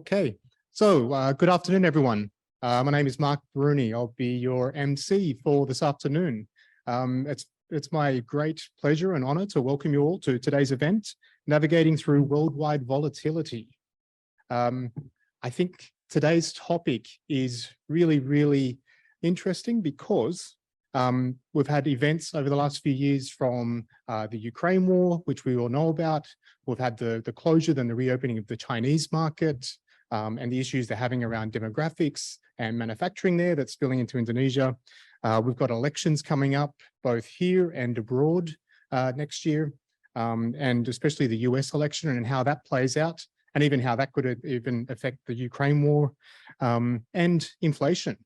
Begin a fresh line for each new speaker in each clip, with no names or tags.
Okay, so good afternoon, everyone. My name is Mark Bruni. I'll be your MC for this afternoon. It's my great pleasure and honor to welcome you all to today's event, Navigating Through Worldwide Volatility. I think today's topic is really interesting because we've had events over the last few years from the Ukraine war, which we all know about. We've had the closure and the reopening of the Chinese market and the issues they're having around demographics and manufacturing there that's spilling into Indonesia. We've got elections coming up both here and abroad next year, and especially the US election and how that plays out, and even how that could even affect the Ukraine war, and inflation.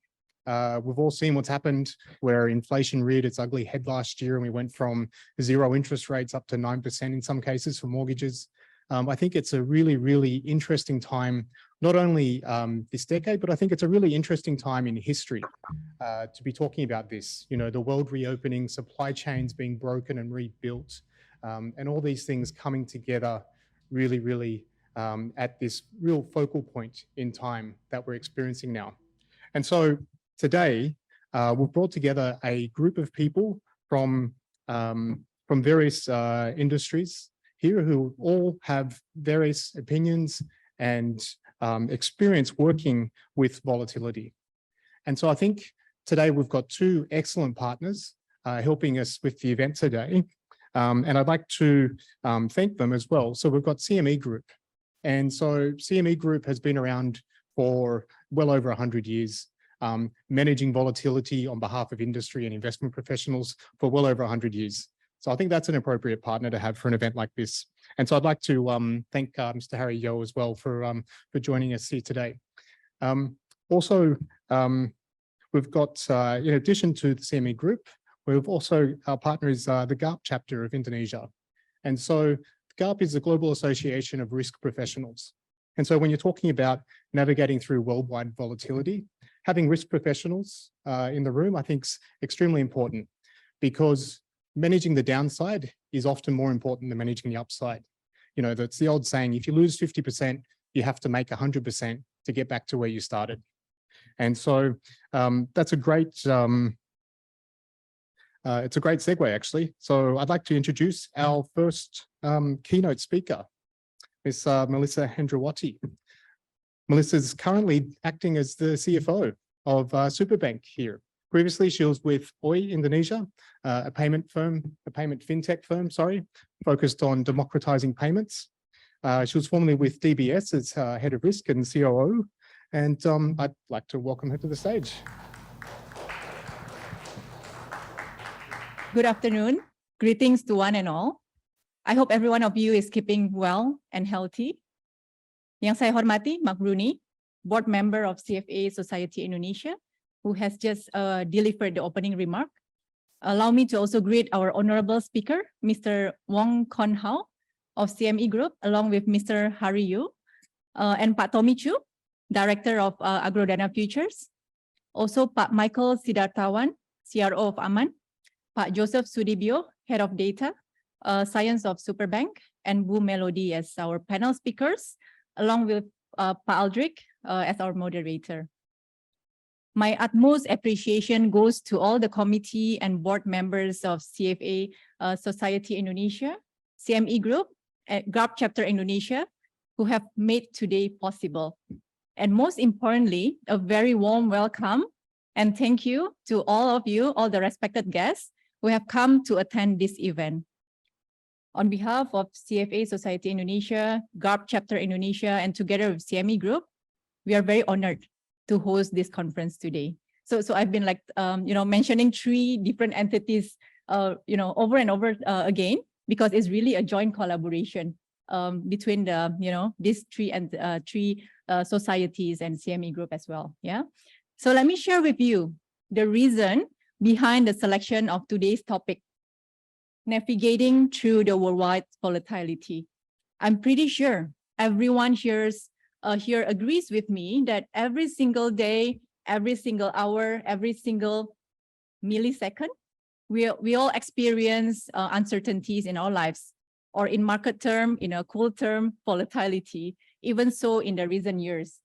We've all seen what's happened where inflation reared its ugly head last year and we went from 0 interest rates up to 9% in some cases for mortgages. I think it's a really interesting time, not only this decade, but I think it's a really interesting time in history to be talking about this. You know, the world reopening, supply chains being broken and rebuilt, and all these things coming together really at this real focal point in time that we're experiencing now. And so today, we've brought together a group of people from various industries here who all have various opinions and experience working with volatility. And so I think today we've got two excellent partners helping us with the event today. And I'd like to thank them as well. So we've got CME Group. And so CME Group has been around for well over 100 years. Managing volatility on behalf of industry and investment professionals for well over 100 years. So I think that's an appropriate partner to have for an event like this. And so I'd like to thank Mr. Harry Yeo as well for joining us here today. Also, we've got, in addition to the CME Group, we've also, our partner is the GARP chapter of Indonesia. And so GARP is the Global Association of Risk Professionals. And so when you're talking about navigating through worldwide volatility, having risk professionals in the room, I think is extremely important because managing the downside is often more important than managing the upside. You know, that's the old saying, if you lose 50%, you have to make 100% to get back to where you started. And so that's a great, it's a great segue actually. So I'd like to introduce our first keynote speaker, Ms. Melissa Hendrawati. Melissa is currently acting as the CFO of Superbank here. Previously, she was with OI Indonesia, a payment fintech firm, focused on democratizing payments. She was formerly with DBS as head of risk and COO, and I'd like to welcome her to the stage.
Good afternoon. Greetings to one and all. I hope every one of you is keeping well and healthy. Yang saya hormati, Mark Bruni, board member of CFA Society Indonesia, who has just delivered the opening remark. Allow me to also greet our honorable speaker, Mr. Wong Kon Hao of CME Group, along with Mr. Harry Yu, and Pak Tommy Chu, Director of Agrodana Futures. Also, Pak Michael Sidartawan, CRO of Aman, Pak Joseph Sudibyo, Head of Data, Science of Superbank, and Bu Melody as our panel speakers, along with Pa Aldrich as our moderator. My utmost appreciation goes to all the committee and board members of CFA Society Indonesia, CME Group, GARP Chapter Indonesia, who have made today possible. And most importantly, a very warm welcome and thank you to all of you, all the respected guests who have come to attend this event. On behalf of CFA Society Indonesia, GARP Chapter Indonesia, and together with CME Group, we are very honored to host this conference today. So I've been like, mentioning 3 different entities, over and over again, because it's really a joint collaboration between the, these three societies and CME Group as well. Yeah. So let me share with you the reason behind the selection of today's topic, navigating through the worldwide volatility. I'm pretty sure everyone here agrees with me that every single day, every single hour, every single millisecond, we all experience uncertainties in our lives, or in market term, in a cold term, volatility. even so in the recent years.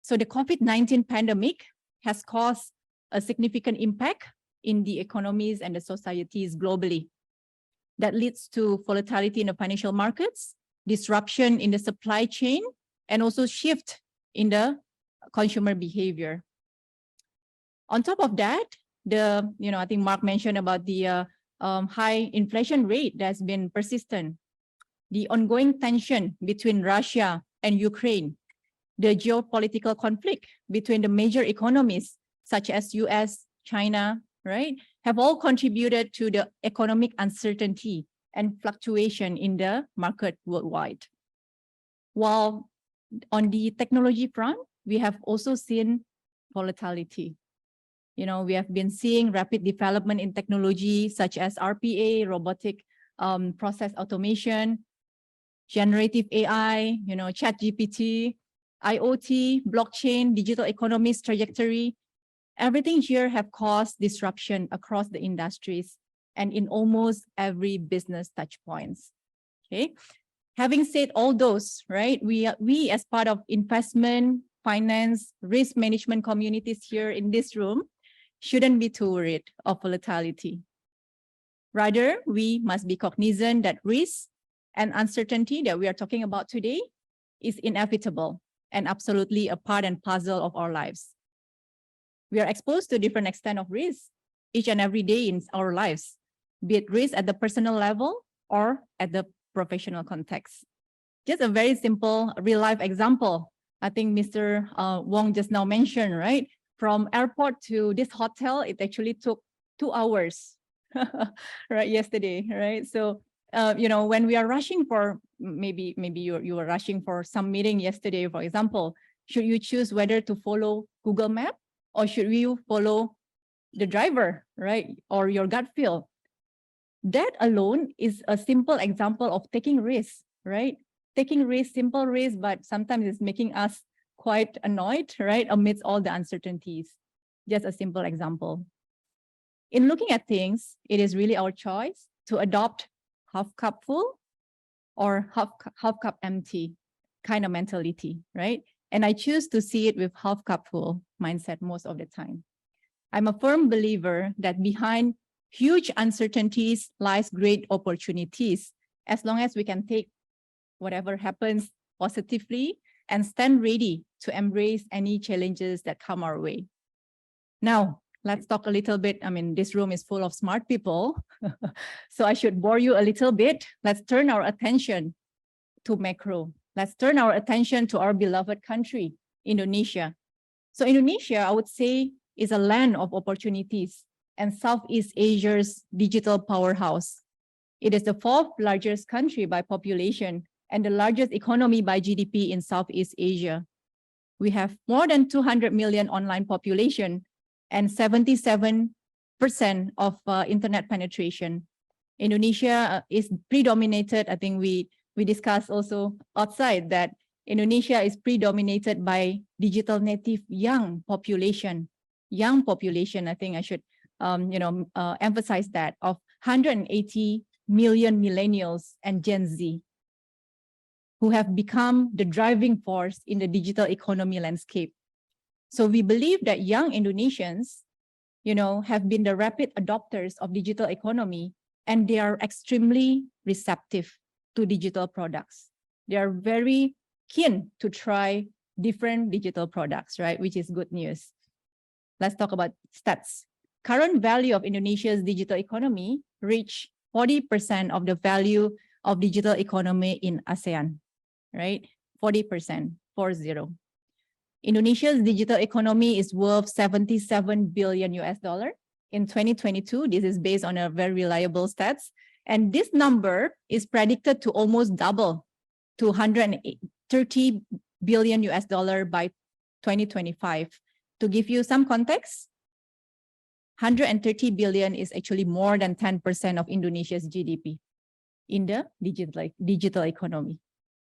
So the COVID-19 pandemic has caused a significant impact in the economies and the societies globally. That leads to volatility in the financial markets, disruption in the supply chain, and also shift in the consumer behavior. On top of that, I think Mark mentioned about the high inflation rate that's been persistent, the ongoing tension between Russia and Ukraine, the geopolitical conflict between the major economies such as US, China, right, have all contributed to the economic uncertainty and fluctuation in the market worldwide. While on the technology front, we have also seen volatility. We have been seeing rapid development in technology such as RPA, robotic process automation, generative AI, ChatGPT, IoT, blockchain, digital economy's trajectory. Everything here have caused disruption across the industries and in almost every business touch points. Okay. Having said all those, right, we as part of investment, finance, risk management communities here in this room shouldn't be too worried of volatility. Rather, we must be cognizant that risk and uncertainty that we are talking about today is inevitable and absolutely a part and parcel of our lives. We are exposed to different extent of risk each and every day in our lives, be it risk at the personal level or at the professional context. Just a very simple real life example. I think Mr. Wong just now mentioned, right? From airport to this hotel, it actually took 2 hours, right? Yesterday, right? So, when we are rushing for, maybe you were rushing for some meeting yesterday, for example, should you choose whether to follow Google Map or should you follow the driver, right? Or your gut feel? That alone is a simple example of taking risks, right? Taking risks, simple risks, but sometimes it's making us quite annoyed, right? Amidst all the uncertainties. Just a simple example. In looking at things, it is really our choice to adopt half cup full or half cup empty kind of mentality, right? And I choose to see it with half cup full mindset most of the time. I'm a firm believer that behind huge uncertainties lies great opportunities, as long as we can take whatever happens positively and stand ready to embrace any challenges that come our way. Now, let's talk a little bit. I mean, this room is full of smart people, so I should bore you a little bit. Let's turn our attention to macro. Let's turn our attention to our beloved country, Indonesia. So Indonesia, I would say, is a land of opportunities and Southeast Asia's digital powerhouse. It is the 4th largest country by population and the largest economy by GDP in Southeast Asia. We have more than 200 million online population and 77% of internet penetration. Indonesia is predominated, I think we discussed also outside that Indonesia is predominated by digital native young population. Young population, I think I should emphasize that, of 180 million millennials and Gen Z who have become the driving force in the digital economy landscape. So we believe that young Indonesians, have been the rapid adopters of digital economy, and they are extremely receptive to digital products. They are very keen to try different digital products, right? Which is good news. Let's talk about stats. Current value of Indonesia's digital economy reached 40% of the value of digital economy in ASEAN, right? 40%, 40. Indonesia's digital economy is worth $77 billion in 2022. This is based on a very reliable stats. And this number is predicted to almost double to $130 billion by 2025. To give you some context, 130 billion is actually more than 10% of Indonesia's GDP in the digital economy,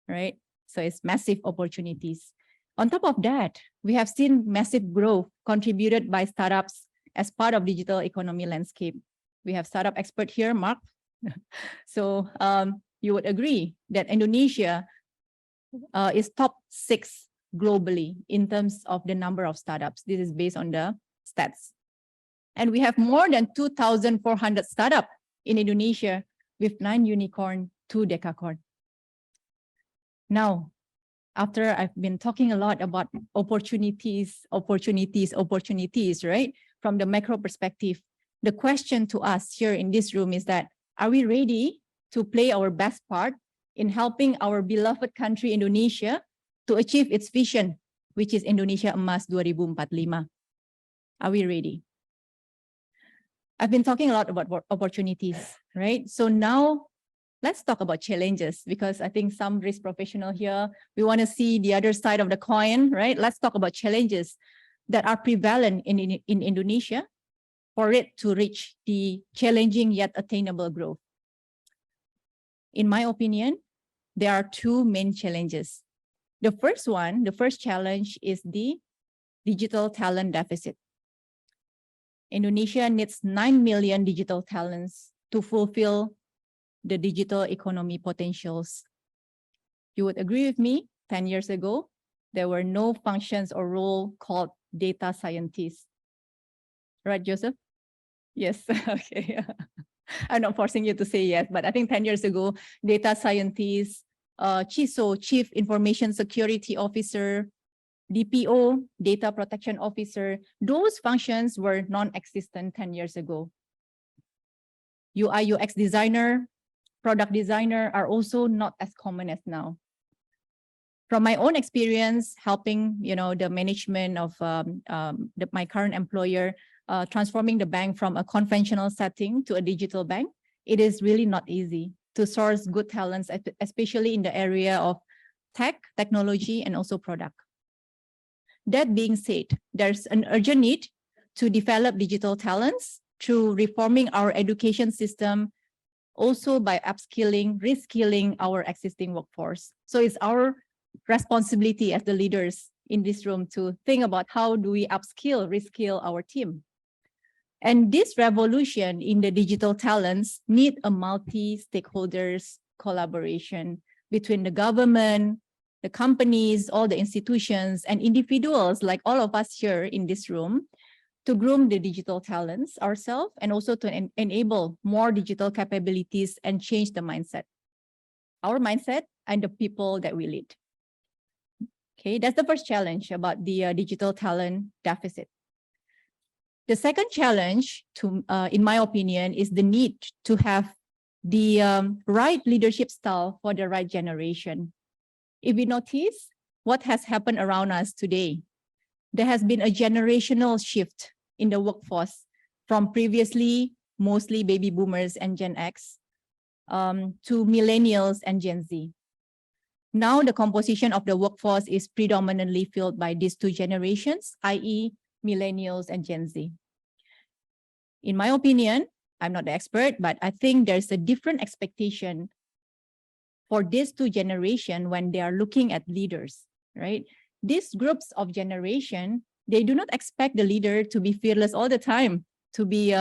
right? So it's massive opportunities. On top of that, we have seen massive growth contributed by startups as part of digital economy landscape. We have startup expert here, Mark. So you would agree that Indonesia is top 6 globally in terms of the number of startups. This is based on the stats. And we have more than 2,400 startups in Indonesia with 9 unicorn, 2 decacorn. Now, after I've been talking a lot about opportunities, right? From the macro perspective, the question to us here in this room is that, are we ready to play our best part in helping our beloved country, Indonesia, to achieve its vision, which is Indonesia Emas 2045? Are we ready? I've been talking a lot about opportunities, right? So now let's talk about challenges, because I think some risk professional here, we want to see the other side of the coin, right? Let's talk about challenges that are prevalent in Indonesia for it to reach the challenging yet attainable growth. In my opinion, there are 2 main challenges. The first challenge is the digital talent deficit. Indonesia needs 9 million digital talents to fulfill the digital economy potentials. You would agree with me, 10 years ago, there were no functions or role called data scientists. Right, Joseph? Yes, okay. I'm not forcing you to say yes, but I think 10 years ago, data scientists, CISO, Chief Information Security Officer, DPO, Data Protection Officer, those functions were non-existent 10 years ago. UI, UX designer, product designer are also not as common as now. From my own experience, helping the management of my current employer, transforming the bank from a conventional setting to a digital bank, it is really not easy to source good talents, especially in the area of technology, and also product. That being said, there's an urgent need to develop digital talents through reforming our education system, also by upskilling, reskilling our existing workforce. So it's our responsibility as the leaders in this room to think about how do we upskill, reskill our team. And this revolution in the digital talents need a multi-stakeholders collaboration between the government, the companies, all the institutions, and individuals like all of us here in this room to groom the digital talents ourselves, and also to enable more digital capabilities and change the mindset, our mindset and the people that we lead. Okay, that's the first challenge about the digital talent deficit. The second challenge, in my opinion, is the need to have the right leadership style for the right generation. If we notice what has happened around us today, there has been a generational shift in the workforce from previously mostly baby boomers and Gen X to millennials and Gen Z. Now the composition of the workforce is predominantly filled by these 2 generations, i.e. millennials and Gen Z. In my opinion, I'm not the expert, but I think there's a different expectation for these 2 generations when they are looking at leaders, right? These groups of generation, they do not expect the leader to be fearless all the time, to be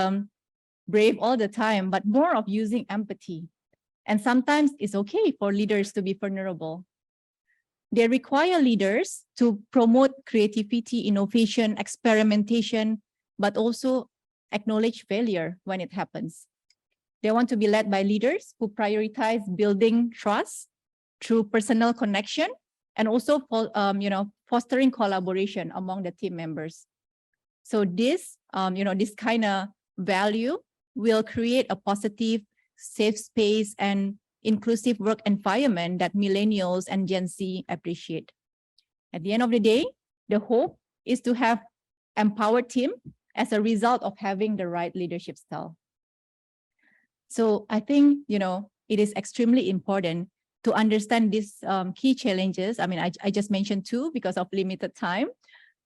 brave all the time, but more of using empathy. And sometimes it's okay for leaders to be vulnerable. They require leaders to promote creativity, innovation, experimentation, but also acknowledge failure when it happens. They want to be led by leaders who prioritize building trust through personal connection, and also fostering collaboration among the team members. So this, this kind of value will create a positive, safe space and inclusive work environment that millennials and Gen Z appreciate. At the end of the day, the hope is to have empowered team as a result of having the right leadership style. So I think, it is extremely important to understand these key challenges. I mean, I just mentioned 2 because of limited time,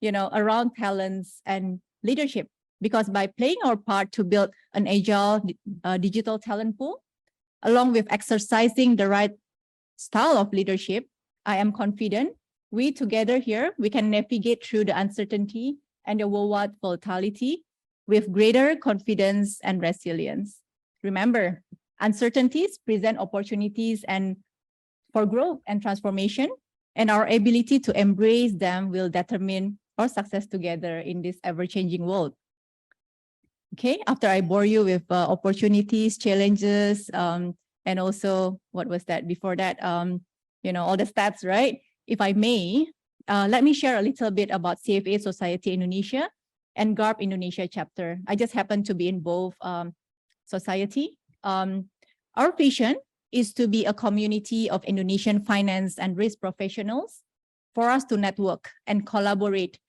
around talents and leadership, because by playing our part to build an agile digital talent pool, along with exercising the right style of leadership, I am confident we together here, we can navigate through the uncertainty and the worldwide volatility with greater confidence and resilience. Remember, uncertainties present opportunities and for growth and transformation, and our ability to embrace them will determine our success together in this ever-changing world. Okay, after I bore you with opportunities, challenges, and also, what was that before that? All the stats, right? If I may, let me share a little bit about CFA Society Indonesia and GARP Indonesia chapter. I just happen to be in both society. Our vision is to be a community of Indonesian finance and risk professionals for us to network and collaborate,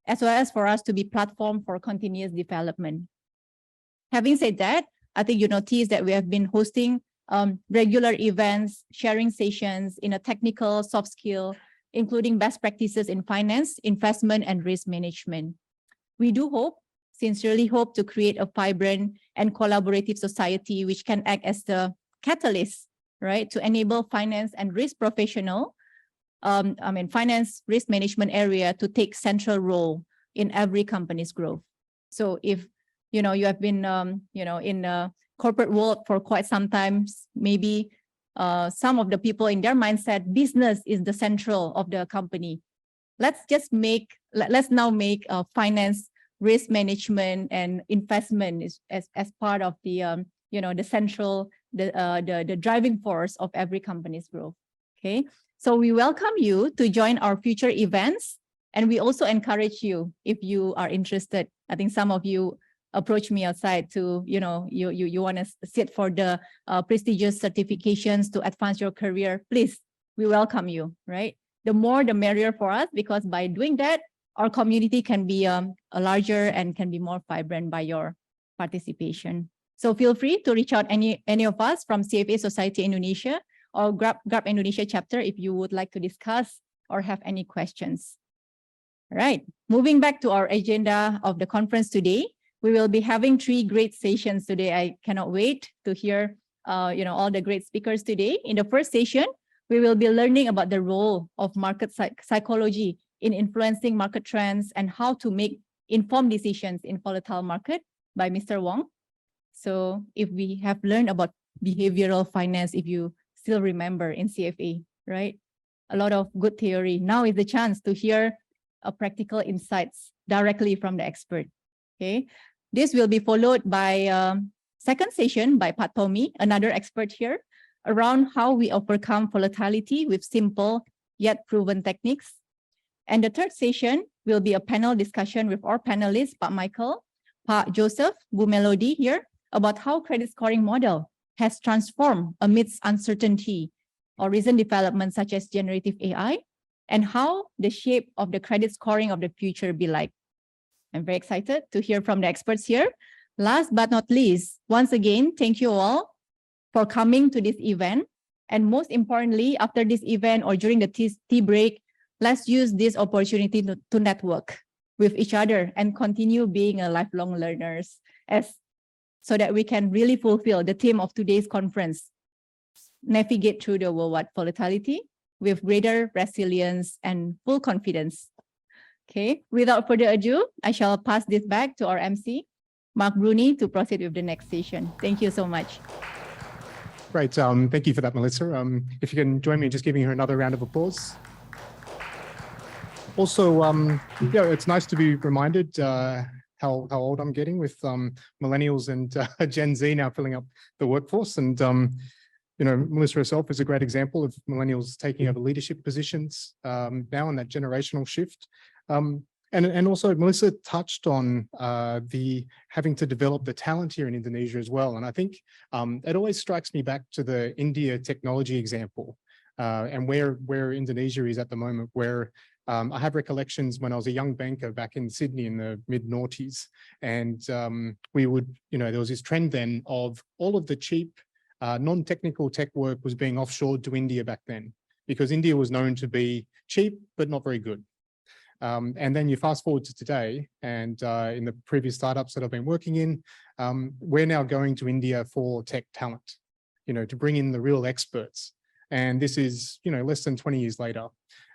as well as for us to be platform for continuous development. Having said that, I think you notice that we have been hosting regular events, sharing sessions in a technical, soft skill, including best practices in finance, investment, and risk management. We do sincerely hope to create a vibrant and collaborative society which can act as the catalyst, right, to enable finance and risk professional, finance risk management area to take central role in every company's growth. So if you have been in the corporate world for quite some time, maybe some of the people in their mindset, business is the central of the company. Let's now make finance, risk management, and investment as part of the the central, the driving force of every company's growth. Okay, so we welcome you to join our future events, and we also encourage you, if you are interested. I think some of you approach me outside to, you want to sit for the prestigious certifications to advance your career. Please, we welcome you, right? The more, the merrier for us, because by doing that, our community can be larger and can be more vibrant by your participation. So feel free to reach out any of us from CFA Society Indonesia or GARP Indonesia chapter if you would like to discuss or have any questions. All right, moving back to our agenda of the conference today. We will be having 3 great sessions today. I cannot wait to hear, all the great speakers today. In the first session, we will be learning about the role of market psychology in influencing market trends and how to make informed decisions in volatile market by Mr. Wong. So if we have learned about behavioral finance, if you still remember in CFA, right? A lot of good theory. Now is the chance to hear practical insights directly from the expert. Okay. This will be followed by second session by Pat Tommy, another expert here, around how we overcome volatility with simple yet proven techniques. And the third session will be a panel discussion with our panelists, Pak Michael, Pak Joseph, Bu Melody here, about how credit scoring model has transformed amidst uncertainty or recent developments such as generative AI, and how the shape of the credit scoring of the future be like. I'm very excited to hear from the experts here. Last but not least, once again, thank you all for coming to this event. And most importantly, after this event or during the tea break, let's use this opportunity to network with each other and continue being a lifelong learners, so that we can really fulfill the theme of today's conference, navigate through the worldwide volatility with greater resilience and full confidence. Okay, without further ado, I shall pass this back to our MC, Mark Bruni, to proceed with the next session. Thank you so much.
Great. Thank you for that, Melissa. If you can join me in just giving her another round of applause. Also, it's nice to be reminded how old I'm getting with millennials and Gen Z now filling up the workforce. And, Melissa herself is a great example of millennials taking over leadership positions now in that generational shift. And also Melissa touched on the having to develop the talent here in Indonesia as well. And I think it always strikes me back to the India technology example and where Indonesia is at the moment, where I have recollections when I was a young banker back in Sydney in the mid-noughties, and we would, there was this trend then of all of the cheap non-technical tech work was being offshored to India back then, because India was known to be cheap, but not very good. And then you fast forward to today, and in the previous startups that I've been working in, we're now going to India for tech talent, to bring in the real experts. And this is, less than 20 years later.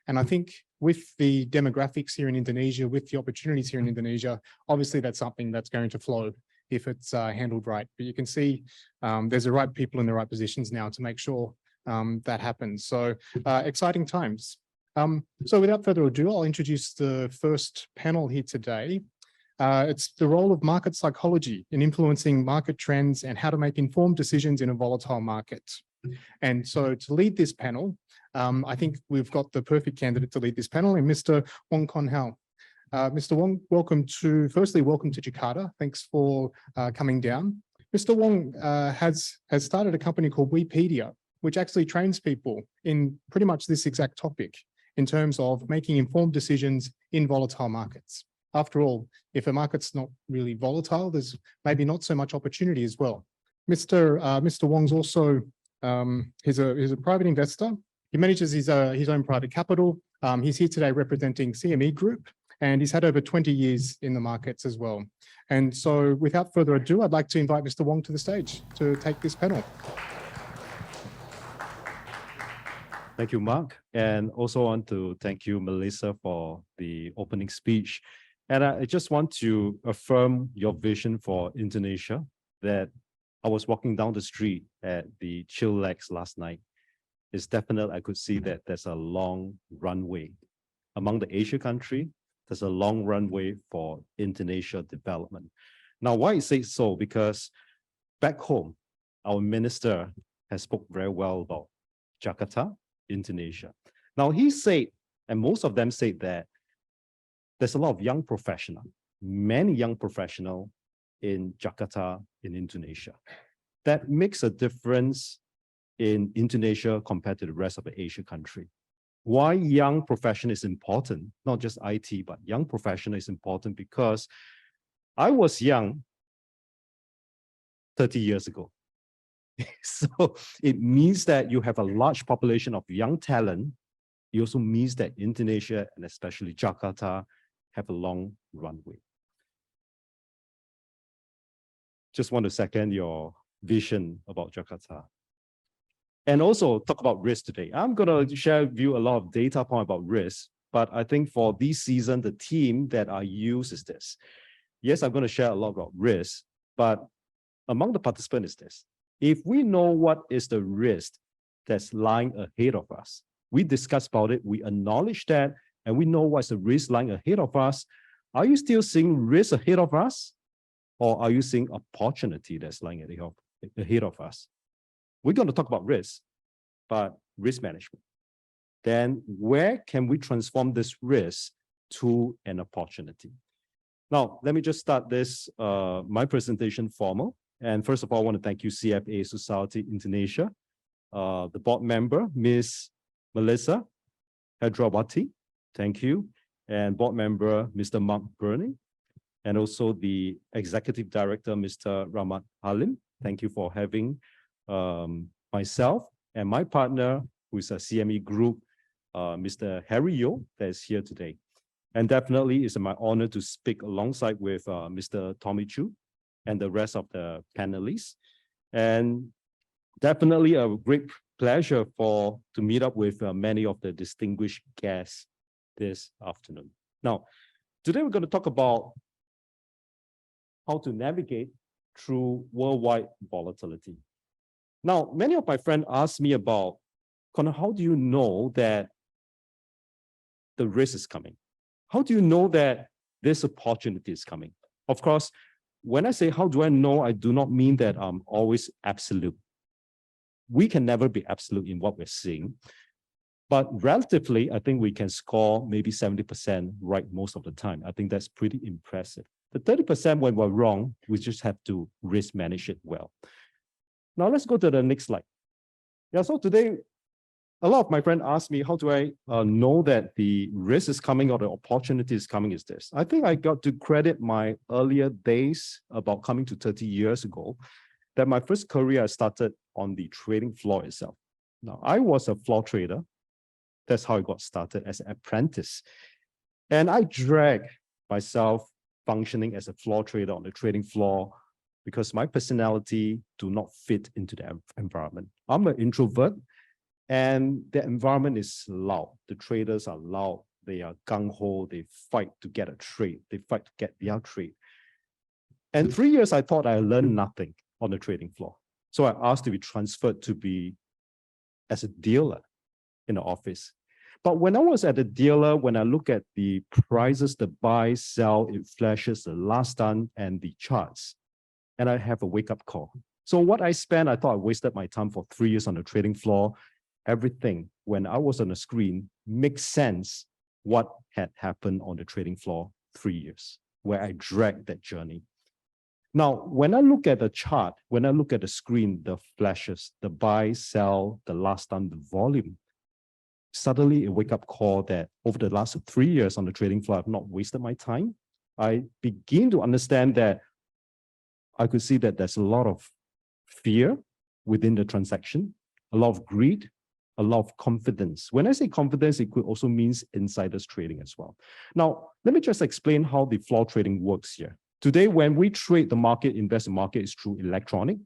And I think with the demographics here in Indonesia, with the opportunities here in Indonesia, obviously that's something that's going to flow if it's handled right. But you can see there's the right people in the right positions now to make sure that happens. So exciting times. So without further ado, I'll introduce the first panel here today. It's the role of market psychology in influencing market trends and how to make informed decisions in a volatile market. And so to lead this panel, I think we've got the perfect candidate to lead this panel, and Mr. Wong Kon Hao. Mr. Wong, firstly, welcome to Jakarta. Thanks for coming down. Mr. Wong has started a company called Wepedia, which actually trains people in pretty much this exact topic in terms of making informed decisions in volatile markets. After all, if a market's not really volatile, there's maybe not so much opportunity as well. Mr. Wong's also, he's a private investor. He manages his own private capital. He's here today representing CME Group, and he's had over 20 years in the markets as well. And so without further ado, I'd like to invite Mr. Wong to the stage to take this panel.
Thank you, Mark. And also want to thank you, Melissa, for the opening speech. And I just want to affirm your vision for Indonesia, that I was walking down the street at the Chillax last night. It's definite, I could see that there's a long runway. Among the Asia country, there's a long runway for Indonesia development. Now, why I say so? Because back home, our minister has spoke very well about Jakarta, Indonesia. Now, he said, and most of them say that there's a lot of young professionals, many young professionals in Jakarta, in Indonesia. That makes a difference in Indonesia compared to the rest of the Asia country. Why young profession is important, not just IT, but young professional is important because I was young 30 years ago. So it means that you have a large population of young talent. It also means that Indonesia, and especially Jakarta, have a long runway. Just want to second your vision about Jakarta. And also talk about risk today. I'm going to share with you a lot of data point about risk, but I think for this season, the theme that I use is this. Yes, I'm going to share a lot about risk, but among the participants is this. If we know what is the risk that's lying ahead of us, we discuss about it, we acknowledge that, and we know what's the risk lying ahead of us. Are you still seeing risk ahead of us? Or are you seeing opportunity that's lying ahead of us? We're going to talk about risk, but risk management. Then where can we transform this risk to an opportunity? Now, let me just start this, my presentation formal. And first of all, I want to thank you, CFA Society Indonesia, the board member, Ms. Melissa Hedrawati, thank you, and board member, Mr. Mark Burney, and also the executive director, Mr. Rahmat Halim. Thank you for having myself and my partner, who is a CME Group, Mr. Harry Yo, that is here today. And definitely it's my honor to speak alongside with Mr. Tommy Chu and the rest of the panelists. And definitely a great pleasure to meet up with many of the distinguished guests this afternoon. Now, today we're going to talk about how to navigate through worldwide volatility. Now, many of my friends ask me about, Connor, how do you know that the risk is coming? How do you know that this opportunity is coming? Of course, when I say how do I know, I do not mean that I'm always absolute. We can never be absolute in what we're seeing. But relatively, I think we can score maybe 70% right most of the time. I think that's pretty impressive. The 30% when we're wrong, we just have to risk manage it well. Now let's go to the next slide. Yeah, so today, a lot of my friends ask me, how do I know that the risk is coming or the opportunity is coming is this. I think I got to credit my earlier days about coming to 30 years ago, that my first career I started on the trading floor itself. Now, I was a floor trader. That's how I got started as an apprentice. And I dragged myself functioning as a floor trader on the trading floor because my personality do not fit into the environment. I'm an introvert and the environment is loud. The traders are loud. They are gung-ho. They fight to get a trade. They fight to get their trade. And 3 years, I thought I learned nothing on the trading floor. So I asked to be transferred to be as a dealer in the office. But when I was at the dealer, when I look at the prices, the buy, sell, it flashes the last done and the charts, and I have a wake-up call. So what I spent, I thought I wasted my time for 3 years on the trading floor. Everything, when I was on the screen, makes sense what had happened on the trading floor 3 years, where I dragged that journey. Now, when I look at the chart, when I look at the screen, the flashes, the buy, sell, the last done, the volume, suddenly a wake-up call that over the last 3 years on the trading floor, I've not wasted my time. I begin to understand that I could see that there's a lot of fear within the transaction, a lot of greed, a lot of confidence. When I say confidence, it could also mean insiders trading as well. Now, let me just explain how the floor trading works here. Today, when we trade the market, invest in the market is through electronic,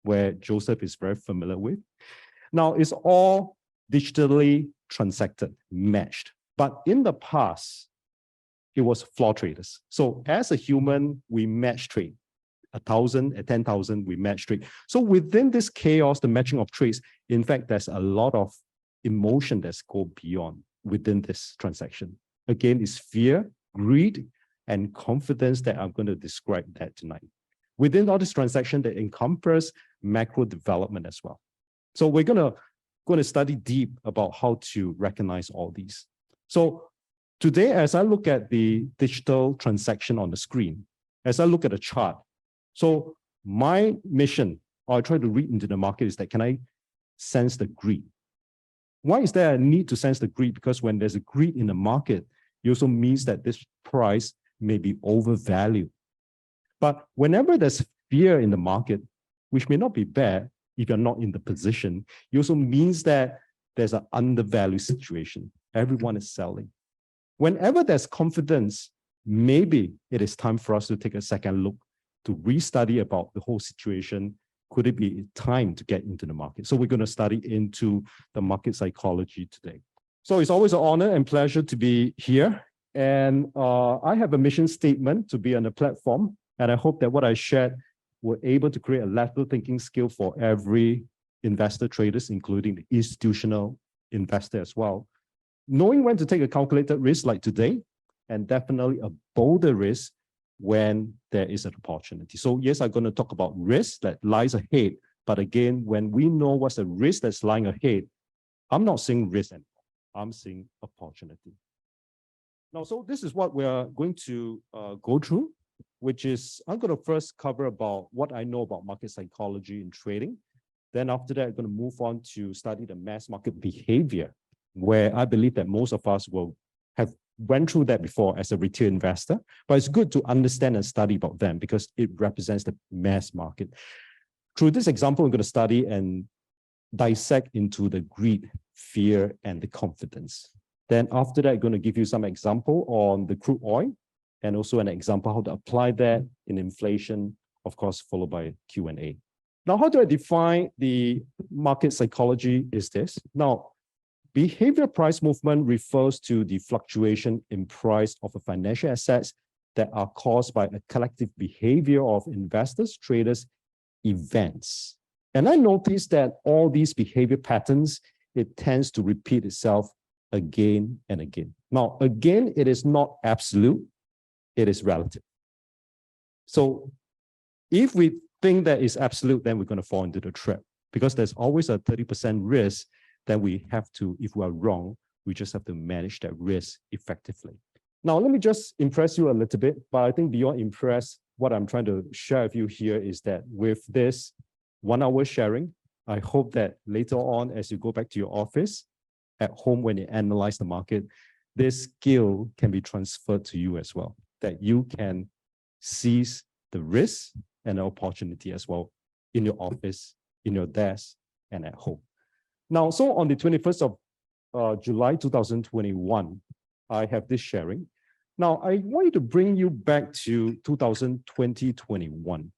where Joseph is very familiar with. Now, it's all digitally transacted, matched. But in the past, it was floor traders. So as a human, we match trade. 1,000, at 10,000, we match trade. So within this chaos, the matching of trades, in fact, there's a lot of emotion that's go beyond within this transaction. Again, it's fear, greed, and confidence that I'm going to describe that tonight. Within all this transaction, that encompass macro development as well. So we're going to study deep about how to recognize all these. So today, as I look at the digital transaction on the screen, as I look at the chart, so my mission, or I try to read into the market, is that can I sense the greed? Why is there a need to sense the greed? Because when there's a greed in the market, it also means that this price may be overvalued. But whenever there's fear in the market, which may not be bad if you're not in the position, it also means that there's an undervalued situation. Everyone is selling. Whenever there's confidence, maybe it is time for us to take a second look to restudy about the whole situation. Could it be time to get into the market? So we're going to study into the market psychology today. So it's always an honor and pleasure to be here. And I have a mission statement to be on the platform. And I hope that what I shared were able to create a lateral thinking skill for every investor traders, including the institutional investor as well. Knowing when to take a calculated risk like today, and definitely a bolder risk when there is an opportunity. So yes, I'm going to talk about risk that lies ahead. But again, when we know what's the risk that's lying ahead, I'm not seeing risk anymore. I'm seeing opportunity. Now, so this is what we are going to go through, which is I'm going to first cover about what I know about market psychology and trading. Then after that, I'm going to move on to study the mass market behavior, where I believe that most of us will have went through that before as a retail investor, but it's good to understand and study about them because it represents the mass market. Through this example, I'm going to study and dissect into the greed, fear, and the confidence. Then after that, I'm going to give you some example on the crude oil and also an example how to apply that in inflation, of course, followed by Q&A. Now, how do I define the market psychology is this? Now, behavior price movement refers to the fluctuation in price of a financial assets that are caused by a collective behavior of investors, traders, events. And I noticed that all these behavior patterns, it tends to repeat itself again and again. Now, again, it is not absolute, it is relative. So if we think that is absolute, then we're going to fall into the trap because there's always a 30% risk. Then we have to, if we are wrong, we just have to manage that risk effectively. Now, let me just impress you a little bit, but I think beyond impress, what I'm trying to share with you here is that with this 1 hour sharing, I hope that later on, as you go back to your office, at home, when you analyze the market, this skill can be transferred to you as well, that you can seize the risk and the opportunity as well in your office, in your desk, and at home. Now, so on the 21st of July 2021, I have this sharing. Now, I want to bring you back to 2020-21.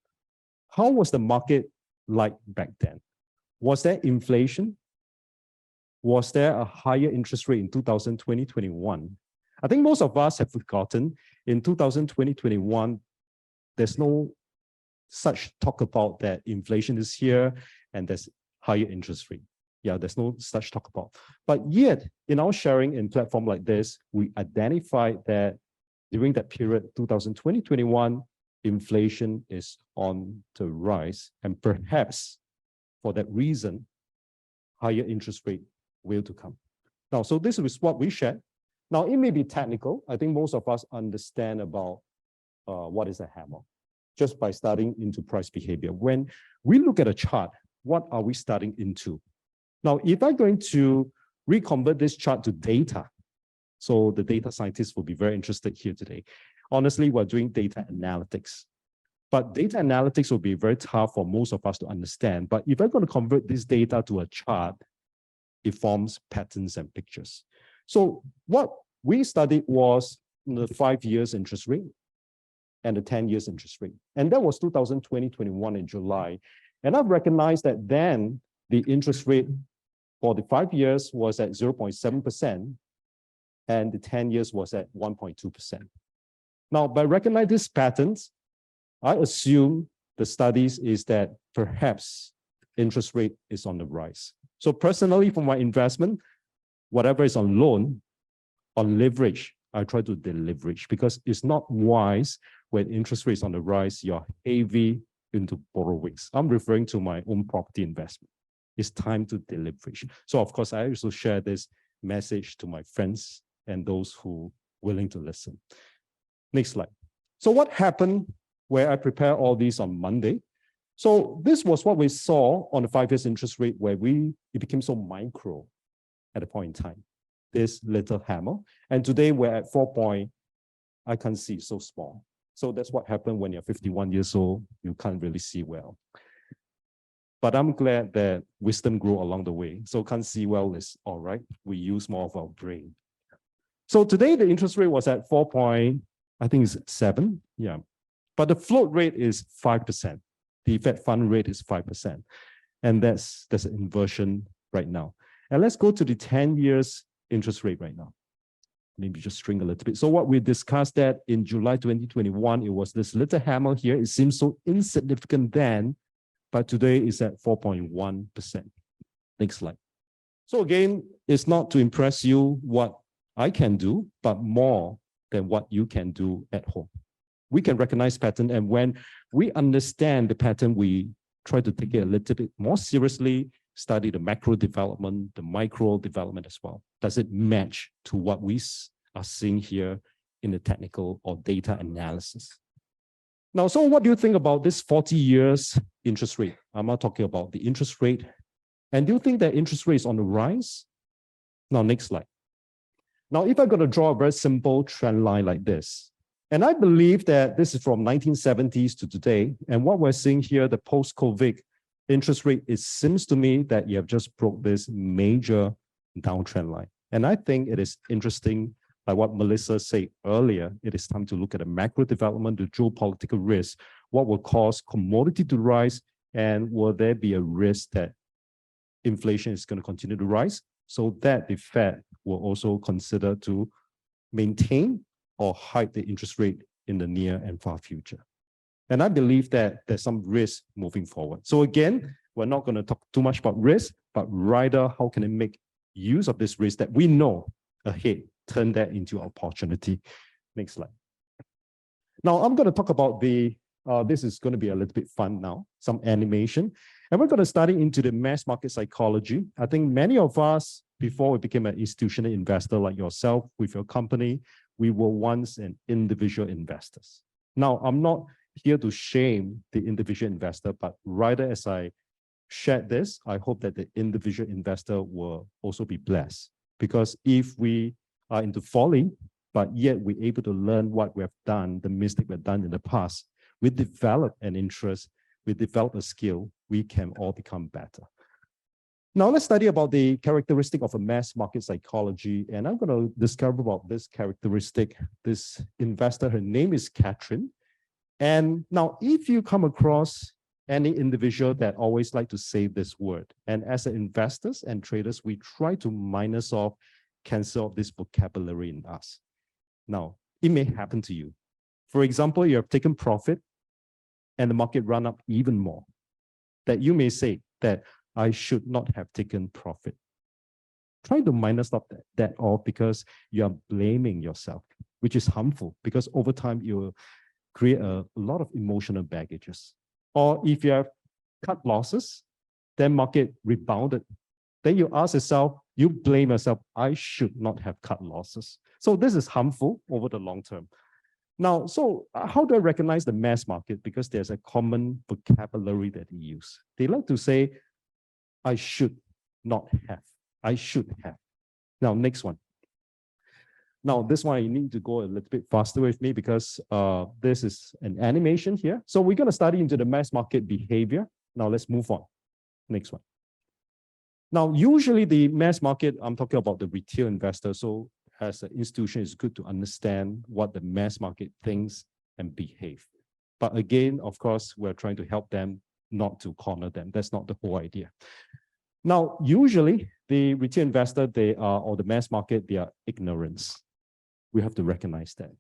How was the market like back then? Was there inflation? Was there a higher interest rate in 2020-21? I think most of us have forgotten in 2020-21, there's no such talk about that inflation is here and there's higher interest rate. Yeah, there's no such talk about. But yet, in our sharing in platform like this, we identified that during that period, 2020-21, inflation is on the rise, and perhaps for that reason, higher interest rate will to come. Now, so this is what we shared. Now, it may be technical. I think most of us understand about what is a hammer, just by studying into price behavior. When we look at a chart, what are we studying into? Now, if I'm going to reconvert this chart to data, so the data scientists will be very interested here today. Honestly, we're doing data analytics, but data analytics will be very tough for most of us to understand. But if I'm going to convert this data to a chart, it forms patterns and pictures. So what we studied was the 5 years interest rate and the 10 years interest rate. And that was 2020-21 in July. And I've recognized that then the interest rate for the 5 years was at 0.7%, and the 10 years was at 1.2%. Now, by recognizing these patterns, I assume the studies is that perhaps interest rate is on the rise. So personally, for my investment, whatever is on loan, on leverage, I try to deleverage, because it's not wise when interest rates on the rise, you're heavy into borrowings. I'm referring to my own property investment. It's time to deleverage. So of course, I also share this message to my friends and those who are willing to listen. Next slide. So what happened where I prepare all these on Monday? So this was what we saw on the 5 years interest rate, where it became so micro at a point in time, this little hammer. And today we're at 4 I can't see, so small. So that's what happened when you're 51 years old, you can't really see well. But I'm glad that wisdom grew along the way. So can't see well is all right. We use more of our brain. So today the interest rate was at 4.7. Yeah. But the float rate is 5%. The Fed fund rate is 5%. And there's an inversion right now. And let's go to the 10 years interest rate right now. Maybe just shrink a little bit. So what we discussed that in July 2021, it was this little hammer here. It seems so insignificant then, but today is at 4.1%. Next slide. So again, it's not to impress you what I can do, but more than what you can do at home. We can recognize pattern, and when we understand the pattern, we try to take it a little bit more seriously, study the macro development, the micro development as well. Does it match to what we are seeing here in the technical or data analysis? Now, so what do you think about this 40 years interest rate? I'm not talking about the interest rate. And do you think that interest rate is on the rise? Now, next slide. Now, if I'm going to draw a very simple trend line like this, and I believe that this is from 1970s to today, and what we're seeing here, the post-COVID interest rate, it seems to me that you have just broke this major downtrend line. And I think it is interesting, like what Melissa said earlier, it is time to look at the macro development, the geopolitical risk, what will cause commodity to rise, and will there be a risk that inflation is going to continue to rise, so that the Fed will also consider to maintain or hike the interest rate in the near and far future. And I believe that there's some risk moving forward. So again, we're not going to talk too much about risk, but rather how can it make use of this risk that we know ahead, turn that into opportunity. Next slide. Now I'm going to talk about this is going to be a little bit fun now, some animation. And we're going to study into the mass market psychology. I think many of us, before we became an institutional investor like yourself with your company, we were once an individual investors. Now, I'm not here to shame the individual investor, but rather as I shared this, I hope that the individual investor will also be blessed. Because if we are into folly, but yet we're able to learn what we have done, the mistake we've done in the past, we develop an interest, we develop a skill, we can all become better. Now let's study about the characteristic of a mass market psychology. And I'm going to discover about this characteristic, this investor, her name is Catherine. And now if you come across any individual that always like to say this word, and as investors and traders, we try to minus off, cancel off this vocabulary in us. Now, it may happen to you. For example, you have taken profit and the market run up even more. That you may say that I should not have taken profit. Try to minus up that off because you are blaming yourself, which is harmful because over time you will create a lot of emotional baggages. Or if you have cut losses, then market rebounded. Then you ask yourself, you blame yourself, I should not have cut losses. So this is harmful over the long term. Now, so how do I recognize the mass market? Because there's a common vocabulary that they use. They like to say, I should not have. I should have. Now, next one. Now, this one, you need to go a little bit faster with me because this is an animation here. So we're going to study into the mass market behavior. Now, let's move on. Next one. Now, usually the mass market, I'm talking about the retail investor. So as an institution, it's good to understand what the mass market thinks and behave. But again, of course, we're trying to help them not to corner them. That's not the whole idea. Now, usually the retail investor, or the mass market, they are ignorance. We have to recognize that.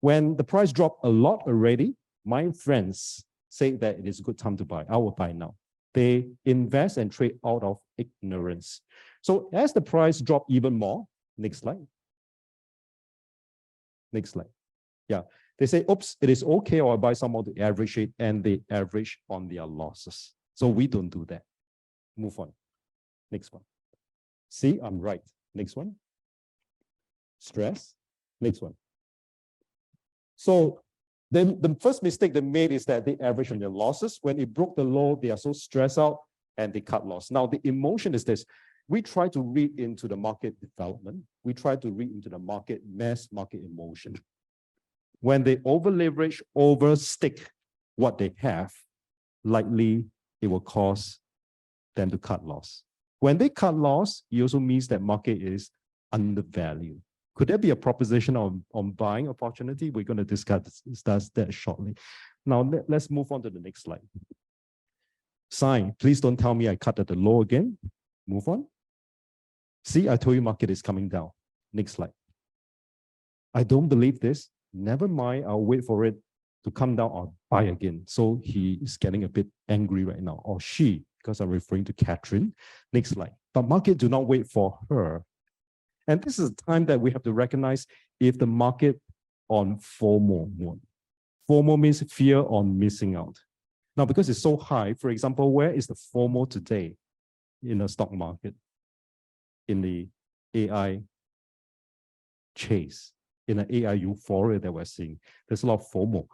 When the price dropped a lot already, my friends say that it is a good time to buy. I will buy now. They invest and trade out of ignorance. So as the price dropped even more, next slide. Next slide. Yeah. They say, oops, it is okay, or I buy some of the average rate, and they average on their losses. So we don't do that. Move on. Next one. See, I'm right. Next one. Stress. Next one. So then the first mistake they made is that they average on their losses. When it broke the low, they are so stressed out and they cut loss. Now, the emotion is this. We try to read into the market development. We try to read into the mass market emotion. When they over-leverage, overstick what they have, likely it will cause them to cut loss. When they cut loss, it also means that market is undervalued. Could there be a proposition on buying opportunity? We're going to discuss that shortly. Now, let's move on to the next slide. Sign, please don't tell me I cut at the low again. Move on. See, I told you market is coming down. Next slide. I don't believe this. Never mind, I'll wait for it to come down or buy again. So he is getting a bit angry right now, or she, because I'm referring to Catherine. Next slide. But market do not wait for her. And this is a time that we have to recognize if the market on FOMO mode. FOMO means fear on missing out. Now, because it's so high, for example, where is the FOMO today in the stock market? In the AI chase, in the AI euphoria that we're seeing. There's a lot of FOMO.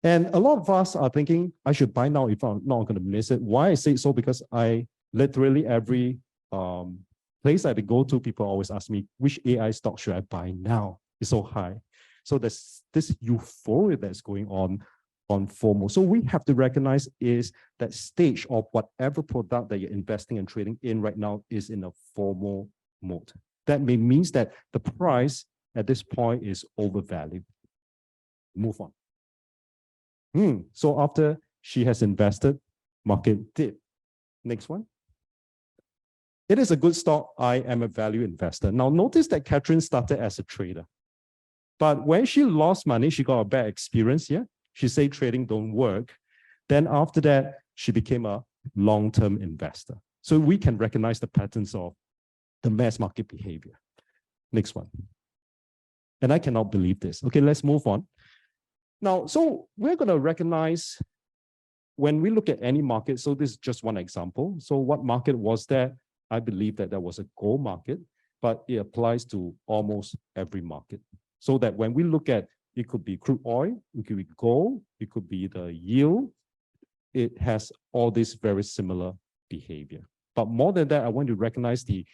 And a lot of us are thinking, I should buy now if I'm not going to miss it. Why I say so? Because I literally every place I go to, people always ask me, which AI stock should I buy now? It's so high. So there's this euphoria that's going on FOMO. So we have to recognize is that stage of whatever product that you're investing and trading in right now is in a FOMO mode. That means that the price at this point is overvalued. Move on. So after she has invested, market dip. Next one. It is a good stock. I am a value investor. Now notice that Catherine started as a trader. But when she lost money, she got a bad experience here. She said trading don't work. Then after that, she became a long-term investor. So we can recognize the patterns of the mass market behavior. Next one. And I cannot believe this. Okay, let's move on. Now, so we're going to recognize when we look at any market, so this is just one example. So what market was that? I believe that there was a gold market, but it applies to almost every market. So that when we look at, it could be crude oil, it could be gold, it could be the yield, it has all this very similar behavior. But more than that, I want to recognize the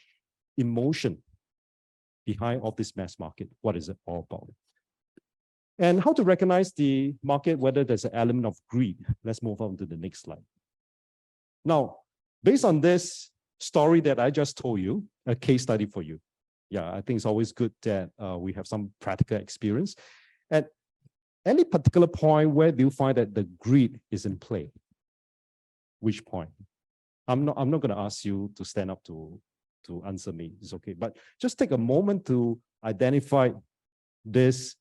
emotion behind all this mass market. What is it all about? And how to recognize the market, whether there's an element of greed. Let's move on to the next slide. Now, based on this story that I just told you, a case study for you. Yeah, I think it's always good that we have some practical experience. At any particular point, where do you find that the greed is in play? Which point? I'm not going to ask you to stand up to answer me. It's okay. But just take a moment to identify this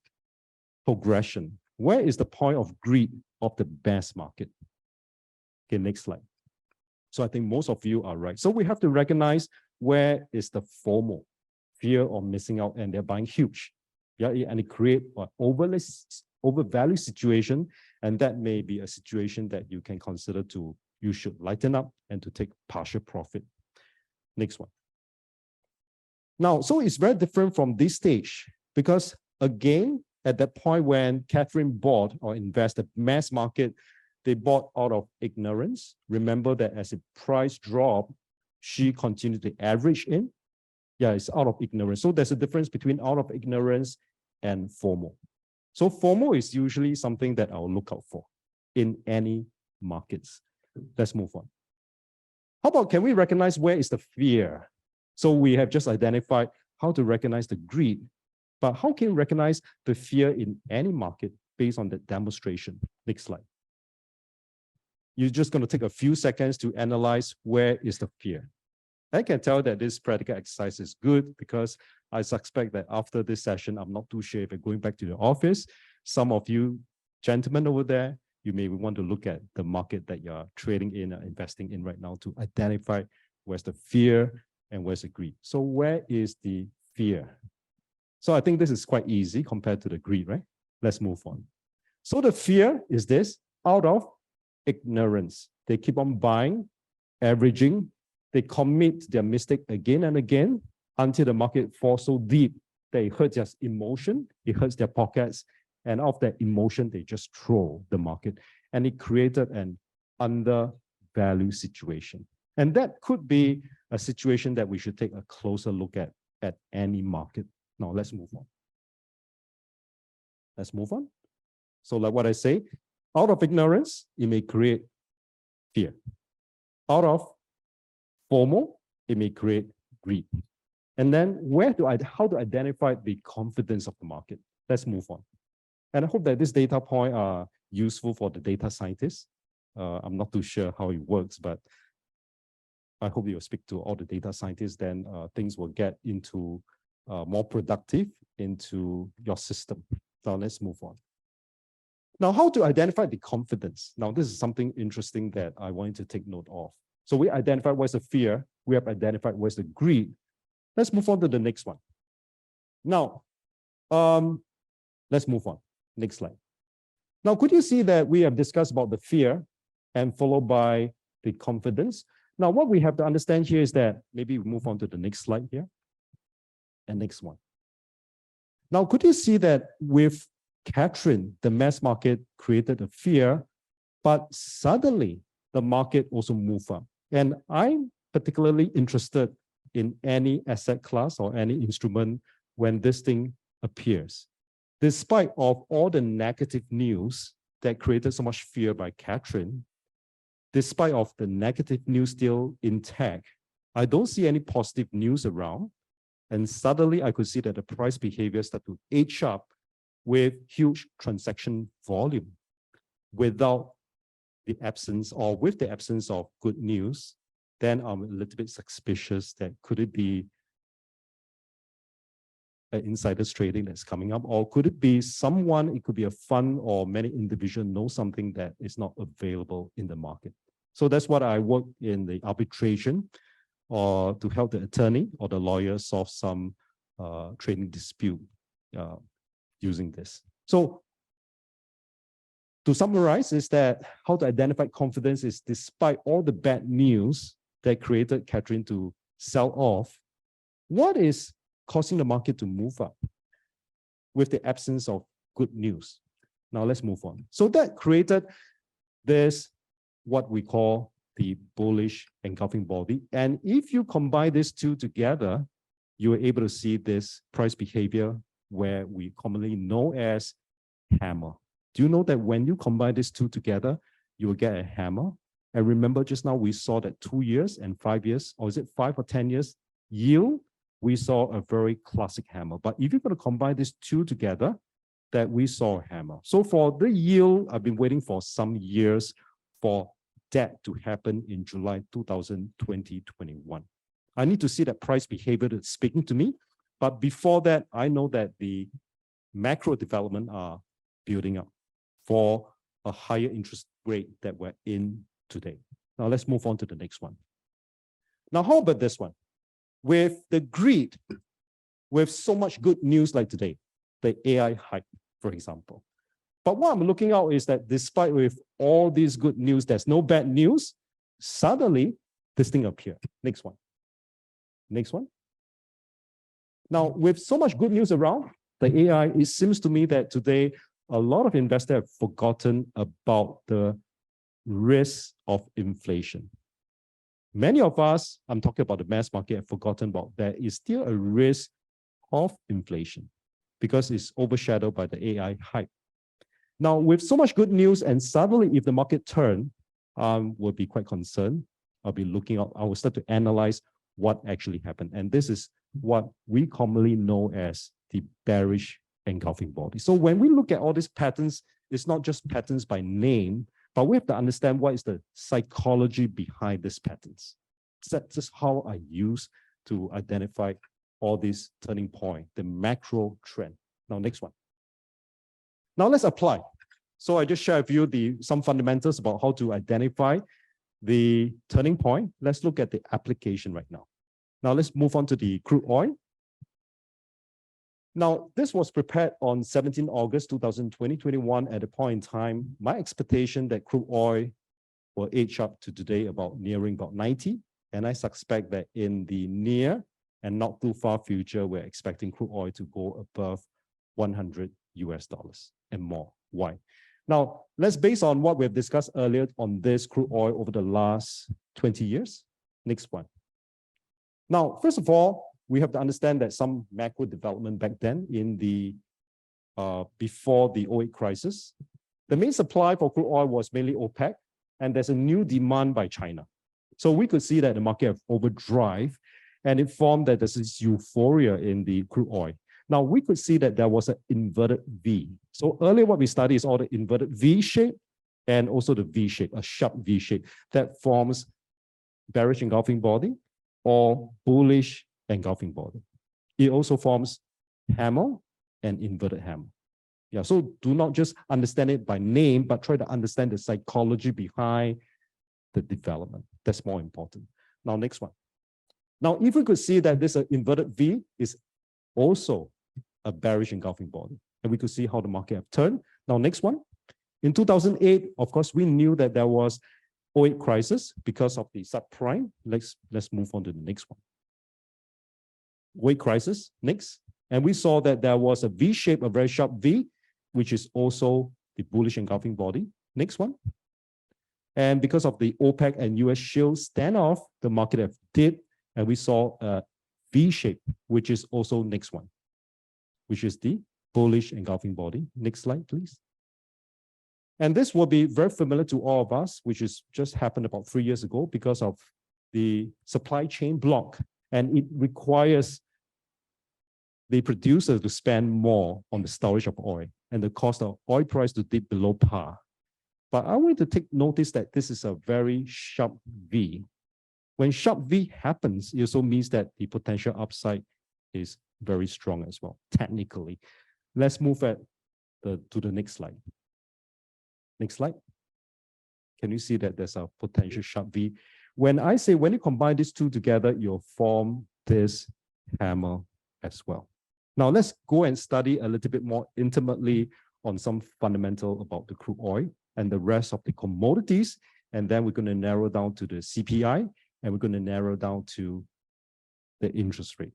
progression. Where is the point of greed of the mass market? Okay, next slide. So I think most of you are right. So we have to recognize where is the FOMO, fear of missing out, and they're buying huge. Yeah, and it create an overvalued situation, and that may be a situation that you can consider you should lighten up and to take partial profit. Next one. Now, so it's very different from this stage because again, at that point when Catherine bought or invested mass market, they bought out of ignorance. Remember that as the price dropped, she continued to average in. Yeah, it's out of ignorance. So there's a difference between out of ignorance and FOMO. So FOMO is usually something that I'll look out for in any markets. Let's move on. How about, can we recognize where is the fear? So we have just identified how to recognize the greed, but how can you recognize the fear in any market based on the demonstration? Next slide. You're just going to take a few seconds to analyze where is the fear. I can tell that this practical exercise is good because I suspect that after this session, I'm not too sure if you're going back to the office. Some of you gentlemen over there, you may want to look at the market that you're trading in or investing in right now to identify where's the fear and where's the greed. So where is the fear? So I think this is quite easy compared to the greed, right? Let's move on. So the fear is this, out of ignorance. They keep on buying, averaging. They commit their mistake again and again until the market falls so deep that it hurts their emotion, it hurts their pockets, and out of that emotion, they just throw the market. And it created an undervalued situation. And that could be a situation that we should take a closer look at any market. Now, let's move on. Let's move on. So like what I say, out of ignorance, it may create fear. Out of FOMO, it may create greed. And then how to identify the confidence of the market? Let's move on. And I hope that this data point are useful for the data scientists. I'm not too sure how it works, but I hope you'll speak to all the data scientists, then things will get into more productive into your system. Now let's move on. Now, how to identify the confidence? Now, this is something interesting that I want you to take note of. So we identified what's the fear. We have identified what's the greed. Let's move on to the next one. Now, let's move on. Next slide. Now, could you see that we have discussed about the fear and followed by the confidence? Now, what we have to understand here is that maybe we move on to the next slide here and next one. Now, could you see that with Catherine, the mass market created a fear, but suddenly the market also moved up. And I'm particularly interested in any asset class or any instrument when this thing appears. Despite of all the negative news that created so much fear by Catherine, despite of the negative news still intact, I don't see any positive news around. And suddenly I could see that the price behavior started to edge up with huge transaction volume without the absence or with the absence of good news. Then I'm a little bit suspicious that could it be an insider's trading that's coming up, or could it be someone, it could be a fund or many individuals know something that is not available in the market. So that's what I work in the arbitration or to help the attorney or the lawyer solve some trading dispute using this. So to summarize is that how to identify confidence is despite all the bad news that created Catherine to sell off, what is causing the market to move up with the absence of good news? Now let's move on. So that created this, what we call the bullish engulfing body. And if you combine these two together, you are able to see this price behavior where we commonly know as hammer. Do you know that when you combine these two together, you will get a hammer? And remember just now we saw that 2 years and 5 years, or is it 5 or 10 years yield? We saw a very classic hammer. But if you're going to combine these two together, that we saw a hammer. So for the yield, I've been waiting for some years for that to happen in July 2021. I need to see that price behavior that's speaking to me. But before that, I know that the macro development are building up for a higher interest rate that we're in today. Now let's move on to the next one. Now, how about this one? With the greed, with so much good news like today, the AI hype, for example. But what I'm looking out is that despite with all these good news, there's no bad news. Suddenly, this thing appeared. Next one. Next one. Now, with so much good news around the AI, it seems to me that today, a lot of investors have forgotten about the risk of inflation. Many of us, I'm talking about the mass market, have forgotten about there is still a risk of inflation because it's overshadowed by the AI hype. Now, with so much good news and suddenly if the market turn, we'll be quite concerned. I'll be looking out, I will start to analyze what actually happened. And this is what we commonly know as the bearish engulfing body. So when we look at all these patterns, it's not just patterns by name, but we have to understand what is the psychology behind these patterns. That's just how I use to identify all these turning point, the macro trend. Now, next one. Now let's apply. So I just share with you some fundamentals about how to identify the turning point. Let's look at the application right now. Now let's move on to the crude oil. Now, this was prepared on 17 August 2021 at a point in time. My expectation that crude oil will edge up to today nearing about 90. And I suspect that in the near and not too far future, we're expecting crude oil to go above $100 and more. Why? Now, let's base on what we've discussed earlier on this crude oil over the last 20 years. Next one. Now, first of all, we have to understand that some macro development back then in the before the 08 crisis, the main supply for crude oil was mainly OPEC, and there's a new demand by China. So we could see that the market have overdrive, and it formed that there's this euphoria in the crude oil. Now we could see that there was an inverted V. So earlier what we studied is all the inverted V shape and also the V shape, a sharp V shape that forms bearish engulfing body or bullish engulfing body. It also forms hammer and inverted hammer. Yeah, so do not just understand it by name, but try to understand the psychology behind the development. That's more important. Now, next one. Now, if we could see that this inverted V is also a bearish engulfing body, and we could see how the market have turned. Now, next one. In 2008, of course, we knew that there was 08 crisis because of the subprime. Let's move on to the next one. 08 crisis, next. And we saw that there was a V shape, a very sharp V, which is also the bullish engulfing body. Next one. And because of the OPEC and US shale standoff, the market have dipped, and we saw a V shape, which is also next one, which is the bullish engulfing body. Next slide, please. And this will be very familiar to all of us, which is just happened about 3 years ago because of the supply chain block. And it requires the producer to spend more on the storage of oil and the cost of oil price to dip below par. But I want to take notice that this is a very sharp V. When sharp V happens, it also means that the potential upside is very strong as well, technically. Let's move to the next slide. Next slide. Can you see that there's a potential sharp V? When you combine these two together, you'll form this hammer as well. Now let's go and study a little bit more intimately on some fundamental about the crude oil and the rest of the commodities. And then we're going to narrow down to the CPI, and we're going to narrow down to the interest rate.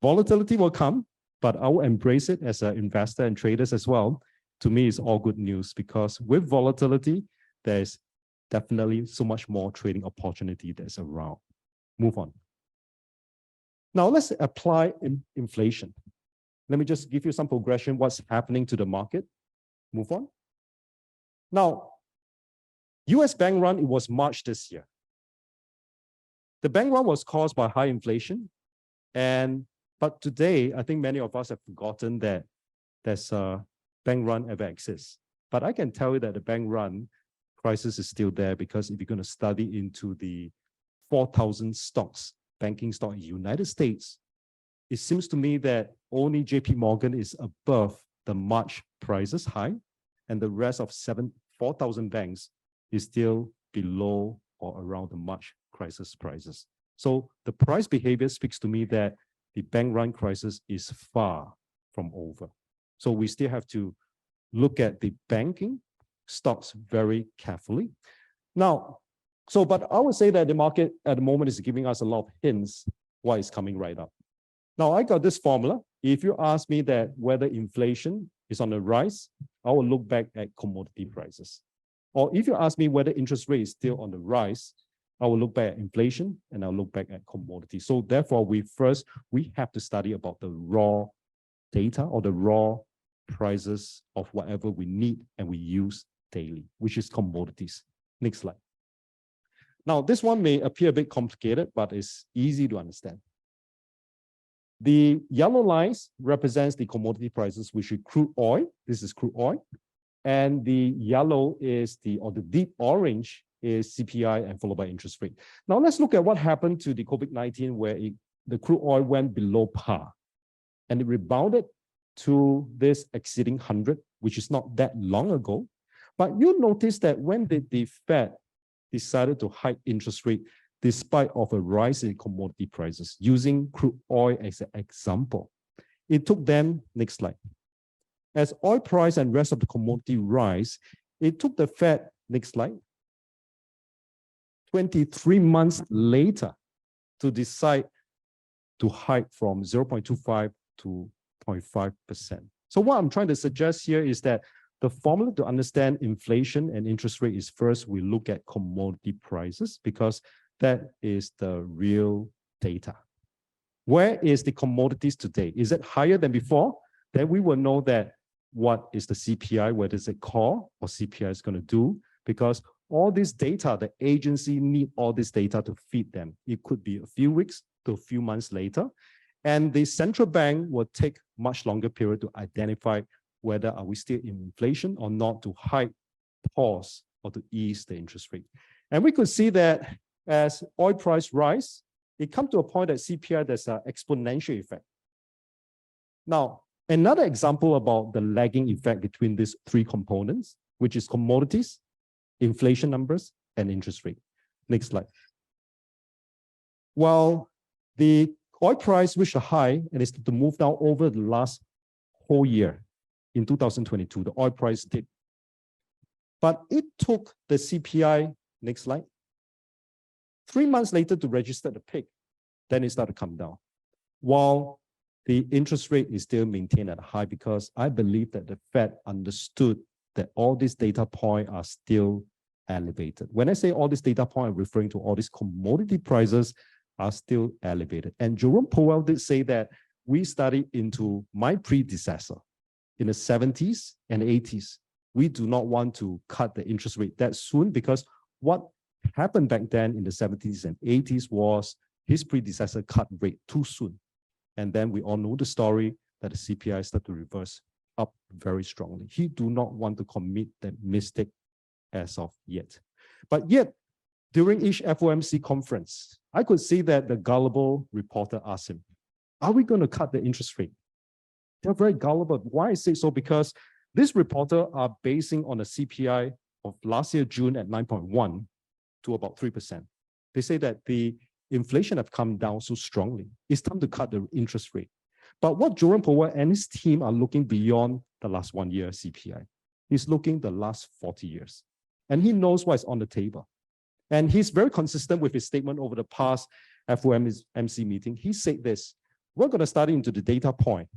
Volatility will come, but I will embrace it as an investor and traders as well. To me, it's all good news because with volatility, there's definitely so much more trading opportunity that's around. Move on. Now let's apply inflation. Let me just give you some progression, what's happening to the market. Move on. Now, US bank run, it was March this year. The bank run was caused by high inflation. But today, I think many of us have forgotten that there's a bank run ever exists. But I can tell you that the bank run crisis is still there because if you're going to study into the 4,000 stocks, banking stock in the United States, it seems to me that only JP Morgan is above the March prices high, and the rest of 4,000 banks is still below or around the March crisis prices. So the price behavior speaks to me that the bank run crisis is far from over. So we still have to look at the banking stocks very carefully. Now, but I would say that the market at the moment is giving us a lot of hints why it's coming right up. Now, I got this formula. If you ask me that whether inflation is on the rise, I will look back at commodity prices. Or if you ask me whether interest rate is still on the rise, I will look back at inflation and I'll look back at commodity. So therefore, we have to study about the raw data or the raw prices of whatever we need and we use daily, which is commodities. Next slide. Now, this one may appear a bit complicated, but it's easy to understand. The yellow lines represents the commodity prices, which is crude oil. This is crude oil. And the yellow is the deep orange is CPI and followed by interest rate. Now, let's look at what happened to the COVID-19 where the crude oil went below par and it rebounded to this exceeding 100, which is not that long ago. But you'll notice that when the Fed decided to hike interest rate despite of a rise in commodity prices, using crude oil as an example. It took them, next slide. As oil price and rest of the commodity rise, it took the Fed, next slide, 23 months later to decide to hike from 0.25 to 0.5%. So what I'm trying to suggest here is that the formula to understand inflation and interest rate is first we look at commodity prices because that is the real data. Where is the commodities today? Is it higher than before? Then we will know that what is the CPI, whether it's a core or CPI is going to do, because all this data, the agency need all this data to feed them. It could be a few weeks to a few months later. And the central bank will take much longer period to identify whether are we still in inflation or not, to hike, pause, or to ease the interest rate. And we could see that as oil price rise, it comes to a point that CPI, there's an exponential effect. Now, another example about the lagging effect between these three components, which is commodities, inflation numbers, and interest rate. Next slide. Well, the oil price reached a high and it's to move down over the last whole year. In 2022, the oil price dipped. But it took the CPI, next slide, 3 months later to register the peak. Then it started to come down. While the interest rate is still maintained at a high because I believe that the Fed understood that all these data points are still elevated. When I say all these data points, I'm referring to all these commodity prices are still elevated. And Jerome Powell did say that we studied into my predecessor in the 70s and 80s. We do not want to cut the interest rate that soon because what happened back then in the 70s and 80s was his predecessor cut rate too soon. And then we all know the story that the CPI started to reverse up very strongly. He do not want to commit that mistake as of yet. But yet, during each FOMC conference, I could see that the gullible reporter asked him, are we going to cut the interest rate? They're very gullible. Why I say so? Because this reporter are basing on a CPI of last year, June at 9.1 to about 3%. They say that the inflation have come down so strongly. It's time to cut the interest rate. But what Jerome Powell and his team are looking beyond the last 1 year CPI. He's looking the last 40 years. And he knows what's on the table. And he's very consistent with his statement over the past FOMC meeting. He said this, we're going to study into the data point,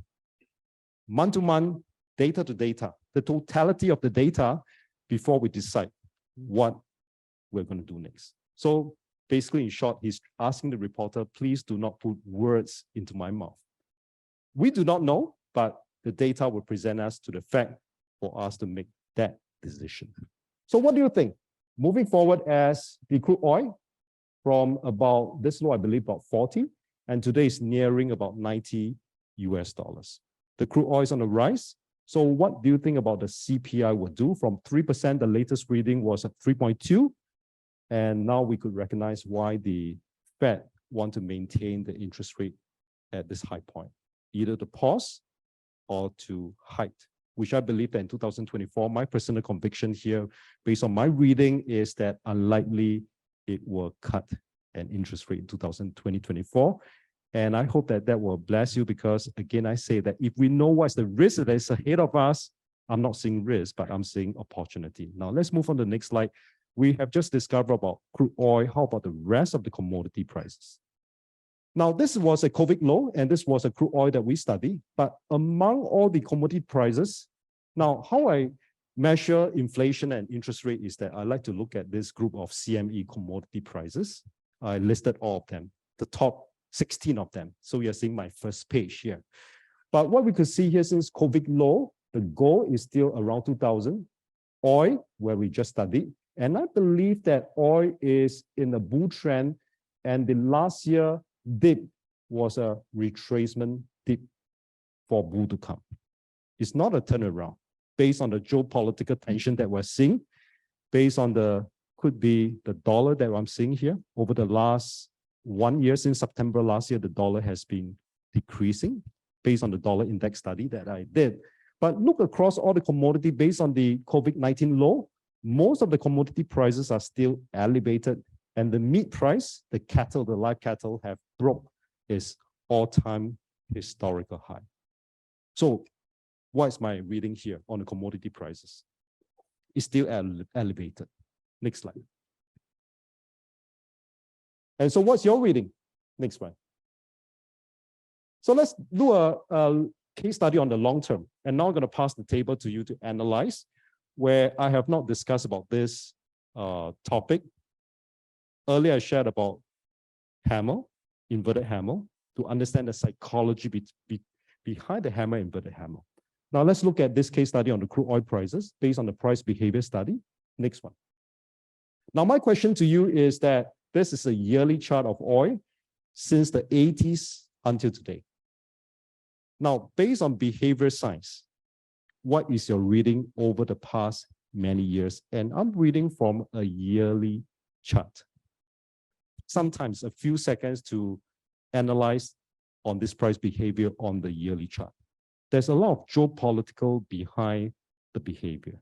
month to month, data to data, the totality of the data before we decide what we're going to do next. So basically, in short, he's asking the reporter, please do not put words into my mouth. We do not know, but the data will present us to the fact for us to make that decision. So what do you think? Moving forward as the crude oil from about this low, I believe about 40, and today is nearing about 90 US dollars. The crude oil is on the rise. So what do you think about the CPI will do? From 3%, the latest reading was at 3.2. And now we could recognize why the Fed want to maintain the interest rate at this high point, either to pause or to hike, which I believe that in 2024, my personal conviction here, based on my reading, is that unlikely it will cut an interest rate in 2024. And I hope that that will bless you, because again, I say that if we know what's the risk that is ahead of us, I'm not seeing risk, but I'm seeing opportunity. Now let's move on to the next slide. We have just discovered about crude oil. How about the rest of the commodity prices? Now, this was a COVID low, and this was a crude oil that we studied. But among all the commodity prices, now how I measure inflation and interest rate is that I like to look at this group of CME commodity prices. I listed all of them, the top 16 of them. So we are seeing my first page here. But what we could see here, since COVID low, the gold is still around 2,000. Oil, where we just studied, and I believe that oil is in a bull trend, and the last year dip was a retracement dip for bull to come. It's not a turnaround based on the geopolitical tension that we're seeing, based on the, could be the dollar that I'm seeing here. Over the last 1 year, since September last year, the dollar has been decreasing based on the dollar index study that I did. But look across all the commodity based on the COVID-19 low, most of the commodity prices are still elevated, and the meat price, the cattle, the live cattle have broke its all-time historical high. So what is my reading here on the commodity prices? It's still elevated. Next slide. And so what's your reading? Next slide. So let's do a case study on the long term. And now I'm going to pass the table to you to analyze, where I have not discussed about this topic. Earlier, I shared about hammer, inverted hammer, to understand the psychology behind the hammer, inverted hammer. Now let's look at this case study on the crude oil prices based on the price behavior study. Next one. Now my question to you is that this is a yearly chart of oil since the 80s until today. Now, based on behavior science, what is your reading over the past many years? And I'm reading from a yearly chart. Sometimes a few seconds to analyze on this price behavior on the yearly chart. There's a lot of geopolitical behind the behavior.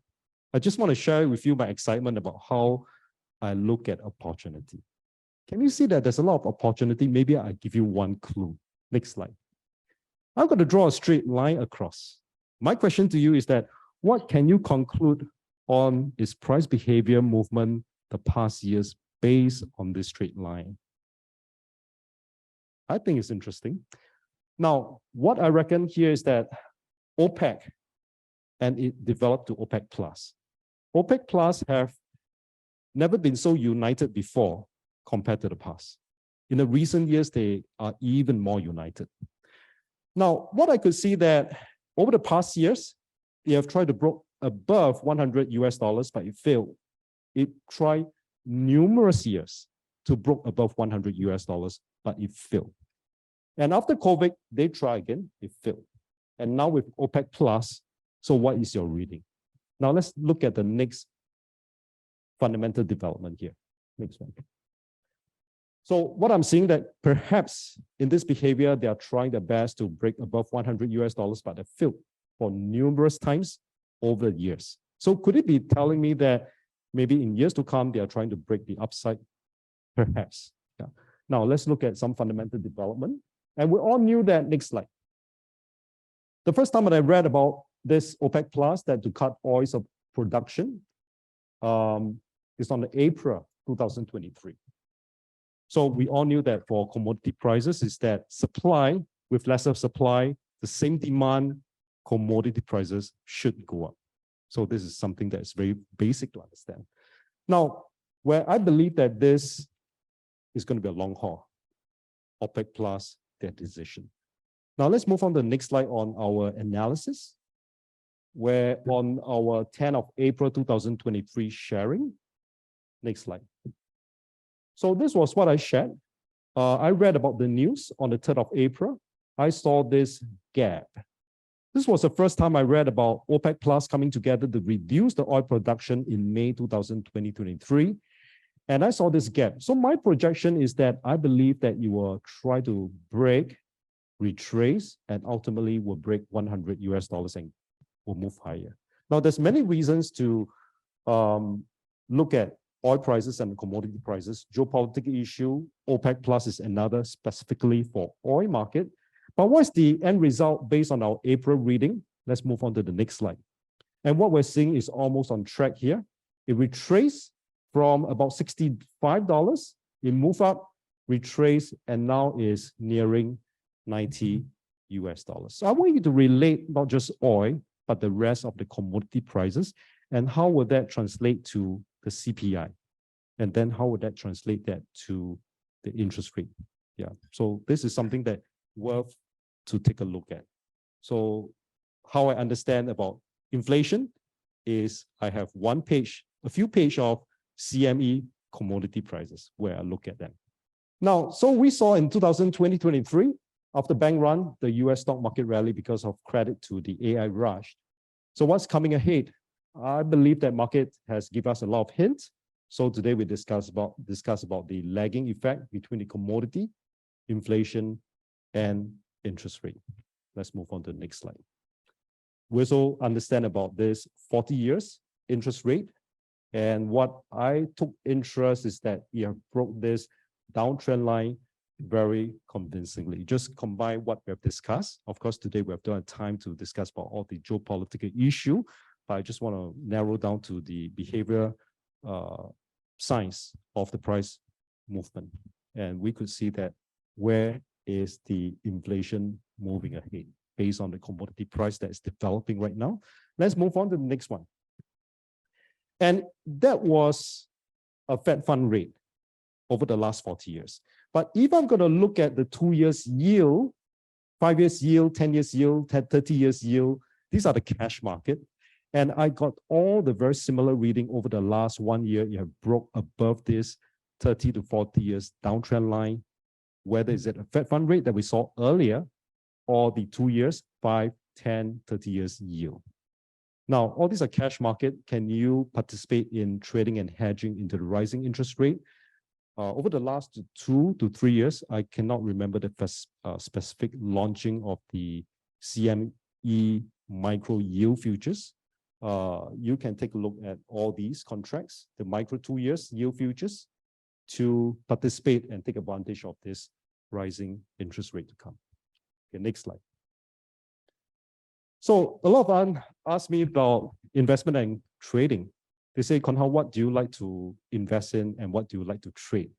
I just want to share with you my excitement about how I look at opportunity. Can you see that there's a lot of opportunity? Maybe I give you one clue. Next slide. I'm going to draw a straight line across. My question to you is that what can you conclude on its price behavior movement the past years based on this straight line? I think it's interesting. Now, what I reckon here is that OPEC, and it developed to OPEC Plus. OPEC Plus have never been so united before compared to the past. In the recent years, they are even more united. Now, what I could see that over the past years, they have tried to broke above 100 US dollars, but it failed. It tried numerous years to broke above 100 US dollars, but it failed. And after COVID, they try again, it failed. And now with OPEC Plus, so what is your reading? Now let's look at the next fundamental development here. Next one. So what I'm seeing that perhaps in this behavior, they are trying their best to break above 100 US dollars, but they failed for numerous times over the years. So could it be telling me that maybe in years to come, they are trying to break the upside? Perhaps. Yeah. Now let's look at some fundamental development. And we all knew that. Next slide. The first time that I read about this OPEC Plus that to cut oils of production is on April 2023. So we all knew that for commodity prices is that supply, with lesser supply, the same demand, commodity prices should go up. So this is something that is very basic to understand. Now, where I believe that this is going to be a long haul, OPEC Plus, their decision. Now let's move on to the next slide on our analysis, where on our 10th of April 2023 sharing. Next slide. So this was what I shared. I read about the news on the 3rd of April. I saw this gap. This was the first time I read about OPEC Plus coming together to reduce the oil production in May 2023. And I saw this gap. So my projection is that I believe that you will try to break, retrace, and ultimately will break 100 US dollars and will move higher. Now, there's many reasons to look at oil prices and commodity prices. Geopolitical issue, OPEC Plus is another specifically for oil market. But what's the end result based on our April reading? Let's move on to the next slide. And what we're seeing is almost on track here. It retraced from about $65, it moved up, retraced, and now is nearing $90 US. So I want you to relate not just oil, but the rest of the commodity prices, and how would that translate to the CPI? And then how would that translate that to the interest rate? Yeah, so this is something that worth to take a look at. So how I understand about inflation is I have one page, a few pages of CME commodity prices where I look at them. Now, so we saw in 2020-23, after bank run, the US stock market rally because of credit to the AI rush. So what's coming ahead? I believe that market has given us a lot of hints. So today we discuss about the lagging effect between the commodity, inflation, and interest rate. Let's move on to the next slide. We also understand about this 40 years interest rate. And what I took interest is that you have broke this downtrend line very convincingly. Just combine what we have discussed. Of course, today we have done time to discuss about all the geopolitical issue, but I just want to narrow down to the behavior signs of the price movement. And we could see that where is the inflation moving ahead based on the commodity price that is developing right now. Let's move on to the next one. And that was a Fed fund rate over the last 40 years. But if I'm going to look at the 2 years yield, 5 years yield, 10 years yield, 30 years yield, these are the cash market. And I got all the very similar reading over the last 1 year. You have broke above this 30 to 40 years downtrend line, whether it's at a Fed fund rate that we saw earlier, or the 2 years, 5, 10, 30 years yield. Now, all these are cash market. Can you participate in trading and hedging into the rising interest rate? Over the last 2 to 3 years, I cannot remember the specific launching of the CME micro yield futures. You can take a look at all these contracts, the micro 2 years yield futures, to participate and take advantage of this rising interest rate to come. Okay, next slide. So a lot of them ask me about investment and trading. They say, Kon Hao, what do you like to invest in and what do you like to trade?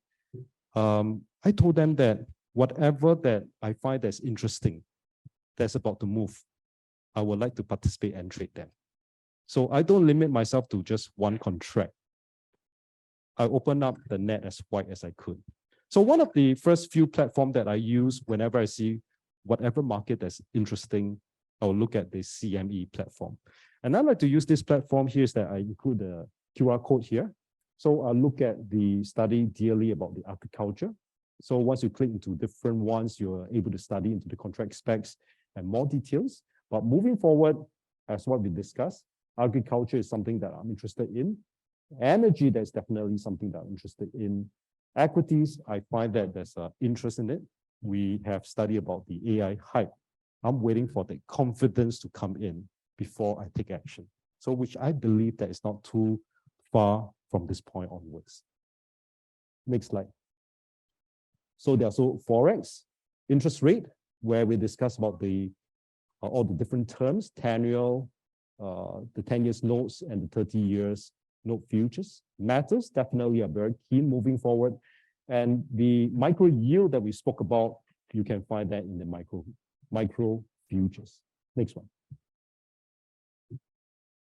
I told them that whatever that I find that's interesting, that's about to move, I would like to participate and trade them. So I don't limit myself to just one contract. I open up the net as wide as I could. So one of the first few platforms that I use whenever I see whatever market that's interesting, I'll look at the CME platform. And I like to use this platform here is that I include the QR code here. So I'll look at the study daily about the agriculture. So once you click into different ones, you're able to study into the contract specs and more details. But moving forward, as what we discussed, agriculture is something that I'm interested in. Energy, that's definitely something that I'm interested in. Equities, I find that there's an interest in it. We have studied about the AI hype. I'm waiting for the confidence to come in before I take action. So which I believe that is not too far from this point onwards. Next slide. So there's also Forex, interest rate, where we discuss about the all the different terms, tenure, the 10 years notes and the 30 years note futures. Metals definitely are very keen moving forward. And the micro yield that we spoke about, you can find that in the micro futures. Next one.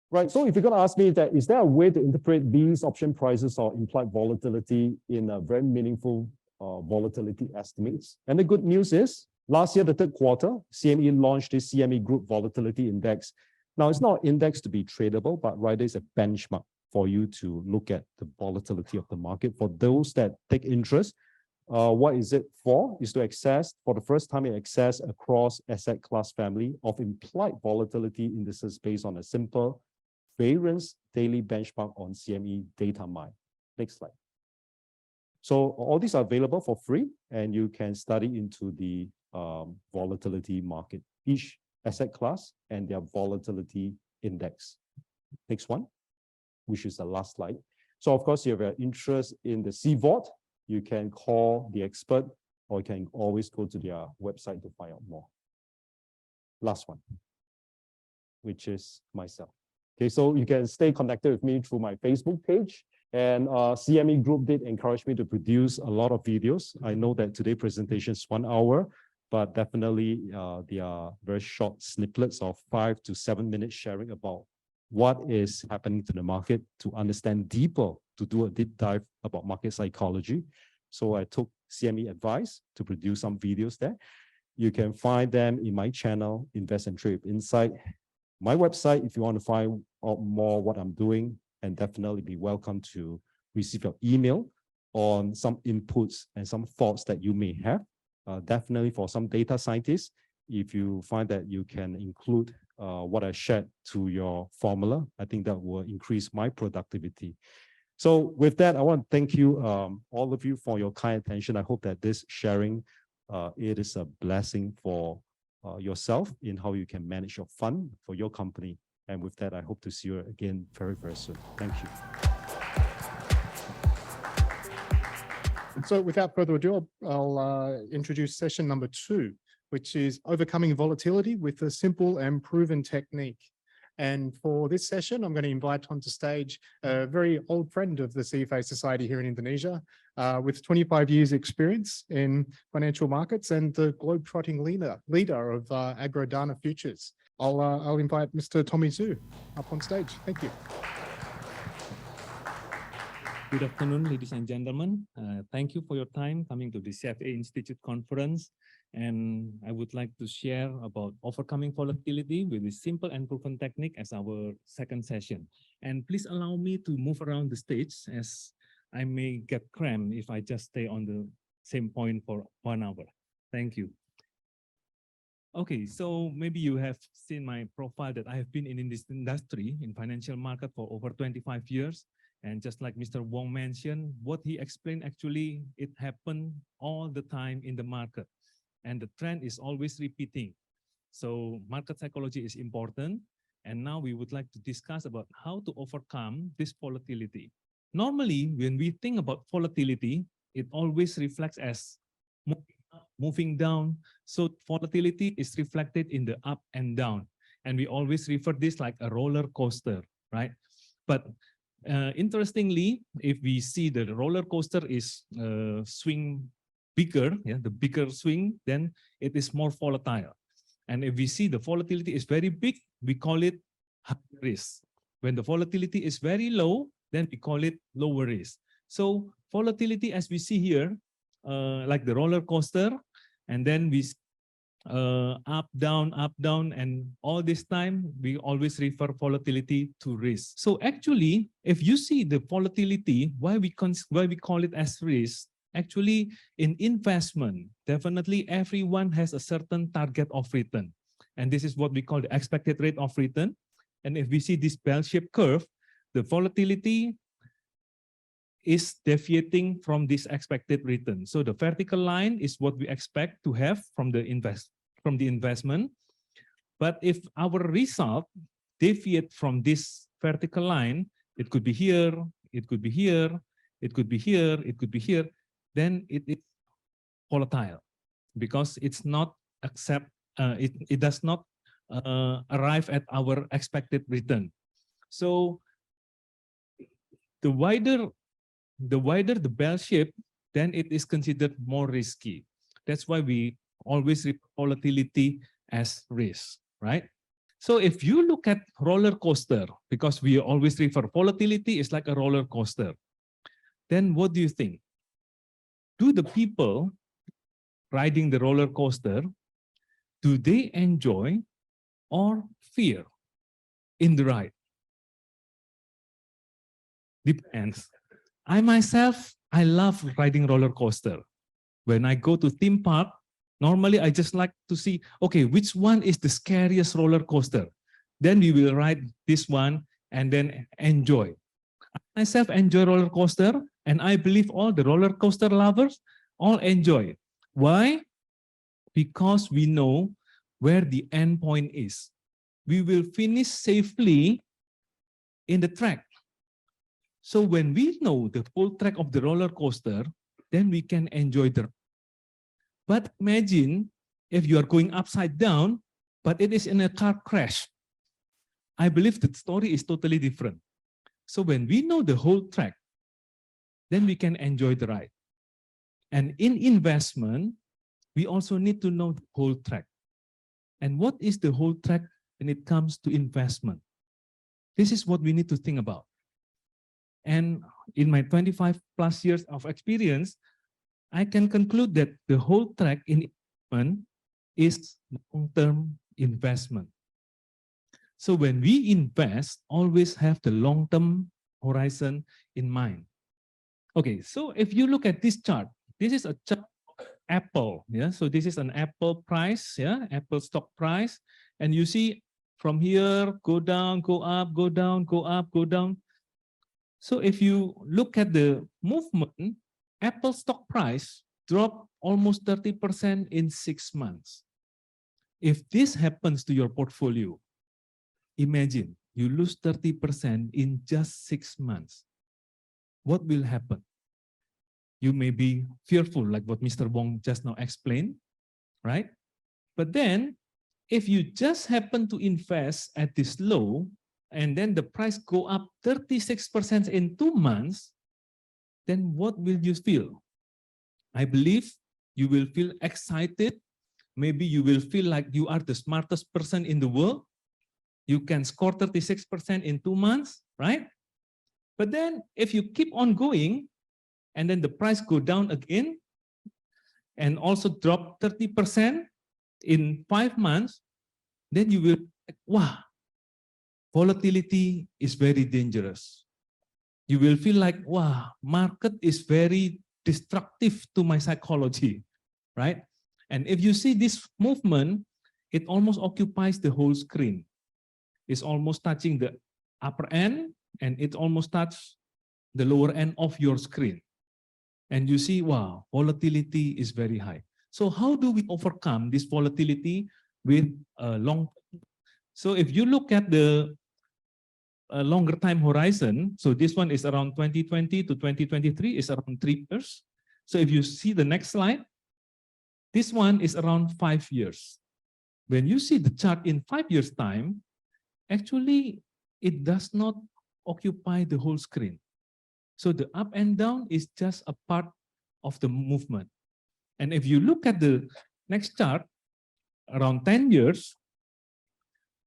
Right, so if you're going to ask me that, is there a way to interpret these option prices or implied volatility in a very meaningful volatility estimates? And the good news is, last year, the third quarter, CME launched this CME Group Volatility Index. Now, it's not an index to be tradable, but rather it's a benchmark for you to look at the volatility of the market. For those that take interest, what is it for? Is to access, for the first time, access across asset class family of implied volatility indices based on a simple variance daily benchmark on CME data mine. Next slide. So all these are available for free, and you can study into the volatility market, each asset class and their volatility index. Next one, which is the last slide. So of course, if you have an interest in the CVOD, you can call the expert, or you can always go to their website to find out more. Last one, which is myself. Okay, so you can stay connected with me through my Facebook page. And CME Group did encourage me to produce a lot of videos. I know that today's presentation is 1 hour, but definitely they are very short snippets of 5 to 7 minutes sharing about what is happening to the market, to understand deeper, to do a deep dive about market psychology. So I took CME advice to produce some videos there. You can find them in my channel, Invest and Trade with Insight. My website, if you want to find out more what I'm doing, and definitely be welcome to receive your email on some inputs and some thoughts that you may have. Definitely for some data scientists, if you find that you can include what I shared to your formula, I think that will increase my productivity. So with that, I want to thank you, all of you, for your kind attention. I hope that this sharing, it is a blessing for yourself in how you can manage your fund for your company. And with that, I hope to see you again very, very soon. Thank you.
So without further ado, I'll introduce session number 2, which is overcoming volatility with a simple and proven technique. And for this session, I'm going to invite onto stage a very old friend of the CFA Society here in Indonesia, with 25 years experience in financial markets and the globe-trotting leader of Agrodana Futures. I'll invite Mr. Tommy Zhu up on stage. Thank you.
Good afternoon, ladies and gentlemen. Thank you for your time coming to the CFA Institute conference. And I would like to share about overcoming volatility with a simple and proven technique as our second session. And please allow me to move around the stage, as I may get cramped if I just stay on the same point for 1 hour. Thank you. Okay, so maybe you have seen my profile that I have been in this industry, in financial market, for over 25 years. And just like Mr. Wong mentioned, what he explained, actually, it happened all the time in the market. And the trend is always repeating. So market psychology is important. And now we would like to discuss about how to overcome this volatility. Normally, when we think about volatility, it always reflects as moving down. So volatility is reflected in the up and down. And we always refer this like a roller coaster, right? But interestingly, if we see the roller coaster is swing bigger, the bigger swing, then it is more volatile. And if we see the volatility is very big, we call it high risk. When the volatility is very low, then we call it lower risk. So volatility, as we see here, like the roller coaster, and then we up, down, and all this time, we always refer volatility to risk. So actually, if you see the volatility, why we call it as risk, actually in investment, definitely everyone has a certain target of return. And this is what we call the expected rate of return. And if we see this bell-shaped curve, the volatility is deviating from this expected return. So the vertical line is what we expect to have from the investment. But if our result deviate from this vertical line, it could be here, it could be here, it could be here, it could be here, then it is volatile because it's not it does not arrive at our expected return. So the wider the bell shape, then it is considered more risky. That's why we always refer volatility as risk, right? So if you look at roller coaster, because we always refer volatility is like a roller coaster, then what do you think? Do the people riding the roller coaster, do they enjoy or fear in the ride? Depends. I myself, I love riding roller coaster. When I go to theme park, normally I just like to see, okay, which one is the scariest roller coaster? Then we will ride this one and then enjoy. I myself enjoy roller coaster, and I believe all the roller coaster lovers all enjoy. Why? Because we know where the end point is. We will finish safely in the track. So when we know the full track of the roller coaster, then we can enjoy the. But imagine if you are going upside down, but it is in a car crash. I believe the story is totally different. So when we know the whole track, then we can enjoy the ride. And in investment, we also need to know the whole track. And what is the whole track when it comes to investment? This is what we need to think about. And in my 25 plus years of experience, I can conclude that the whole track in investment is long-term investment. So when we invest, always have the long-term horizon in mind. Okay, so if you look at this chart, this is a chart of Apple. Yeah, so this is an Apple price. Yeah, Apple stock price, and you see from here go down, go up, go down, go up, go down. So if you look at the movement, Apple stock price dropped almost 30% in 6 months. If this happens to your portfolio, imagine you lose 30% in just 6 months. What will happen? You may be fearful, like what Mr. Wong just now explained, right? But then, if you just happen to invest at this low, and then the price go up 36% in 2 months, then what will you feel? I believe you will feel excited. Maybe you will feel like you are the smartest person in the world. You can score 36% in 2 months, right? But then if you keep on going, and then the price go down again, and also drop 30% in 5 months, then you will, wow, volatility is very dangerous. You will feel like, wow, market is very destructive to my psychology, right? And if you see this movement, it almost occupies the whole screen. It's almost touching the upper end, and it almost touches the lower end of your screen. And you see, wow, volatility is very high. So how do we overcome this volatility with a long? So if you look at the longer time horizon, so this one is around 2020 to 2023, is around 3 years. So if you see the next slide, this one is around 5 years. When you see the chart in 5 years' time, actually, it does not occupy the whole screen. So the up and down is just a part of the movement. And if you look at the next chart, around 10 years,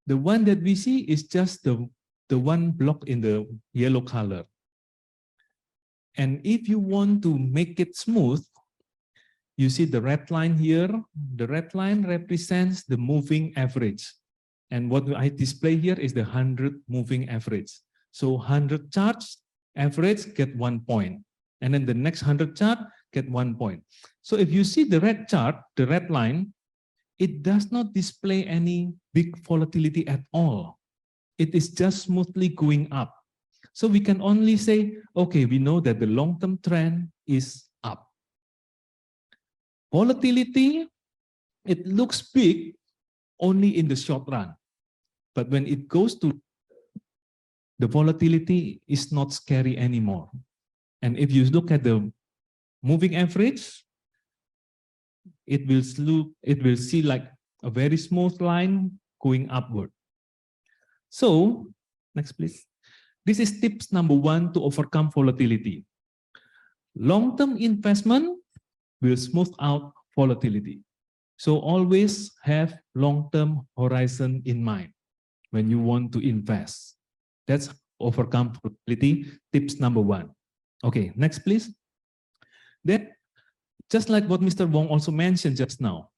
the one that we see is just the one block in the yellow color. And if you want to make it smooth, you see the red line here. The red line represents the moving average. And what I display here is the 100 moving average. So 100 charts, average get 1 point. And then the next 100 chart get 1 point. So if you see the red chart, the red line, it does not display any big volatility at all. It is just smoothly going up. So we can only say, okay, we know that the long-term trend is up. Volatility, it looks big only in the short run. But when it goes to the volatility is not scary anymore. And if you look at the moving average, it will see like a very smooth line going upward. So, next please. This is tips number 1 to overcome volatility. Long-term investment will smooth out volatility. So always have long-term horizon in mind when you want to invest. That's overcome volatility, tips number 1. Okay, next please. Then, just like what Mr. Wong also mentioned just now,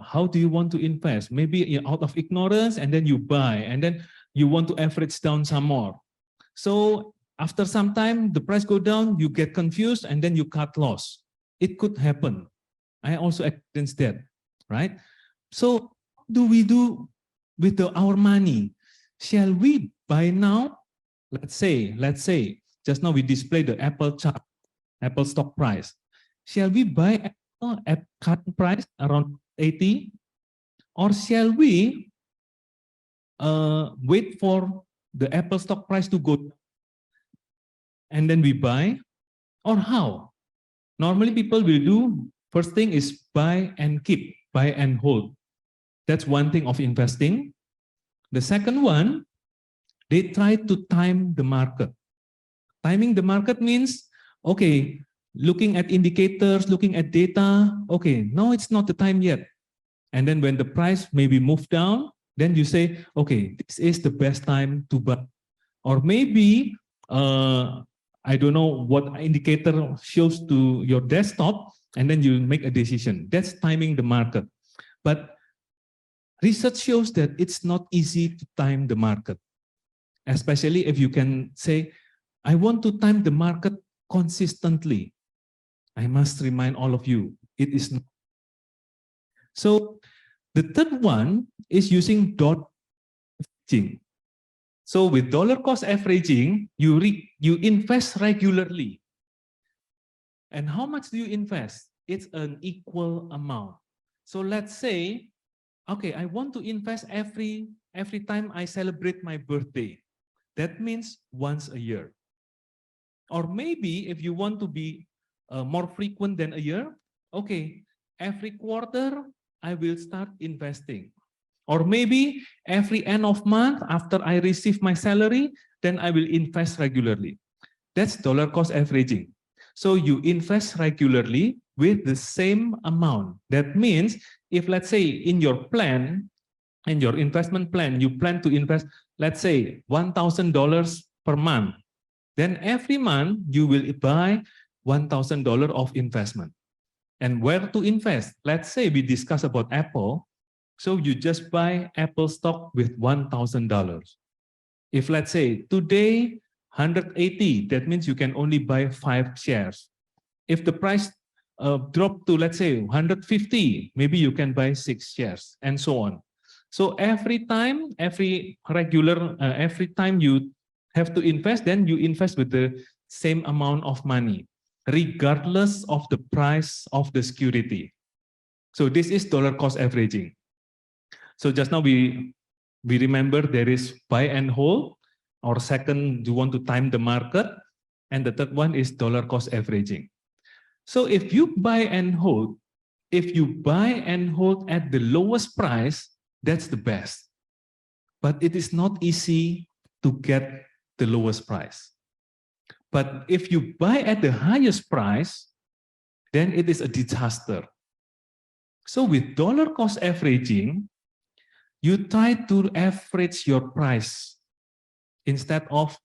how do you want to invest? Maybe out of ignorance, and then you buy, and then you want to average down some more. So after some time, the price go down, you get confused, and then you cut loss. It could happen. I also experienced that, right? So what do we do with our money? Shall we buy now? Let's say, just now we displayed the Apple chart, Apple stock price. Shall we buy Apple at current price around 80? Or shall we wait for the Apple stock price to go down? and then we buy, or how? Normally people will do, first thing is buy and keep, buy and hold. That's one thing of investing. The second one, they try to time the market. Timing the market means, okay, looking at indicators, looking at data, okay, no, it's not the time yet. And then when the price maybe move down, then you say, okay, this is the best time to buy. Or maybe, I don't know what indicator shows to your desktop, and then you make a decision. That's timing the market. But research shows that it's not easy to time the market, especially if you can say, I want to time the market consistently. I must remind all of you, it is not. So the third one is using dot averaging. So with dollar cost averaging, you invest regularly. And how much do you invest? It's an equal amount. So let's say, okay, I want to invest every time I celebrate my birthday. That means once a year. Or maybe if you want to be more frequent than a year, okay, every quarter I will start investing. Or maybe every end of month after I receive my salary, then I will invest regularly. That's dollar cost averaging. So you invest regularly with the same amount. That means if, let's say, in your plan, in your investment plan, you plan to invest, let's say, $1,000 per month. Then every month you will buy $1,000 of investment. And where to invest? Let's say we discuss about Apple. So you just buy Apple stock with $1,000. If let's say today 180, that means you can only buy 5 shares. If the price drop to, let's say, 150, maybe you can buy 6 shares, and so on. So every time you have to invest, then you invest with the same amount of money, regardless of the price of the security. So this is dollar cost averaging. So just now we remember there is buy and hold, or second, you want to time the market, and the third one is dollar cost averaging. So if you buy and hold, at the lowest price, that's the best. But it is not easy to get the lowest price. But if you buy at the highest price, then it is a disaster. So with dollar cost averaging, you try to average your price instead of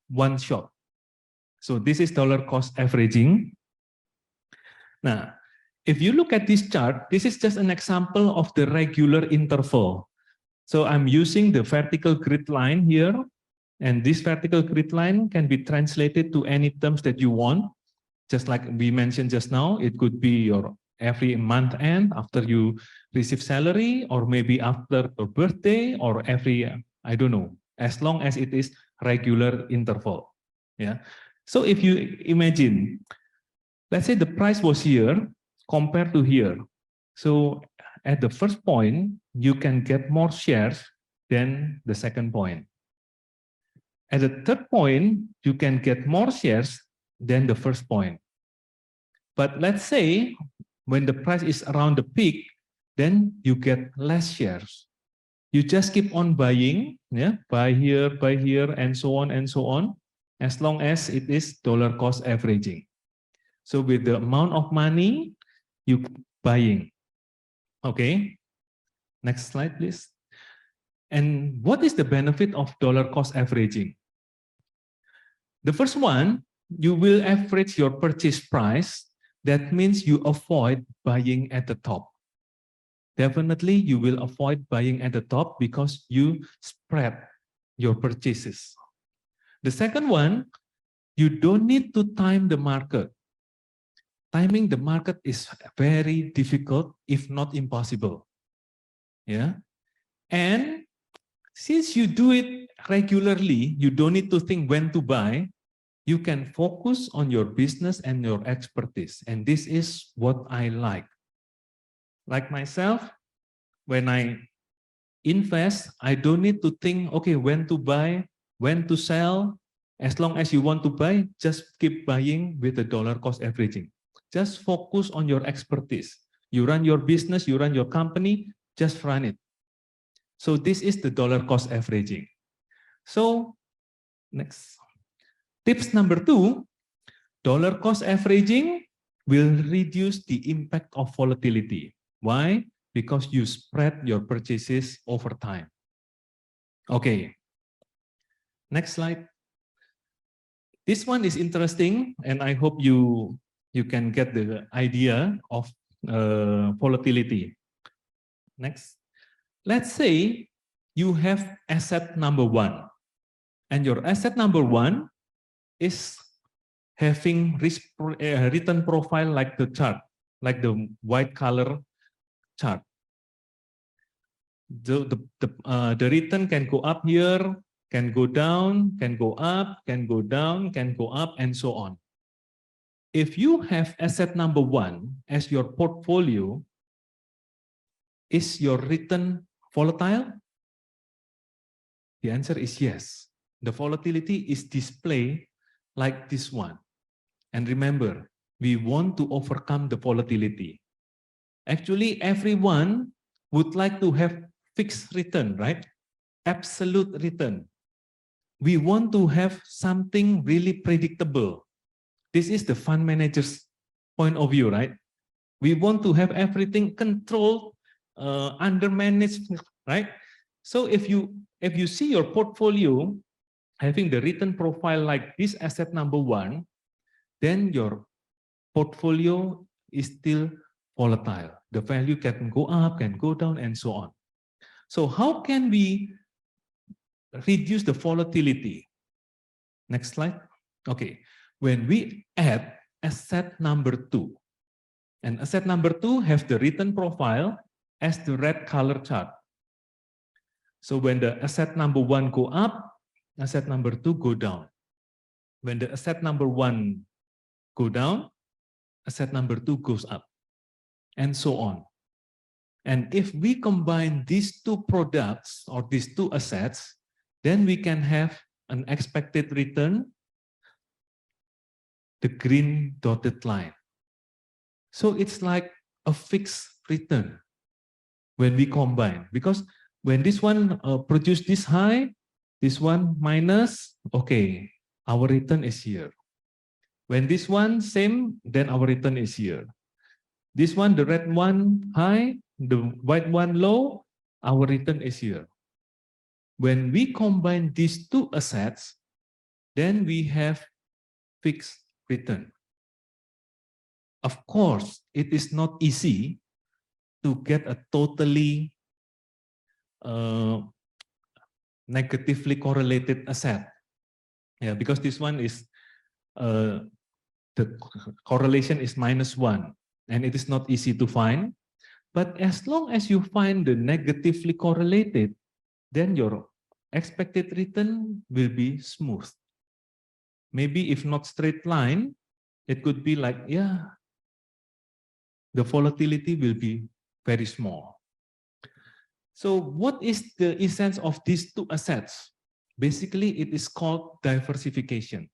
one shot. So this is dollar cost averaging. Now, if you look at this chart, this is just an example of the regular interval. So I'm using the vertical grid line here, and this vertical grid line can be translated to any terms that you want. Just like we mentioned just now, it could be your every month end after you receive salary, or maybe after your birthday, or every, I don't know, as long as it is regular interval. Yeah. So if you imagine, let's say the price was here compared to here. So at the first point, you can get more shares than the second point. At the third point, you can get more shares than the first point. But let's say when the price is around the peak, then you get less shares. You just keep on buying, yeah, buy here, and so on, as long as it is dollar cost averaging. So with the amount of money you buying. Okay, next slide, please. And what is the benefit of dollar cost averaging? The first one, you will average your purchase price. That means you avoid buying at the top. Definitely, you will avoid buying at the top because you spread your purchases. The second one, you don't need to time the market. Timing the market is very difficult, if not impossible. Yeah. And since you do it regularly, you don't need to think when to buy. You can focus on your business and your expertise. And this is what I like. Like myself, when I invest, I don't need to think, okay, when to buy, when to sell, As long as you want to buy, just keep buying with the dollar cost averaging. Just focus on your expertise. You run your business, you run your company, just run it. So this is the dollar cost averaging. So next. Tips number 2, dollar cost averaging will reduce the impact of volatility. Why? Because you spread your purchases over time. Okay. Next slide. This one is interesting, and I hope you can get the idea of volatility. Next. Let's say you have asset number 1, and your asset number 1 is having risk return profile like the chart, like the white color chart. The return can go up here, can go down, can go up, can go down, can go up, and so on. If you have asset number 1 as your portfolio, is your return volatile? The answer is yes. The volatility is displayed like this one. And remember, we want to overcome the volatility. Actually, everyone would like to have fixed return, right? Absolute return. We want to have something really predictable. This is the fund manager's point of view, right? We want to have everything controlled, under managed, right? So if you see your portfolio having the return profile like this asset number 1, then your portfolio is still volatile. The value can go up, can go down, and so on. So how can we reduce the volatility? Next slide. Okay. When we add asset number 2, and asset number 2 has the return profile as the red color chart. So when the asset number 1 go up, asset number 2 go down. When the asset number 1 go down, asset number 2 goes up, and so on. And if we combine these 2 products or these 2 assets, then we can have an expected return, the green dotted line. So it's like a fixed return when we combine, because when this one produce this high, this one minus, okay, our return is here. When this one same, then our return is here. This one, the red one high, the white one low, our return is here. When we combine these 2 assets, then we have fixed return. Of course, it is not easy to get a totally negatively correlated asset. Yeah, because this one is the correlation is -1, and it is not easy to find. But as long as you find the negatively correlated, then your expected return will be smooth. Maybe if not straight line, it could be like, yeah, the volatility will be very small. So what is the essence of these 2 assets? Basically, it is called diversification.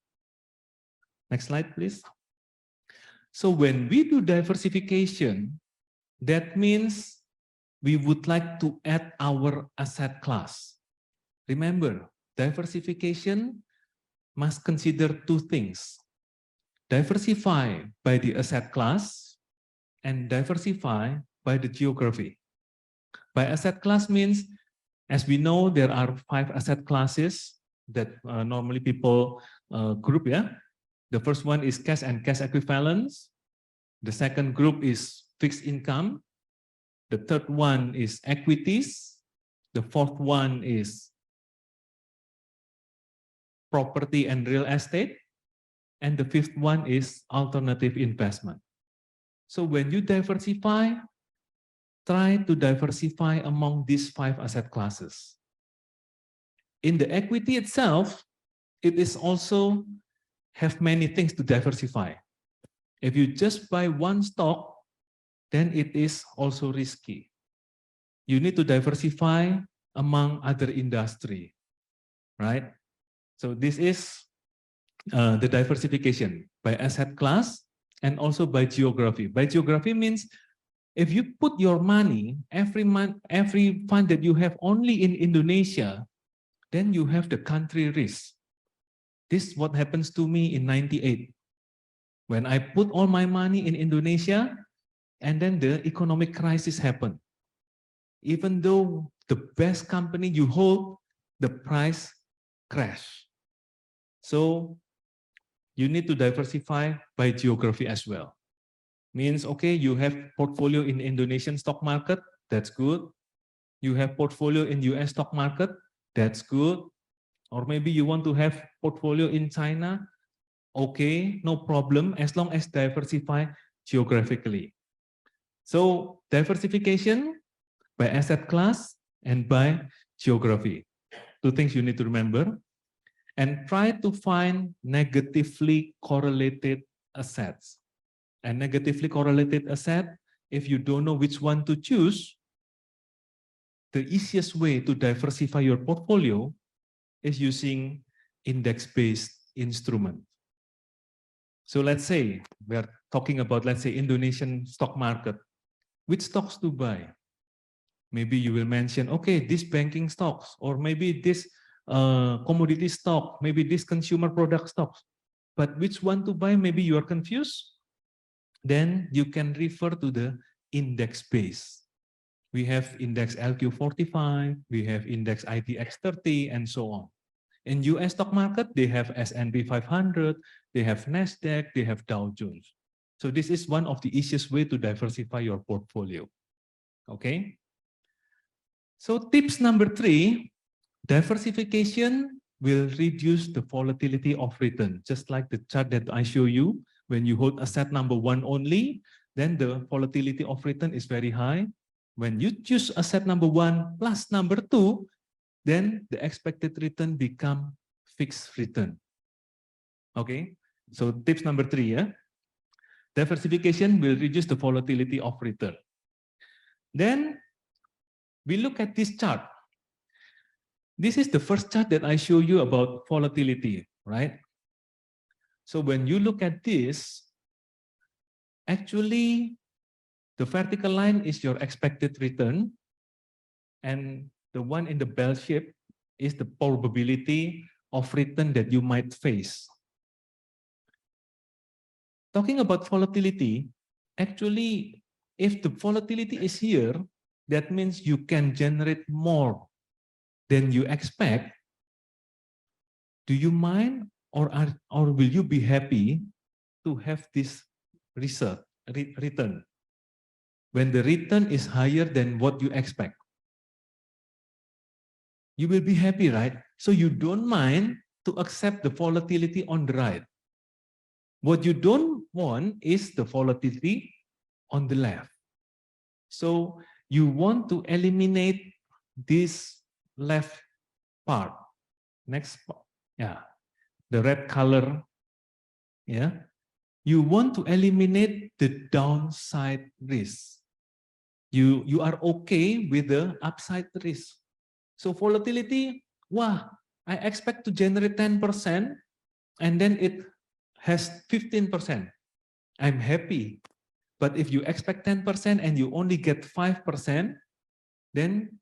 Next slide, please. So when we do diversification, that means we would like to add our asset class. Remember, diversification must consider 2 things. Diversify by the asset class and diversify by the geography. By asset class means, as we know, there are 5 asset classes that normally people group, yeah? The first one is cash and cash equivalents. The second group is fixed income. The third one is equities. The fourth one is property and real estate. And the fifth one is alternative investment. So when you diversify, try to diversify among these 5 asset classes. In the equity itself, it is also have many things to diversify. If you just buy one stock, then it is also risky. You need to diversify among other industry, right? So this is the diversification by asset class and also by geography. By geography means if you put your money every month, every fund that you have only in Indonesia, then you have the country risk. This is what happens to me in 98. When I put all my money in Indonesia, and then the economic crisis happened. Even though the best company you hold, the price crash. So you need to diversify by geography as well. Means, okay, you have portfolio in Indonesian stock market, that's good. You have portfolio in US stock market, that's good. Or maybe you want to have portfolio in China, okay, no problem, as long as diversify geographically. So diversification by asset class and by geography. Two things you need to remember. And try to find negatively correlated assets. And negatively correlated asset, if you don't know which one to choose, the easiest way to diversify your portfolio is using index-based instrument. So let's say we are talking about, let's say, Indonesian stock market. Which stocks to buy? Maybe you will mention, okay, this banking stocks, or maybe this commodity stock, maybe this consumer product stocks. But which one to buy? Maybe you are confused. Then you can refer to the index base. We have index LQ45, we have index ITX30, and so on. In US stock market, they have S&P 500, they have NASDAQ, they have Dow Jones. So this is one of the easiest way to diversify your portfolio. Okay. So tips number 3, diversification will reduce the volatility of return. Just like the chart that I show you, when you hold asset number 1 only, then the volatility of return is very high. When you choose asset number 1 plus number 2, then the expected return become fixed return. Okay, so tips number 3, yeah? Diversification will reduce the volatility of return. Then we look at this chart. This is the first chart that I show you about volatility, right? So when you look at this, actually the vertical line is your expected return, and the one in the bell shape is the probability of return that you might face. Talking about volatility, actually, if the volatility is here, that means you can generate more than you expect. Do you mind, or will you be happy to have this return when the return is higher than what you expect? You will be happy, right? So you don't mind to accept the volatility on the right. What you don't want is the volatility on the left. So you want to eliminate this left part. Next part. Yeah, the red color. Yeah, you want to eliminate the downside risk. You are okay with the upside risk. So volatility, wow, I expect to generate 10% and then it has 15%. I'm happy. But if you expect 10% and you only get 5%, then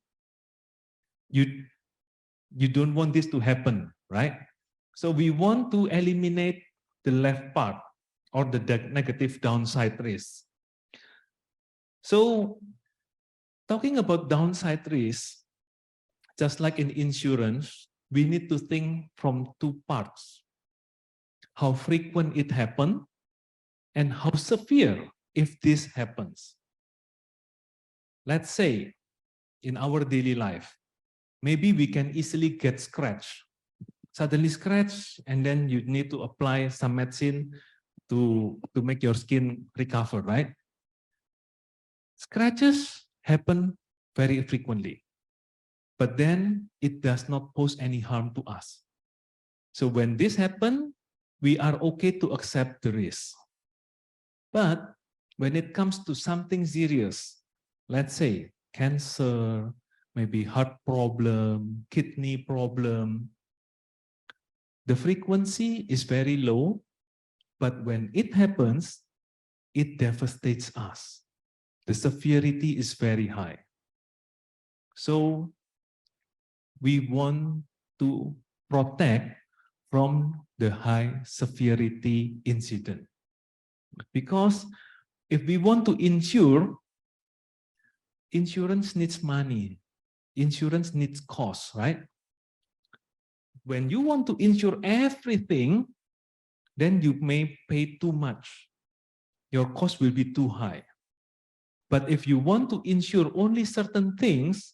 you don't want this to happen, right? So we want to eliminate the left part or the negative downside risk. So talking about downside risk, just like in insurance, we need to think from 2 parts. How frequent it happens and how severe if this happens. Let's say in our daily life, maybe we can easily get scratched. Suddenly scratch, and then you need to apply some medicine to make your skin recover, right? Scratches happen very frequently, but then it does not pose any harm to us. So when this happens, we are okay to accept the risk. But when it comes to something serious, let's say cancer, maybe heart problem, kidney problem,
The frequency is very low, but when it happens, it devastates us. The severity is very high. So we want to protect from the high severity incident. Because if we want to insure, insurance needs money. Insurance needs cost, right? When you want to insure everything, then you may pay too much. Your cost will be too high. But if you want to insure only certain things,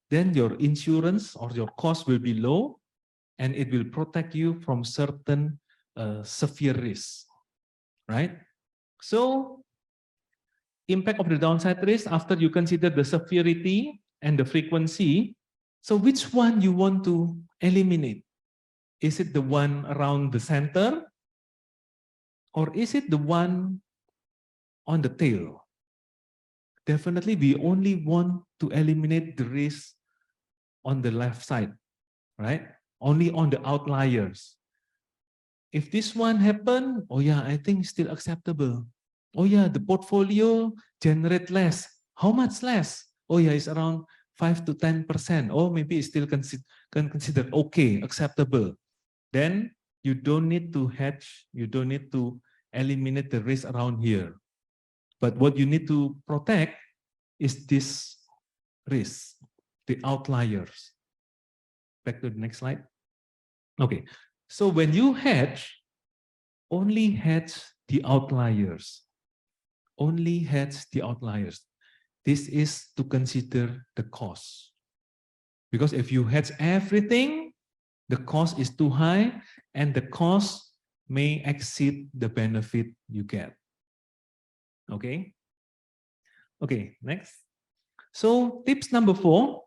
then your insurance or your cost will be low, and it will protect you from certain severe risks, right? So, impact of the downside risk after you consider the severity and the frequency. So which one you want to eliminate? Is it the one around the center? Or is it the one on the tail? Definitely, we only want to eliminate the risk on the left side, right? Only on the outliers. If this one happen, oh yeah, I think still acceptable. Oh yeah, the portfolio generate less. How much less? Oh yeah, it's around 5 to 10%. Oh, maybe it's still considered okay, acceptable. Then you don't need to hedge. You don't need to eliminate the risk around here. But what you need to protect is this risk, the outliers. Back to the next slide. Okay, so when you hedge, only hedge the outliers. Only hedge the outliers. This is to consider the cost. Because if you hedge everything, the cost is too high, and the cost may exceed the benefit you get. Okay? Okay, next. So tips number 4,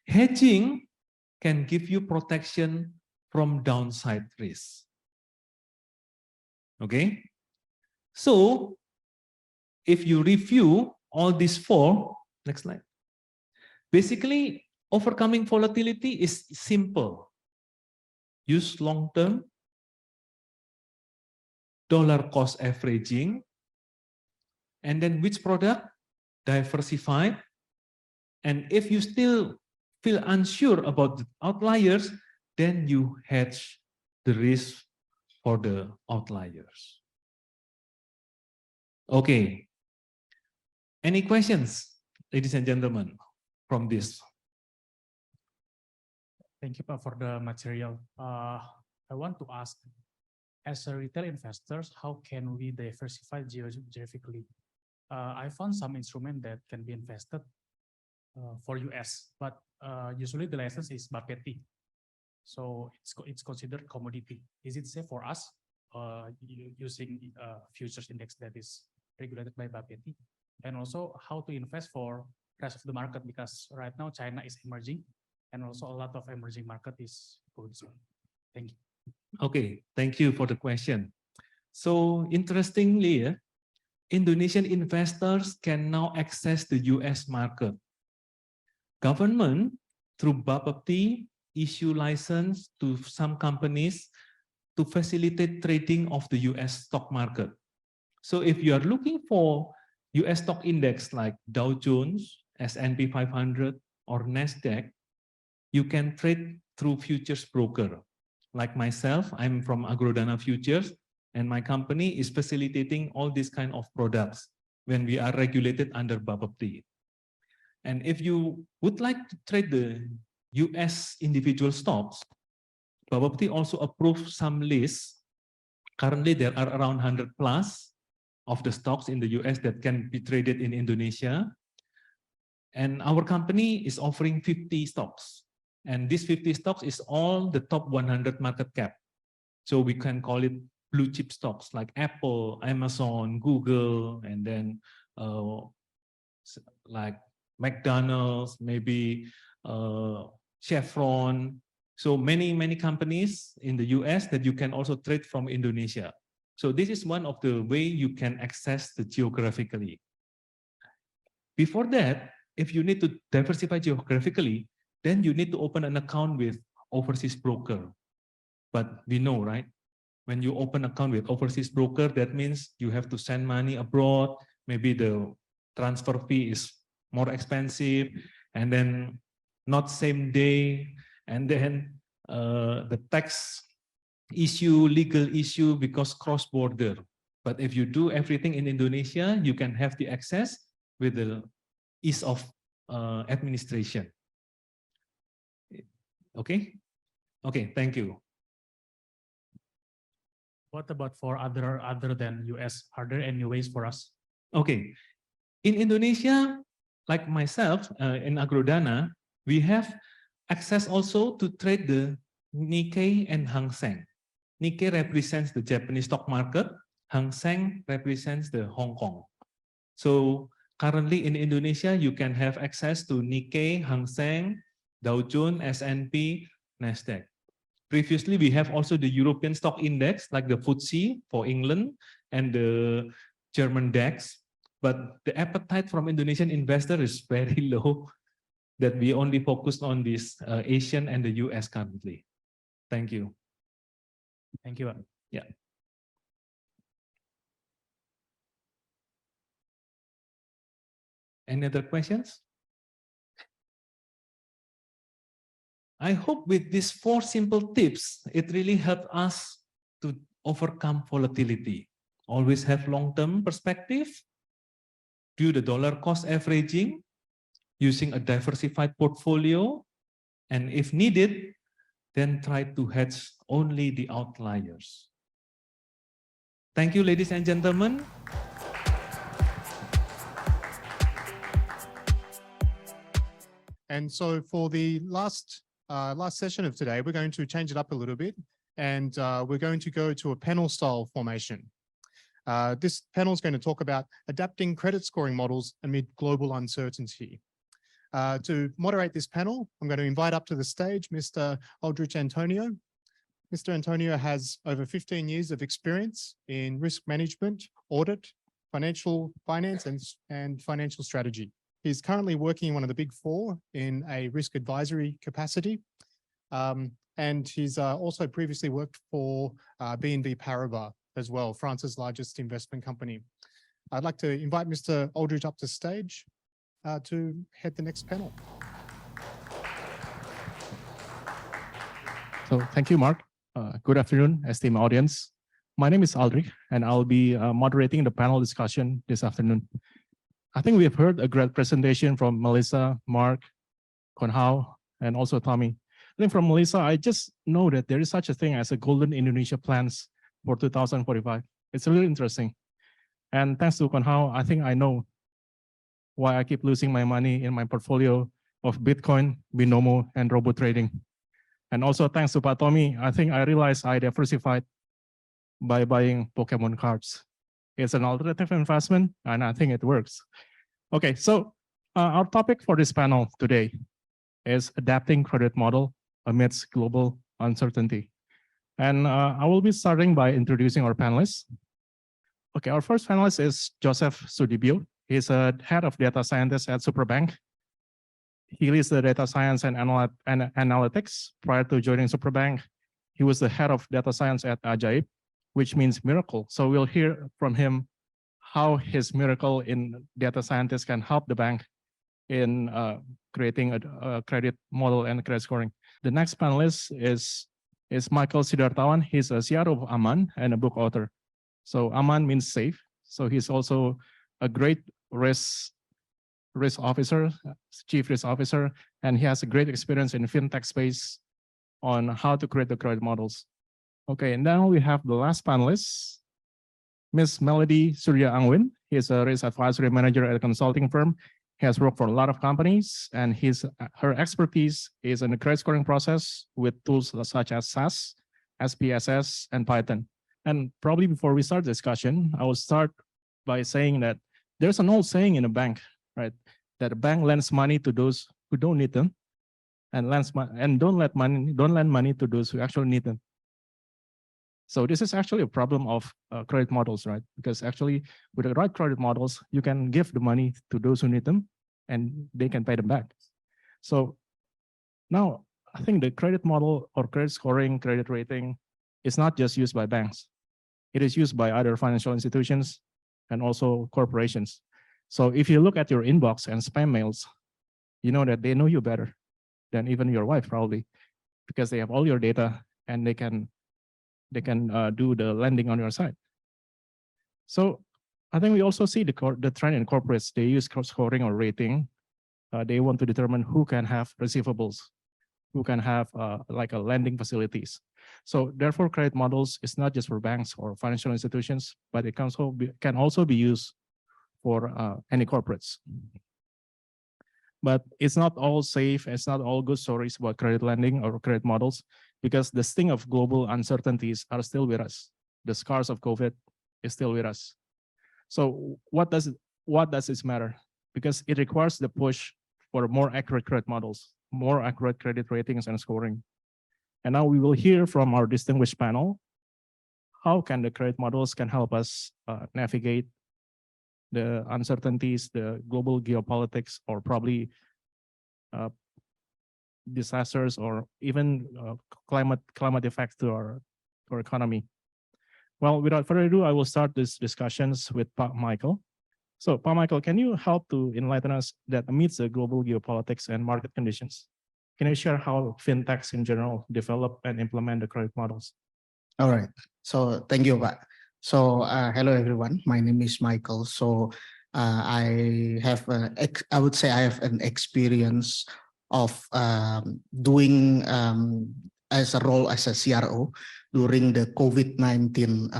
hedging can give you protection from downside risk. Okay? So if you review all these 4, next slide. Basically, overcoming volatility is simple. Use long-term, dollar cost averaging, and then which product? Diversify. And if you still feel unsure about the outliers, then you hedge the risk for the outliers. Okay. Any questions, ladies and gentlemen, from this?
Thank you, Pak, for the material. I want to ask, as a retail investors, how can we diversify geographically? I found some instrument that can be invested for US, but usually the license is BAPETI. So it's considered commodity. Is it safe for us using futures index that is regulated by BAPETI? And also how to invest for rest of the market, because right now China is emerging and also a lot of emerging market is good. So thank you.
Okay, thank you for the question. So interestingly, Indonesian investors can now access the US market. Government, through BAPETI, issue license to some companies to facilitate trading of the US stock market. So if you are looking for US stock index like Dow Jones, S&P 500, or NASDAQ, you can trade through futures broker. Like myself, I'm from Agrodana Futures, and my company is facilitating all these kind of products when we are regulated under BAPETI. And if you would like to trade the US individual stocks, BAPETI also approved some lists. Currently, there are around 100 plus of the stocks in the US that can be traded in Indonesia. And our company is offering 50 stocks. And these 50 stocks is all the top 100 market cap. So we can call it blue chip stocks like Apple, Amazon, Google, and then like McDonald's, maybe Chevron. So many companies in the US that you can also trade from Indonesia. So this is one of the way you can access the geographically. Before that, if you need to diversify geographically, then you need to open an account with overseas broker. But we know, right? When you open account with overseas broker, that means you have to send money abroad. Maybe the transfer fee is more expensive, and then not same day, and then the tax issue, legal issue because cross-border. But if you do everything in Indonesia, you can have the access with the ease of administration. Okay? Okay, thank you.
What about for other than US? Are there any ways for us?
Okay, in Indonesia, like myself in Agrodana, we have access also to trade the Nikkei and Hang Seng. Nikkei represents the Japanese stock market. Hang Seng represents the Hong Kong. So currently in Indonesia, you can have access to Nikkei, Hang Seng, Dow Jones, S&P, Nasdaq. Previously, we have also the European stock index, like the FTSE for England and the German DAX. But the appetite from Indonesian investor is very low, that we only focus on this Asian and the US currently. Thank you.
Thank you.
Yeah. Any other questions? I hope with these 4 simple tips, it really helped us to overcome volatility. Always have long-term perspective, do the dollar cost averaging, using a diversified portfolio, and if needed, then try to hedge only the outliers. Thank you, ladies and gentlemen.
And so for the last session of today, we're going to change it up a little bit, and we're going to go to a panel style formation. This panel is going to talk about adapting credit scoring models amid global uncertainty. To moderate this panel, I'm going to invite up to the stage Mr. Aldrich Antonio. Mr. Antonio has over 15 years of experience in risk management, audit, finance, and financial strategy. He's currently working in one of the big 4 in a risk advisory capacity. And he's also previously worked for BNP Paribas as well, France's largest investment company. I'd like to invite Mr. Aldrich up to stage to head the next panel.
So thank you, Mark. Good afternoon, esteemed audience. My name is Aldrich, and I'll be moderating the panel discussion this afternoon. I think we have heard a great presentation from Melissa, Mark, Kon Hao, and also Tommy. I think from Melissa, I just know that there is such a thing as a Golden Indonesia plans for 2045. It's really interesting. And thanks to Kon Hao, I think I know why I keep losing my money in my portfolio of Bitcoin, Binomo, and robo trading. And also thanks to Pak Tommy, I think I realized I diversified by buying Pokemon cards. It's an alternative investment, and I think it works. Okay, so our topic for this panel today is adapting credit model amidst global uncertainty. And I will be starting by introducing our panelists. Okay, our first panelist is Joseph Sudibyo. He's a head of data scientist at Superbank. He leads the data science and analytics. Prior to joining Superbank, he was the head of data science at Ajaib, which means miracle. So we'll hear from him how his miracle in data scientists can help the bank in creating a credit model and credit scoring. The next panelist is Michael Sidartawan. He's a CRO of Aman and a book author. So Aman means safe. So he's also a great risk officer, chief risk officer, and he has a great experience in fintech space on how to create the credit models. Okay, and now we have the last panelist, Ms. Melody Surya Angwin. He is a risk advisory manager at a consulting firm. He has worked for a lot of companies, and her expertise is in the credit scoring process with tools such as SAS, SPSS, and Python. And probably before we start the discussion, I will start by saying that there's an old saying in a bank, right? That a bank lends money to those who don't need them, and don't lend money to those who actually need them. So this is actually a problem of credit models, right? Because actually with the right credit models, you can give the money to those who need them and they can pay them back. So now I think the credit model or credit scoring, credit rating is not just used by banks. It is used by other financial institutions and also corporations. So if you look at your inbox and spam mails, you know that they know you better than even your wife probably, because they have all your data and they can do the lending on your side. So I think we also see the trend in corporates. They use scoring or rating. They want to determine who can have receivables, who can have like a lending facilities. So therefore, credit models is not just for banks or financial institutions, but it can also be used for any corporates. But it's not all safe. It's not all good stories about credit lending or credit models, because the sting of global uncertainties are still with us. The scars of COVID is still with us. So what does this matter? Because it requires the push for more accurate credit models, more accurate credit ratings and scoring. And now we will hear from our distinguished panel, how can the credit models can help us navigate the uncertainties, the global geopolitics, or probably disasters, or even climate effects to our economy. Well, without further ado, I will start these discussions with Pak Michael. So, Pak Michael, can you help to enlighten us that amidst the global geopolitics and market conditions, can you share how fintechs in general develop and implement the credit models?
All right. So thank you, Pak. So hello everyone. My name is Michael. So I would say I have an experience of doing as a role as a CRO during the COVID-19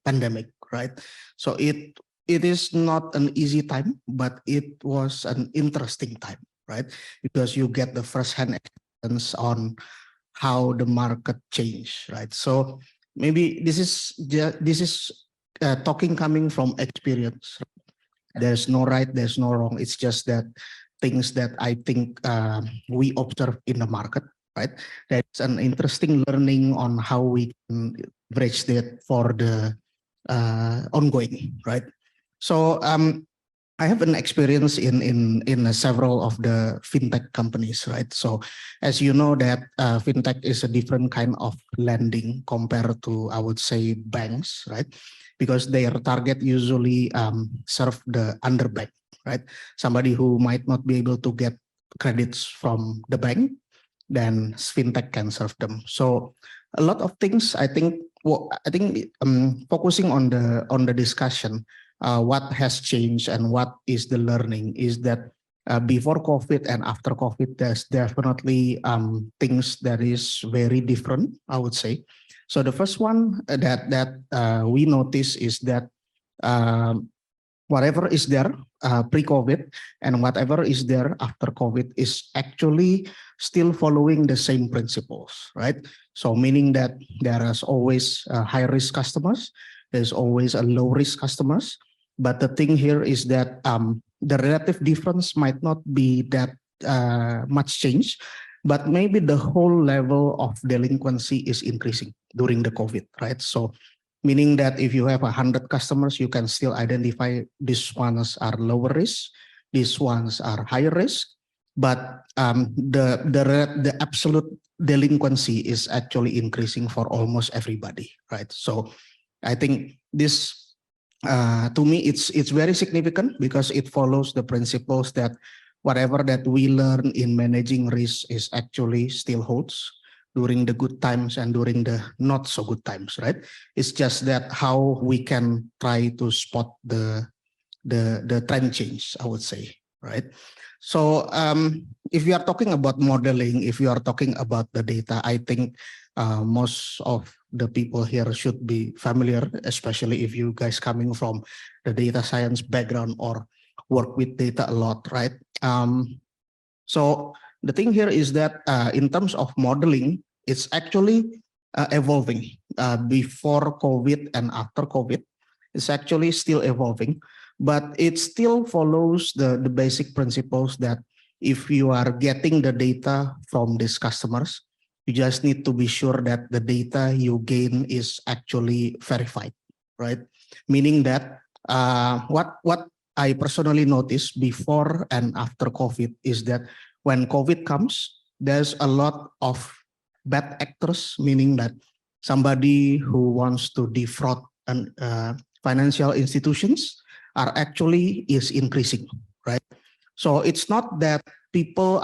pandemic, right? So it is not an easy time, but it was an interesting time, right? Because you get the first-hand experience on how the market changed, right? So maybe this is talking coming from experience. There's no right, there's no wrong. It's just that things that I think we observe in the market, right? That's an interesting learning on how we can bridge that for the ongoing, right? So I have an experience in several of the fintech companies, right? So as you know that fintech is a different kind of lending compared to, I would say, banks, right? Because their target usually serve the underbanked, right? Somebody who might not be able to get credits from the bank, then fintech can serve them. So a lot of things, I think, focusing on the discussion, what has changed and what is the learning is that before COVID and after COVID, there's definitely things that is very different, I would say. So the first one that we notice is that whatever is there pre-COVID and whatever is there after COVID is actually still following the same principles, right? So meaning that there is always high-risk customers, there's always a low-risk customers, but the thing here is that the relative difference might not be that much change, but maybe the whole level of delinquency is increasing during the COVID, right? So meaning that if you have 100 customers, you can still identify these ones are lower risk, these ones are higher risk, but the absolute delinquency is actually increasing for almost everybody, right? So I think this, to me, it's very significant because it follows the principles that whatever that we learn in managing risk is actually still holds during the good times and during the not so good times, right? It's just that how we can try to spot the trend change, I would say, right? So if you are talking about modeling, if you are talking about the data, I think most of the people here should be familiar, especially if you guys coming from the data science background or work with data a lot, right? So the thing here is that in terms of modeling, it's actually evolving. Before COVID and after COVID, it's actually still evolving, but it still follows the basic principles that if you are getting the data from these customers, you just need to be sure that the data you gain is actually verified, right? Meaning that what I personally noticed before and after COVID is that when COVID comes, there's a lot of bad actors, meaning that somebody who wants to defraud and financial institutions is increasing, right? So it's not that people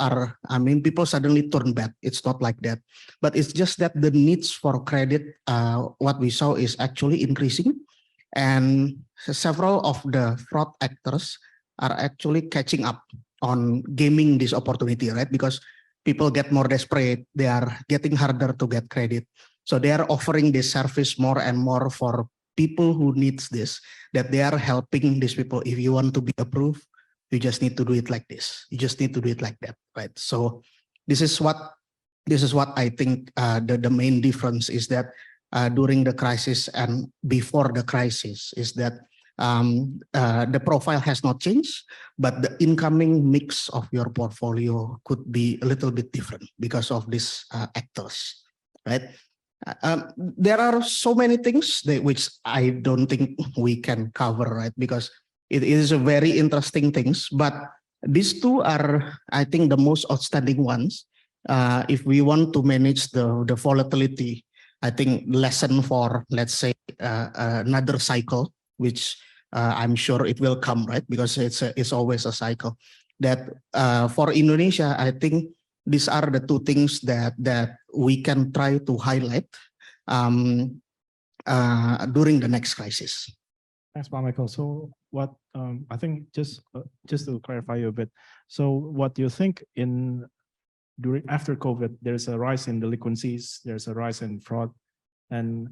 suddenly turn bad. It's not like that, but it's just that the needs for credit, what we saw is actually increasing, and several of the fraud actors are actually catching up on gaming this opportunity, right? Because people get more desperate, they are getting harder to get credit. So they are offering this service more and more for people who needs this, that they are helping these people. If you want to be approved, you just need to do it like this. You just need to do it like that, right? So this is what I think the main difference is, that during the crisis and before the crisis is that the profile has not changed, but the incoming mix of your portfolio could be a little bit different because of these actors, right? There are so many things which I don't think we can cover, right? Because it is a very interesting things, but these two are, I think, the most outstanding ones. If we want to manage the volatility, I think lesson for, let's say, another cycle, which I'm sure it will come, right? Because it's always a cycle. That for Indonesia, I think these are the two things that we can try to highlight during the next crisis.
Thanks, Michael. So what I think, just to clarify you a bit, so what you think after COVID, there's a rise in delinquencies, there's a rise in fraud, and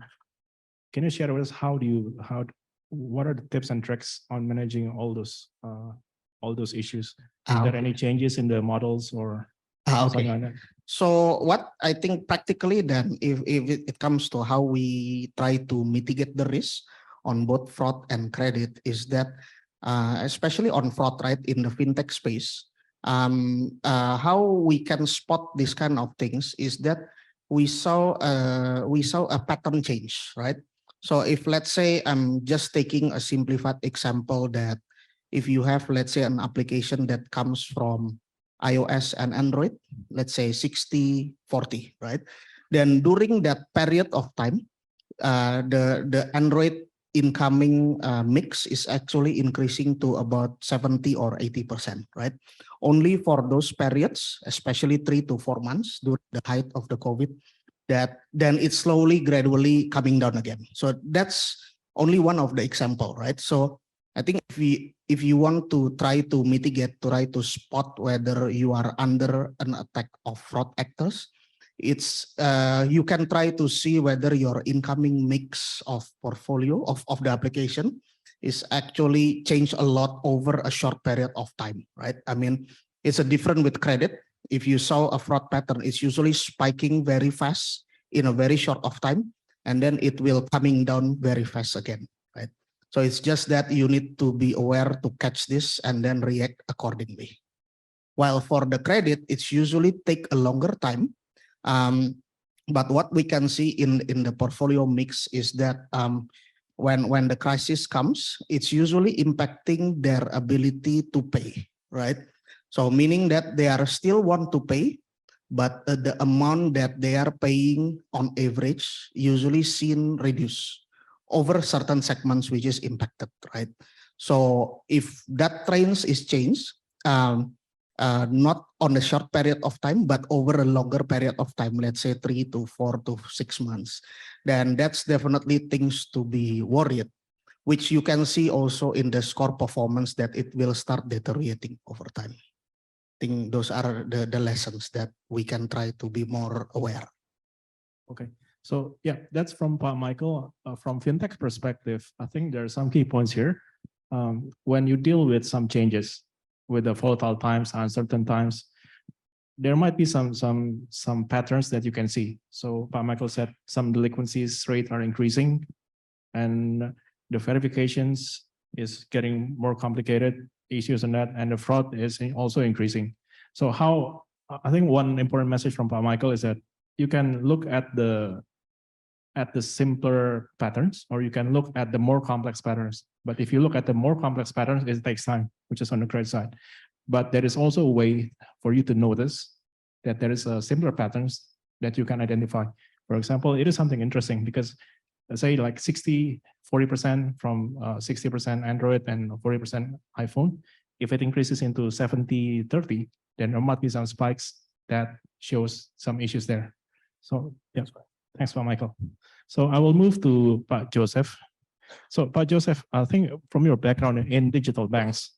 can you share with us what are the tips and tricks on managing all those issues? Is there any changes in the models or something like that?
So what I think practically then, if it comes to how we try to mitigate the risk on both fraud and credit, is that especially on fraud, right, in the fintech space, how we can spot this kind of things is that we saw a pattern change, right? So if, let's say, I'm just taking a simplified example, that if you have, let's say, an application that comes from iOS and Android, let's say 60-40, right? Then during that period of time, the Android incoming mix is actually increasing to about 70 or 80%, right? Only for those periods, especially 3 to 4 months during the height of the COVID, that then it's slowly, gradually coming down again. So that's only one of the example, right? So I think if you want to try to mitigate, to try to spot whether you are under an attack of fraud actors, it's you can try to see whether your incoming mix of portfolio of the application is actually changed a lot over a short period of time, right? I mean, it's a different with credit. If you saw a fraud pattern, it's usually spiking very fast in a very short of time, and then it will coming down very fast again, right? So it's just that you need to be aware to catch this and then react accordingly. While for the credit, it's usually take a longer time. But what we can see in the portfolio mix is that when the crisis comes, it's usually impacting their ability to pay, right? So meaning that they are still want to pay, but the amount that they are paying on average usually seen reduce over certain segments which is impacted, right? So if that trend is changed, not on a short period of time, but over a longer period of time, let's say 3 to 4 to 6 months, then that's definitely things to be worried, which you can see also in the score performance that it will start deteriorating over time. I think those are the lessons that we can try to be more aware.
Okay. So yeah, that's from Michael. From fintech perspective, I think there are some key points here. When you deal with some changes, with the volatile times, uncertain times, there might be some patterns that you can see. So Michael said some delinquencies rate are increasing, and the verifications is getting more complicated, issues on that, and the fraud is also increasing. So I think one important message from Michael is that you can look at the simpler patterns, or you can look at the more complex patterns. But if you look at the more complex patterns, it takes time, which is on the credit side. But there is also a way for you to notice that there is a simpler patterns that you can identify. For example, it is something interesting because let's say like 40% from 60% Android and 40% iPhone. If it increases into 70-30, then there might be some spikes that shows some issues there. So yeah, thanks for Michael. So I will move to Pak Joseph. So Pak Joseph, I think from your background in digital banks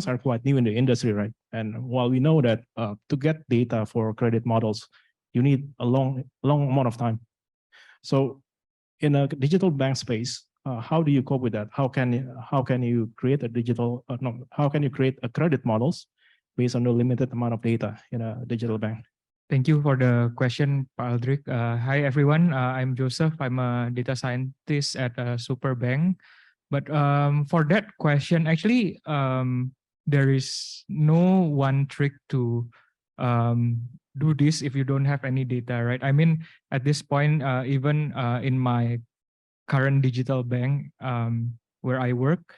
are quite new in the industry, right? And while we know that to get data for credit models, you need a long amount of time. So in a digital bank space, how do you cope with that? How can you create a how can you create a credit models based on the limited amount of data in a digital bank?
Thank you for the question, Pak Aldrich. Hi, everyone. I'm Joseph. I'm a data scientist at Superbank. But for that question, actually, there is no one trick to do this if you don't have any data, right? I mean, at this point, even in my current digital bank where I work,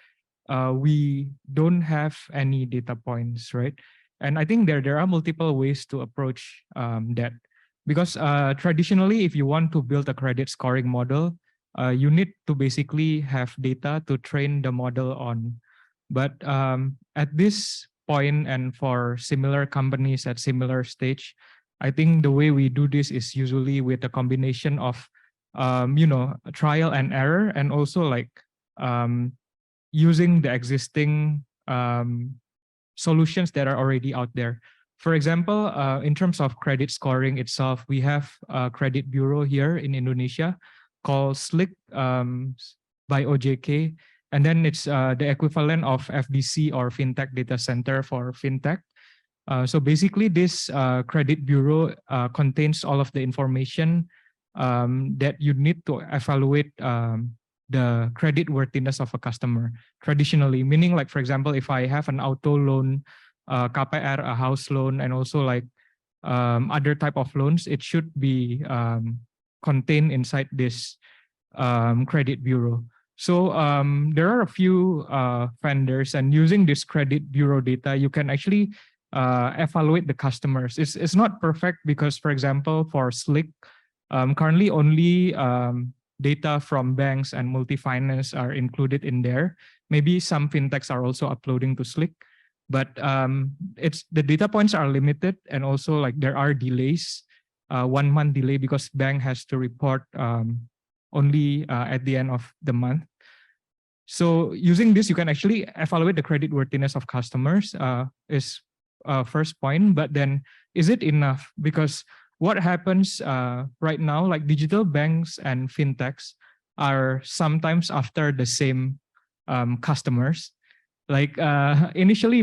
we don't have any data points, right? And I think there are multiple ways to approach that. Because traditionally, if you want to build a credit scoring model, you need to basically have data to train the model on. But at this point and for similar companies at similar stage, I think the way we do this is usually with a combination of trial and error, and also like using the existing solutions that are already out there. For example, in terms of credit scoring itself, we have a credit bureau here in Indonesia called SLIC by OJK. And then it's the equivalent of FDC or FinTech Data Center for FinTech. So basically this credit bureau contains all of the information that you need to evaluate the credit worthiness of a customer traditionally, meaning like, for example, if I have an auto loan, KPR, a house loan, and also like other type of loans, it should be contained inside this credit bureau. So there are a few vendors, and using this credit bureau data, you can actually evaluate the customers. It's not perfect because, for example, for SLIC, currently only data from banks and multi-finance are included in there. Maybe some fintechs are also uploading to SLIC, but the data points are limited, and also like there are delays, 1 month delay because bank has to report only at the end of the month. So using this, you can actually evaluate the credit worthiness of customers is first point, but then is it enough? Because what happens right now, like digital banks and fintechs are sometimes after the same customers. Like initially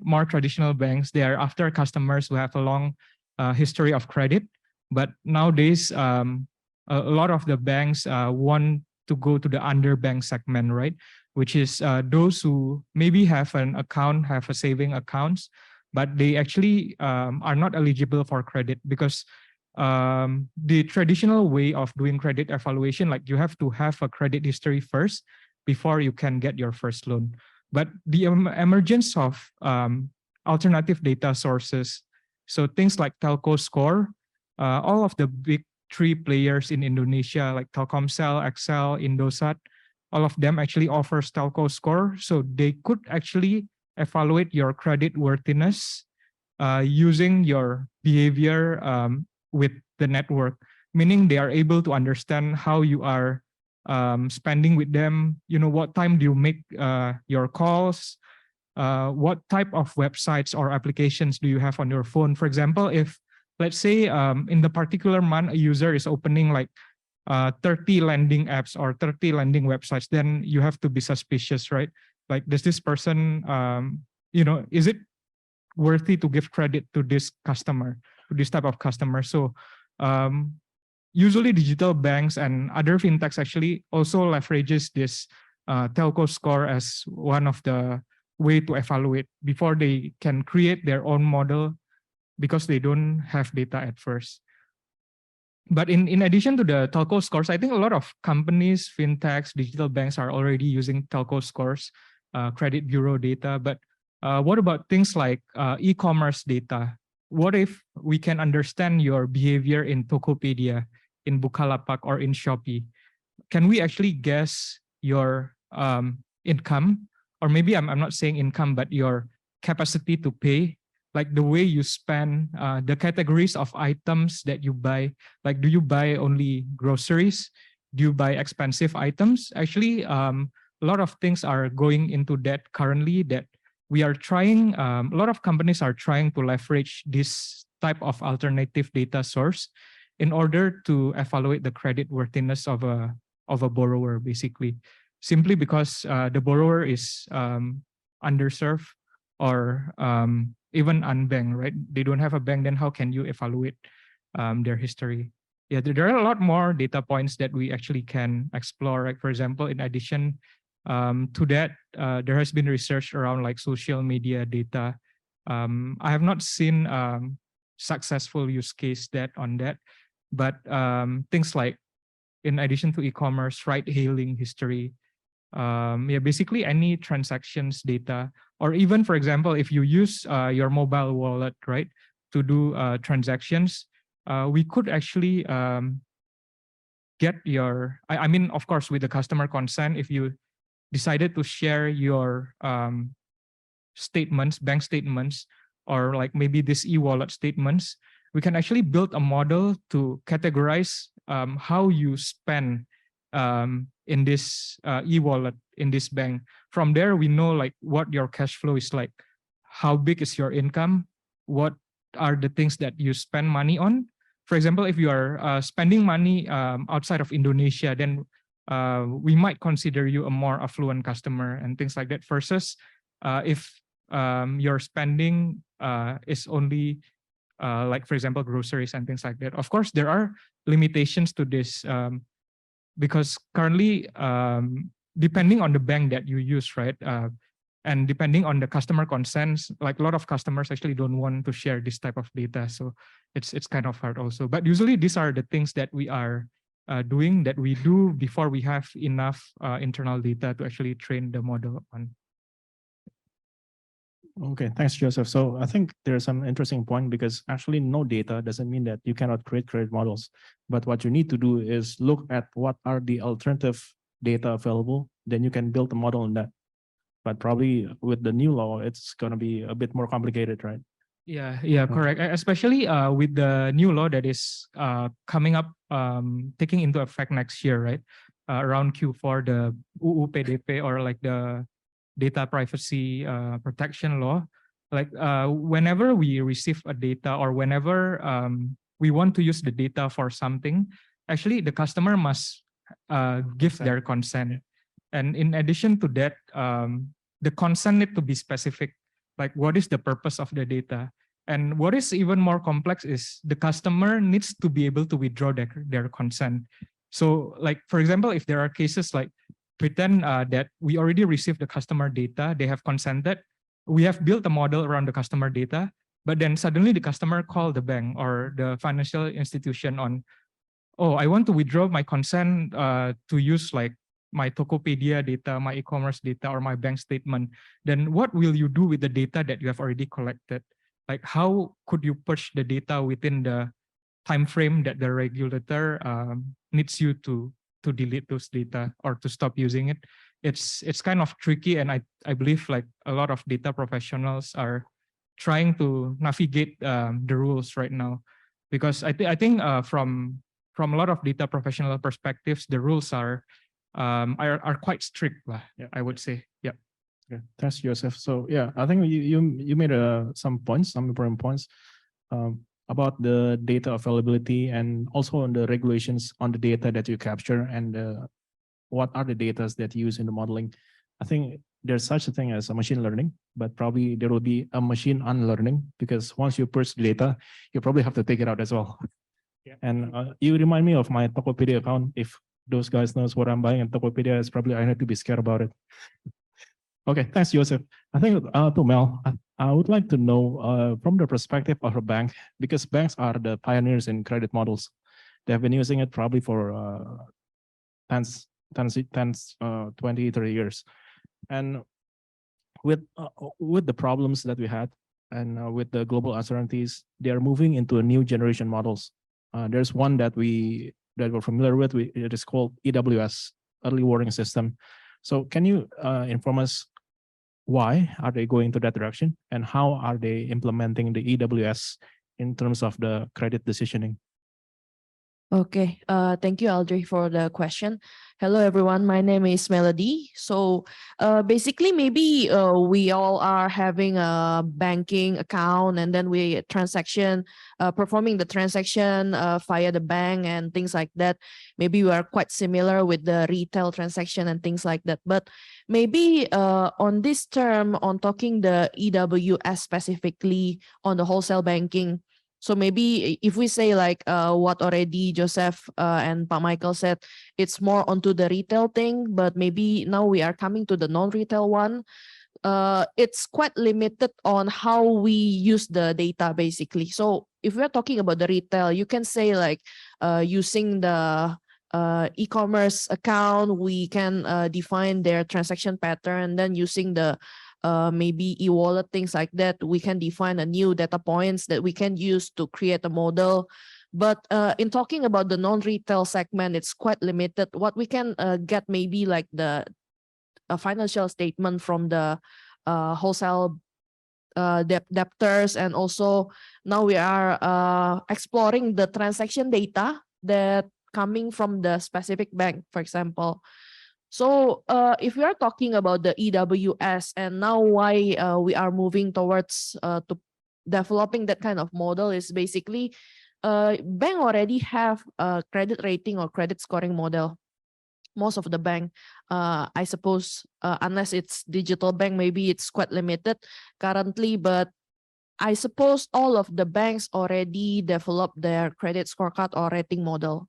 more traditional banks, they are after customers who have a long history of credit. But nowadays, a lot of the banks want to go to the underbanked segment, right? Which is those who maybe have an account, have a saving accounts, but they actually are not eligible for credit because the traditional way of doing credit evaluation, like you have to have a credit history first before you can get your first loan. But the emergence of alternative data sources, so things like telco score, all of the big 3 players in Indonesia, like Telkomsel, XL, Indosat, all of them actually offers telco score. So they could actually evaluate your credit worthiness using your behavior with the network, meaning they are able to understand how you are spending with them. You know, what time do you make your calls? What type of websites or applications do you have on your phone? For example, if let's say in the particular month, a user is opening like 30 lending apps or 30 lending websites, then you have to be suspicious, right? Like, does this person, is it worthy to give credit to this customer, to this type of customer? So usually digital banks and other fintechs actually also leverages this telco score as one of the way to evaluate before they can create their own model, because they don't have data at first. But in addition to the telco scores, I think a lot of companies, fintechs, digital banks are already using telco scores, credit bureau data. But what about things like e-commerce data? what if we can understand your behavior in Tokopedia, in Bukalapak, or in Shopee? Can we actually guess your income? Or maybe I'm not saying income, but your capacity to pay, like the way you spend, the categories of items that you buy. Like, do you buy only groceries? Do you buy expensive items? Actually, a lot of things are going into that currently, that we are trying, a lot of companies are trying to leverage this type of alternative data source in order to evaluate the credit worthiness of a borrower, basically, simply because the borrower is underserved or even unbanked, right? They don't have a bank, then how can you evaluate their history? Yeah, there are a lot more data points that we actually can explore. Like, for example, in addition to that, there has been research around like social media data. I have not seen successful use case on that, but things like, in addition to e-commerce, ride-hailing history, yeah, basically any transactions data, or even, for example, if you use your mobile wallet, right, to do transactions, we could actually get your, I mean, of course, with the customer consent, if you decided to share your statements, bank statements, or like maybe this e-wallet statements, we can actually build a model to categorize how you spend in this e-wallet, in this bank. From there, we know like what your cash flow is like, how big is your income, what are the things that you spend money on. For example, if you are spending money outside of Indonesia, then we might consider you a more affluent customer and things like that, versus if your spending is only like, for example, groceries and things like that. Of course, there are limitations to this because currently, depending on the bank that you use, right, and depending on the customer consents, like a lot of customers actually don't want to share this type of data. So it's kind of hard also. But usually these are the things that we are doing, that we do before we have enough internal data to actually train the model on.
Okay, thanks, Joseph. So I think there's some interesting point, because actually no data doesn't mean that you cannot create credit models. But what you need to do is look at what are the alternative data available, then you can build a model on that. But probably with the new law, it's going to be a bit more complicated, right?
Yeah, correct. Especially with the new law that is coming up, taking into effect next year, right? Around Q4, the UU PDP, or like the data privacy protection law. Like whenever we receive a data, or whenever we want to use the data for something, actually the customer must give their consent. And in addition to that, the consent need to be specific. Like, what is the purpose of the data? And what is even more complex is the customer needs to be able to withdraw their consent. So like, for example, if there are cases like, pretend that we already received the customer data, they have consented, we have built a model around the customer data, but then suddenly the customer called the bank or the financial institution on, oh, I want to withdraw my consent to use like my Tokopedia data, my e-commerce data, or my bank statement. Then what will you do with the data that you have already collected? Like, how could you purge the data within the time frame that the regulator needs you to delete those data or to stop using it? It's kind of tricky, and I believe like a lot of data professionals are trying to navigate the rules right now, because I think from a lot of data professional perspectives, the rules are quite strict, I would say. Yeah.
Okay, thanks, Joseph. So yeah, I think you made some important points about the data availability, and also on the regulations on the data that you capture, and what are the data that you use in the modeling. I think there's such a thing as a machine learning, but probably there will be a machine unlearning, because once you purge the data, you probably have to take it out as well. Yeah. And you remind me of my Tokopedia account. If those guys knows what I'm buying in Tokopedia, it's probably I need to be scared about it. Okay, thanks, Joseph. I think to Mel, I would like to know from the perspective of a bank, because banks are the pioneers in credit models. They have been using it probably for 20, 30 years. And with the problems that we had, and with the global uncertainties, they are moving into a new generation models. There's one that we're familiar with. It is called EWS, Early Warning System. So can you inform us why are they going to that direction, and how are they implementing the EWS in terms of the credit decisioning?
Okay, thank you, Audrey, for the question. Hello, everyone. My name is Melody. So basically, maybe we all are having a banking account, and then we performing the transaction via the bank and things like that. Maybe we are quite similar with the retail transaction and things like that. But maybe on this term, on talking the EWS specifically on the wholesale banking, so maybe if we say like what already Joseph and Pak Michael said, it's more onto the retail thing, but maybe now we are coming to the non-retail one. It's quite limited on how we use the data basically. So if we're talking about the retail, you can say like using the e-commerce account, we can define their transaction pattern, and then using the maybe e-wallet, things like that, we can define a new data points that we can use to create a model. But in talking about the non-retail segment, it's quite limited. What we can get maybe like the financial statement from the wholesale debtors, and also now we are exploring the transaction data that coming from the specific bank, for example. So if we are talking about the EWS and now why we are moving towards to developing that kind of model is basically bank already have a credit rating or credit scoring model. Most of the bank, I suppose, unless it's digital bank, maybe it's quite limited currently, but I suppose all of the banks already developed their credit scorecard or rating model.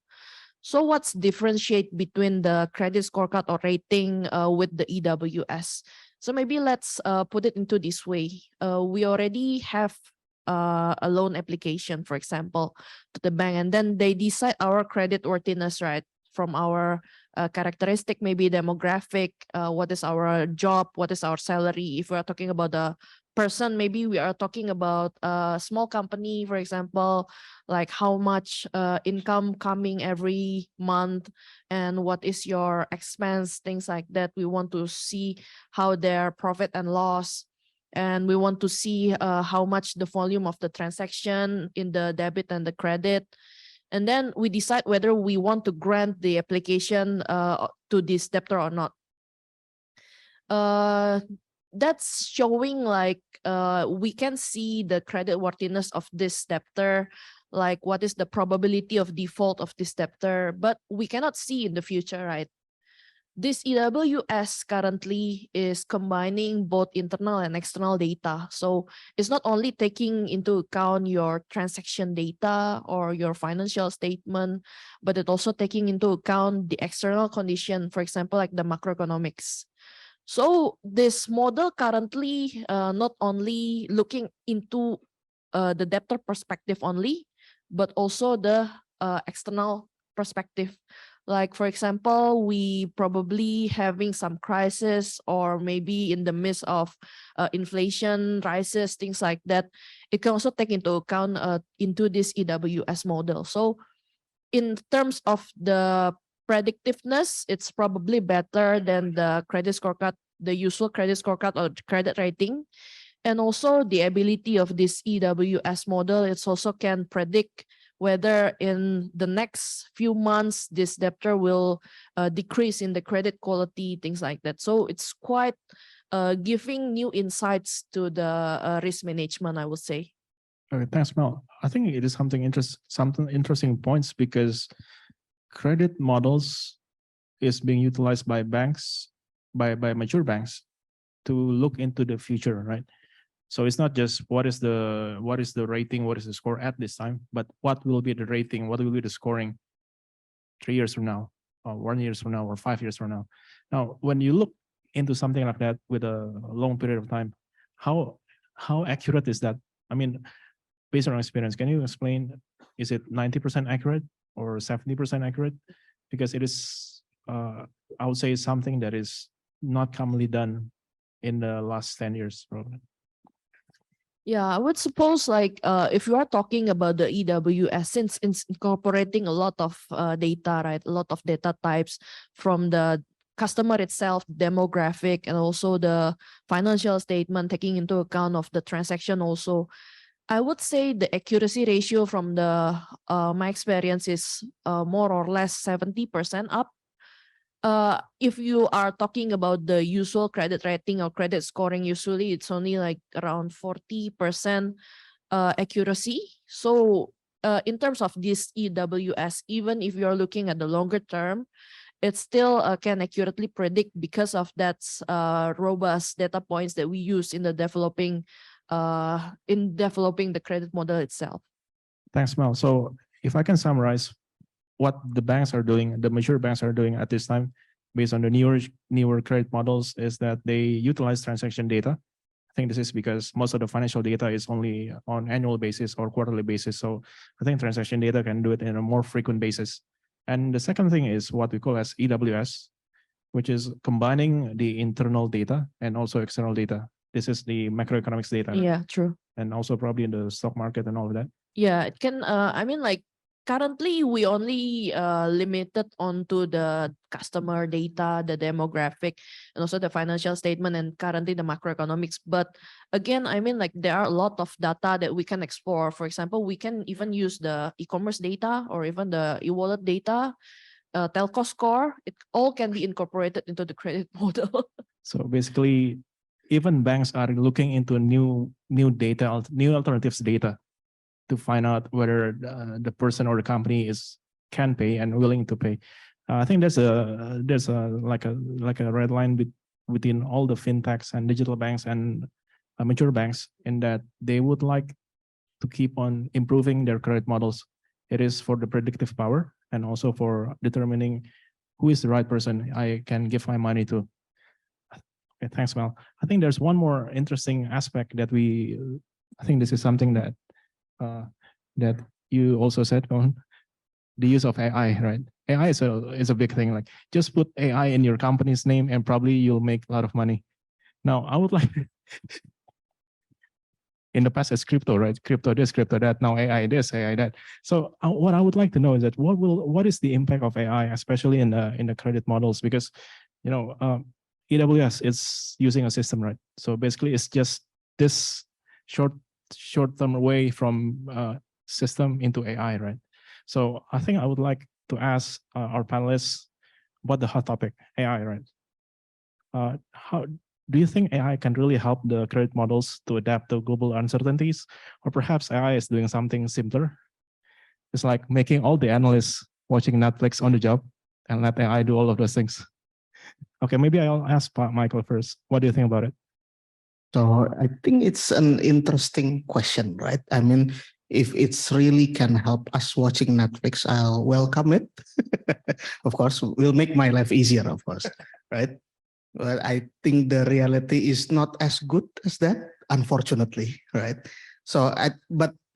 So what's differentiate between the credit scorecard or rating with the EWS? So maybe let's put it into this way. We already have a loan application, for example, to the bank, and then they decide our credit worthiness, right? From our characteristic, maybe demographic, what is our job, what is our salary. If we are talking about the person, maybe we are talking about a small company, for example, like how much income coming every month and what is your expense, things like that. We want to see how their profit and loss, and we want to see how much the volume of the transaction in the debit and the credit. And then we decide whether we want to grant the application to this debtor or not. That's showing like we can see the credit worthiness of this debtor, like what is the probability of default of this debtor, but we cannot see in the future, right? This EWS currently is combining both internal and external data. So it's not only taking into account your transaction data or your financial statement, but it also taking into account the external condition, for example, like the macroeconomics. So this model currently not only looking into the debtor perspective only, but also the external perspective. Like, for example, we probably having some crisis or maybe in the midst of inflation rises, things like that. It can also take into account into this EWS model. So in terms of the predictiveness, it's probably better than the credit scorecard, the usual credit scorecard or credit rating. And also the ability of this EWS model, it's also can predict whether in the next few months, this debtor will decrease in the credit quality, things like that. So it's quite giving new insights to the risk management, I would say.
Okay, thanks, Mel. I think it is something interesting points, because credit models is being utilized by banks, by mature banks, to look into the future, right? So it's not just what is the rating, what is the score at this time, but what will be the rating, what will be the scoring 3 years from now, or 1 year from now, or 5 years from now. Now, when you look into something like that with a long period of time, how accurate is that? I mean, based on experience, can you explain, is it 90% accurate or 70% accurate? Because it is, I would say, something that is not commonly done in the last 10 years, probably.
Yeah, I would suppose like if you are talking about the EWS, since it's incorporating a lot of data, right? A lot of data types from the customer itself, demographic, and also the financial statement, taking into account of the transaction also. I would say the accuracy ratio from the my experience is more or less 70% up. If you are talking about the usual credit rating or credit scoring, usually it's only like around 40% accuracy. So in terms of this EWS, even if you're looking at the longer term, it still can accurately predict because of that robust data points that we use in the developing the credit model itself.
Thanks, Mel. So if I can summarize what the banks are doing, the mature banks are doing at this time, based on the newer credit models, is that they utilize transaction data. I think this is because most of the financial data is only on annual basis or quarterly basis. So I think transaction data can do it in a more frequent basis. And the second thing is what we call as EWS, which is combining the internal data and also external data. This is the macroeconomics data.
Yeah, true.
And also probably in the stock market and all of that.
Yeah, it can, I mean, like currently we only limited onto the customer data, the demographic, and also the financial statement, and currently the macroeconomics. But again, I mean, like there are a lot of data that we can explore. For example, we can even use the e-commerce data or even the e-wallet data, telco score. It all can be incorporated into the credit model.
So basically, even banks are looking into new data, new alternatives data, to find out whether the person or the company can pay and willing to pay. I think there's like a red line between all the fintechs and digital banks and mature banks, in that they would like to keep on improving their credit models. It is for the predictive power and also for determining who is the right person I can give my money to. Okay, thanks, Mel. I think there's one more interesting aspect that I think this is something that you also said on the use of AI, right? AI is a big thing. Like, just put AI in your company's name and probably you'll make a lot of money. Now, I would like, in the past it's crypto, right? Crypto this, crypto that. Now AI this, AI that. So what I would like to know is that what is the impact of AI, especially in the credit models? Because EWS is using a system, right? So basically, it's just this short-term way from system into AI, right? So I think I would like to ask our panelists about the hot topic, AI, right? How do you think AI can really help the credit models to adapt to global uncertainties? Or perhaps AI is doing something simpler? It's like making all the analysts watching Netflix on the job and let AI do all of those things. Okay, maybe I'll ask Michael first. What do you think about it?
So I think it's an interesting question, right? I mean, if it's really can help us watching Netflix, I'll welcome it. Of course, will make my life easier, of course, right? But I think the reality is not as good as that, unfortunately, right? So,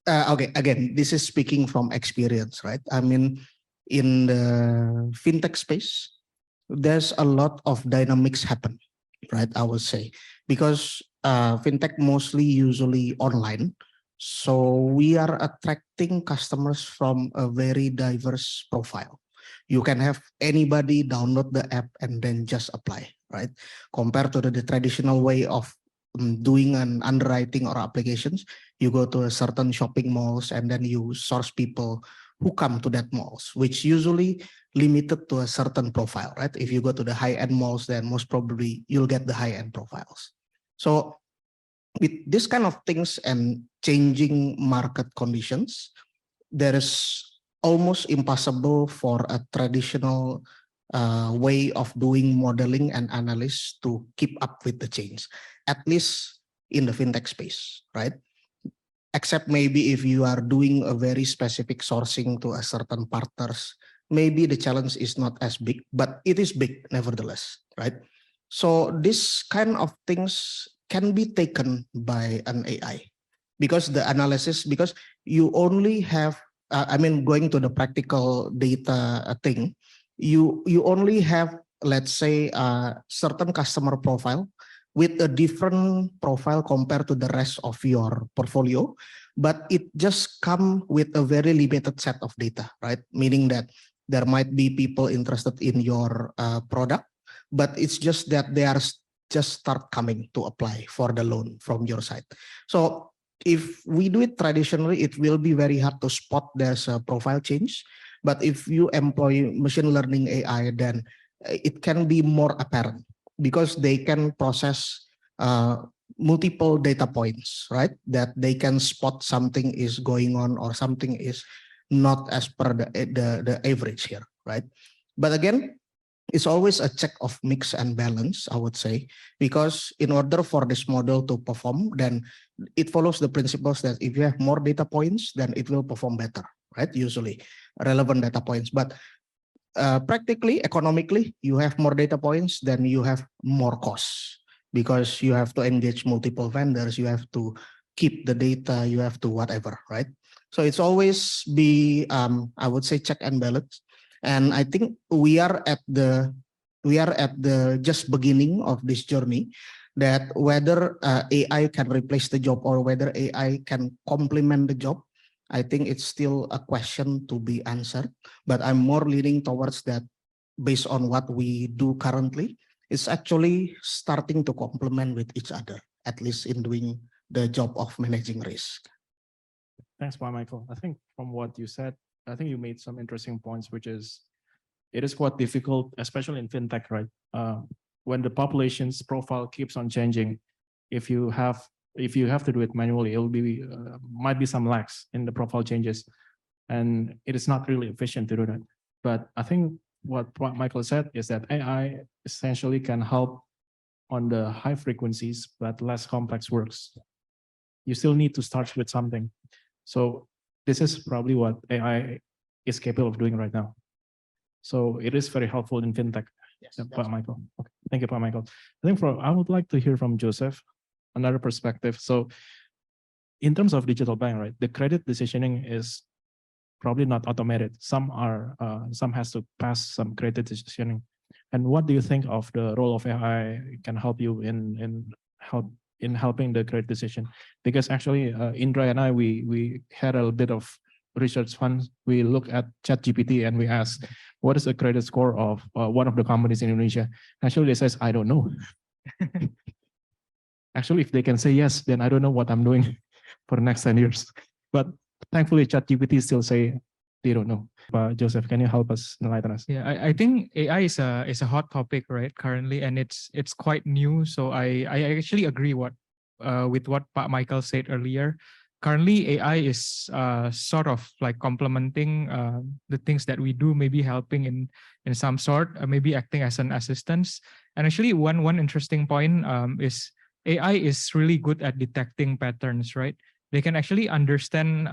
okay, again, this is speaking from experience, right? I mean, in the fintech space, there's a lot of dynamics happen, right? I would say, because fintech mostly usually online. So we are attracting customers from a very diverse profile. You can have anybody download the app and then just apply, right? Compared to the traditional way of doing an underwriting or applications, you go to a certain shopping malls and then you source people who come to that malls, which usually limited to a certain profile, right? If you go to the high-end malls, then most probably you'll get the high-end profiles. So with this kind of things and changing market conditions, there is almost impossible for a traditional way of doing modeling and analysis to keep up with the change, at least in the fintech space, right? Except maybe if you are doing a very specific sourcing to a certain partners, maybe the challenge is not as big, but it is big nevertheless, right? So this kind of things can be taken by an AI because the analysis, because you only have, I mean, going to the practical data thing, you only have, let's say, a certain customer profile with a different profile compared to the rest of your portfolio, but it just come with a very limited set of data, right? Meaning that there might be people interested in your product, but it's just that they are just start coming to apply for the loan from your side. So if we do it traditionally, it will be very hard to spot there's a profile change. But if you employ machine learning AI, then it can be more apparent because they can process multiple data points, right? That they can spot something is going on or something is not as per the average here, right? But again, it's always a check of mix and balance, I would say, because in order for this model to perform, then it follows the principles that if you have more data points, then it will perform better, right? Usually relevant data points, but practically, economically, you have more data points, then you have more costs because you have to engage multiple vendors, you have to keep the data, you have to whatever, right? So it's always be, I would say, check and balance. And I think we are at the just beginning of this journey, that whether AI can replace the job or whether AI can complement the job, I think it's still a question to be answered. But I'm more leaning towards that based on what we do currently. It's actually starting to complement with each other, at least in doing the job of managing risk.
Thanks, Michael. I think from what you said, I think you made some interesting points, which is it is quite difficult, especially in fintech, right? When the population's profile keeps on changing, if you have to do it manually, it will be might be some lags in the profile changes, and it is not really efficient to do that. But I think what Michael said is that AI essentially can help on the high frequencies but less complex works. You still need to start with something. So this is probably what AI is capable of doing right now. So it is very helpful in fintech. Yes, Michael. Okay. Thank you, Michael. I would like to hear from Joseph, another perspective. So in terms of digital bank, right, the credit decisioning is probably not automated. Some has to pass some credit decisioning. And what do you think of the role of AI can help you in helping the credit decision? Because actually, Indra and I, we had a bit of research funds. We look at ChatGPT and we ask, what is the credit score of one of the companies in Indonesia? Actually, they says, I don't know. Actually, if they can say yes, then I don't know what I'm doing for the next 10 years. But thankfully, ChatGPT still say they don't know. Joseph, can you help us enlighten us?
Yeah, I think AI is a hot topic, right, currently, and it's quite new. So I actually agree with what Pak Michael said earlier. Currently, AI is sort of like complementing the things that we do, maybe helping in some sort, maybe acting as an assistance. And actually, one interesting point is AI is really good at detecting patterns, right? They can actually understand,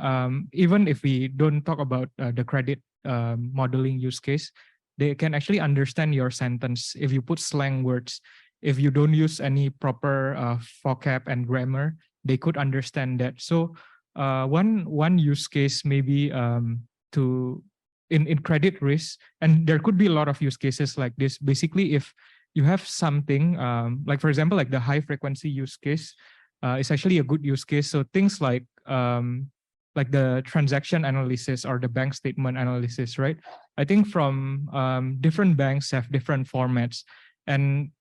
even if we don't talk about the credit modeling use case, they can actually understand your sentence. If you put slang words, if you don't use any proper vocab and grammar, they could understand that. So one use case maybe in credit risk, and there could be a lot of use cases like this. Basically, if you have something like, for example, like the high frequency use case, is actually a good use case. So things like the transaction analysis or the bank statement analysis, right? I think from different banks have different formats, and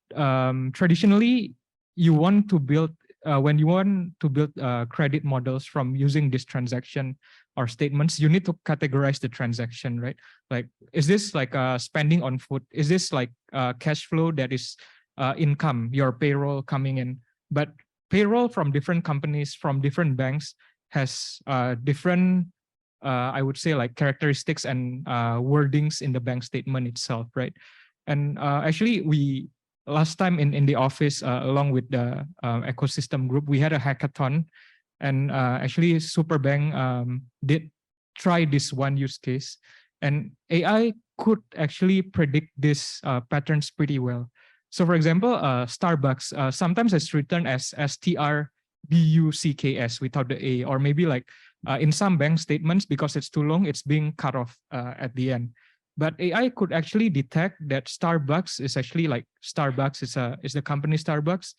traditionally, you want to build when you want to build credit models from using this transaction or statements, you need to categorize the transaction, right? Like, is this like spending on food? Is this like cash flow that is income, your payroll coming in? But payroll from different companies, from different banks has different, I would say, like characteristics and wordings in the bank statement itself, right? And actually, last time in the office, along with the ecosystem group, we had a hackathon, and actually Superbank did try this one use case, and AI could actually predict these patterns pretty well. So for example, Starbucks, sometimes it's written as STRBUCKS without the A, or maybe like in some bank statements, because it's too long, it's being cut off at the end. But AI could actually detect that Starbucks is actually like Starbucks is the company Starbucks,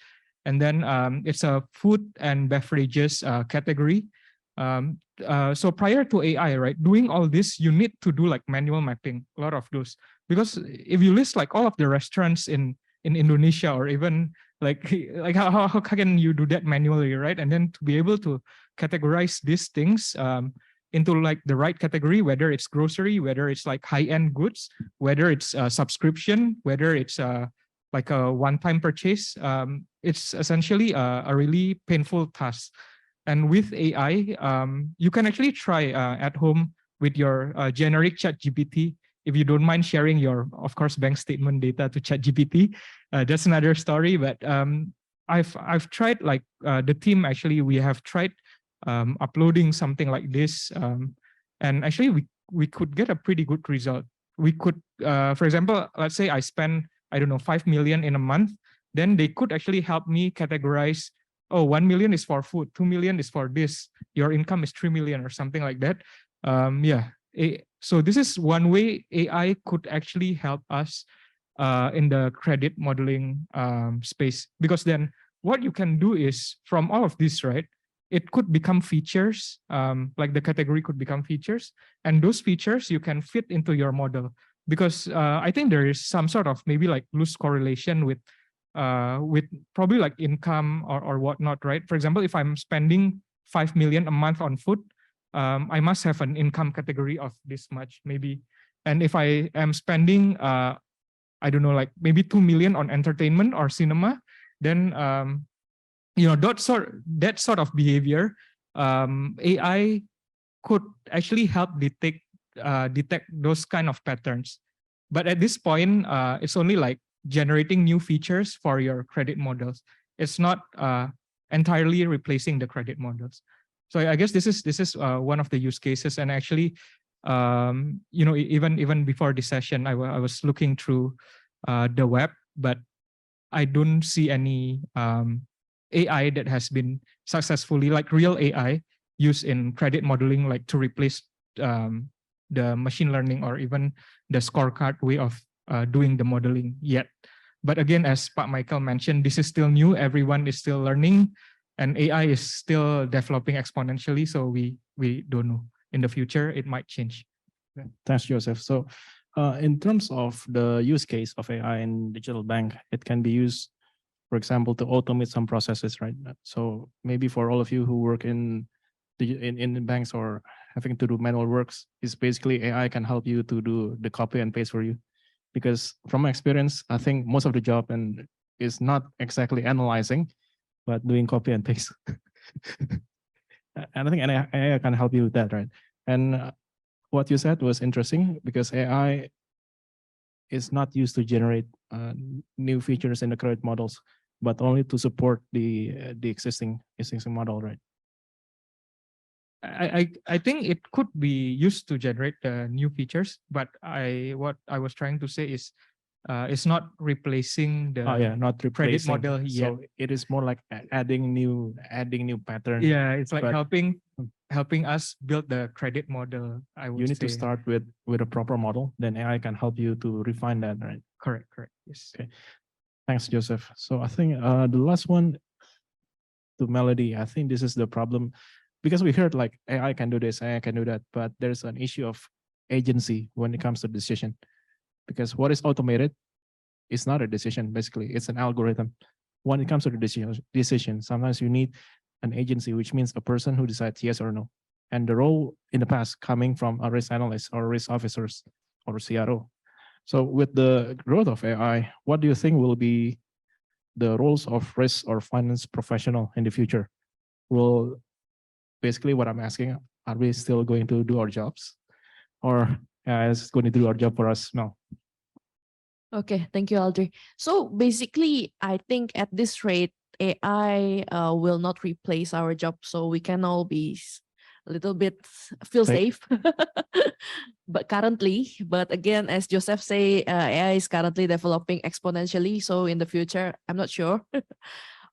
And then it's a food and beverages category. So prior to AI, right, doing all this, you need to do like manual mapping, a lot of those. Because if you list like all of the restaurants in Indonesia, or even like how can you do that manually, right? And then to be able to categorize these things into like the right category, whether it's grocery, whether it's like high-end goods, whether it's a subscription, whether it's like a one-time purchase, it's essentially a really painful task. And with AI, you can actually try at home with your generic ChatGPT. If you don't mind sharing your, of course, bank statement data to ChatGPT, that's another story. But I've tried, like the team actually, we have tried uploading something like this, and actually we could get a pretty good result. We could, for example, let's say I spend, I don't know, 5 million in a month, then they could actually help me categorize, oh, 1 million is for food, 2 million is for this, your income is 3 million or something like that. So this is one way AI could actually help us in the credit modeling space, because then what you can do is from all of this, right, it could become features, like the category could become features, and those features you can fit into your model. Because I think there is some sort of maybe like loose correlation with probably like income or whatnot, right? For example, if I'm spending 5 million a month on food, I must have an income category of this much maybe. And if I am spending, I don't know, like maybe 2 million on entertainment or cinema, then that sort of behavior, AI could actually help detect those kind of patterns. But at this point, it's only like generating new features for your credit models. It's not entirely replacing the credit models. So I guess this is one of the use cases. And actually, even before this session, I was looking through the web, but I don't see any AI that has been successfully, like real AI, used in credit modeling, like to replace the machine learning or even the scorecard way of doing the modeling yet. But again, as Pak Michael mentioned, this is still new. Everyone is still learning, and AI is still developing exponentially. So we don't know. In the future, it might change.
Thanks, Joseph. So in terms of the use case of AI in digital bank, it can be used, for example, to automate some processes, right? So maybe for all of you who work in banks or having to do manual works, is basically AI can help you to do the copy and paste for you. Because from my experience, I think most of the job is not exactly analyzing, but doing copy and paste. And I think AI can help you with that, right? And what you said was interesting, because AI is not used to generate new features in the credit models, but only to support the existing model, right?
I think it could be used to generate new features, but what I was trying to say is it's not replacing the
not
credit
replacing.
model yet.
So it is more like adding new patterns.
Yeah, it's like
but
helping us build the credit model. I would
you need
say.
to start with a proper model, then AI can help you to refine that, right?
Correct. Yes.
Okay. Thanks, Joseph. So I think the last one to Melody, I think this is the problem, because we heard like AI can do this, AI can do that, but there's an issue of agency when it comes to decision. Because what is automated is not a decision, basically, it's an algorithm. When it comes to the decision, sometimes you need an agency, which means a person who decides yes or no. And the role in the past coming from a risk analyst or risk officers or CRO. So with the growth of AI, what do you think will be the roles of risk or finance professional in the future? Will, basically what I'm asking, are we still going to do our jobs, or is it going to do our job for us now?
Okay, thank you, Aldri. So basically, I think at this rate, AI will not replace our job, so we can all be a little bit feel safe. But again, as Joseph say, AI is currently developing exponentially. So in the future, I'm not sure.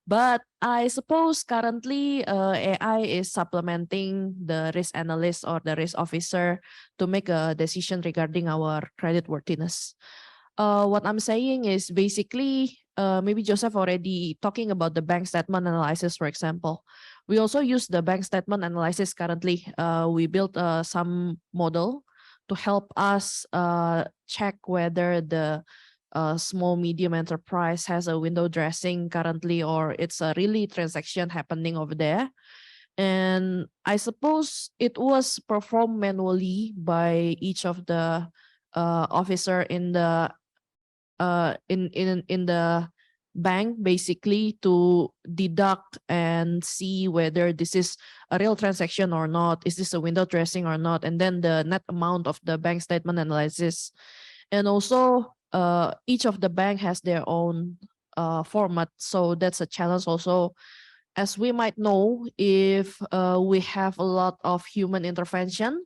But I suppose currently AI is supplementing the risk analyst or the risk officer to make a decision regarding our credit worthiness. What I'm saying is basically maybe Joseph already talking about the bank statement analysis, for example. We also use the bank statement analysis currently. We built some model to help us check whether the small medium enterprise has a window dressing currently, or it's a really transaction happening over there. And I suppose it was performed manually by each of the officer in the in the bank, basically to deduct and see whether this is a real transaction or not. Is this a window dressing or not? And then the net amount of the bank statement analysis. And also each of the bank has their own format. So that's a challenge also. As we might know, if we have a lot of human intervention,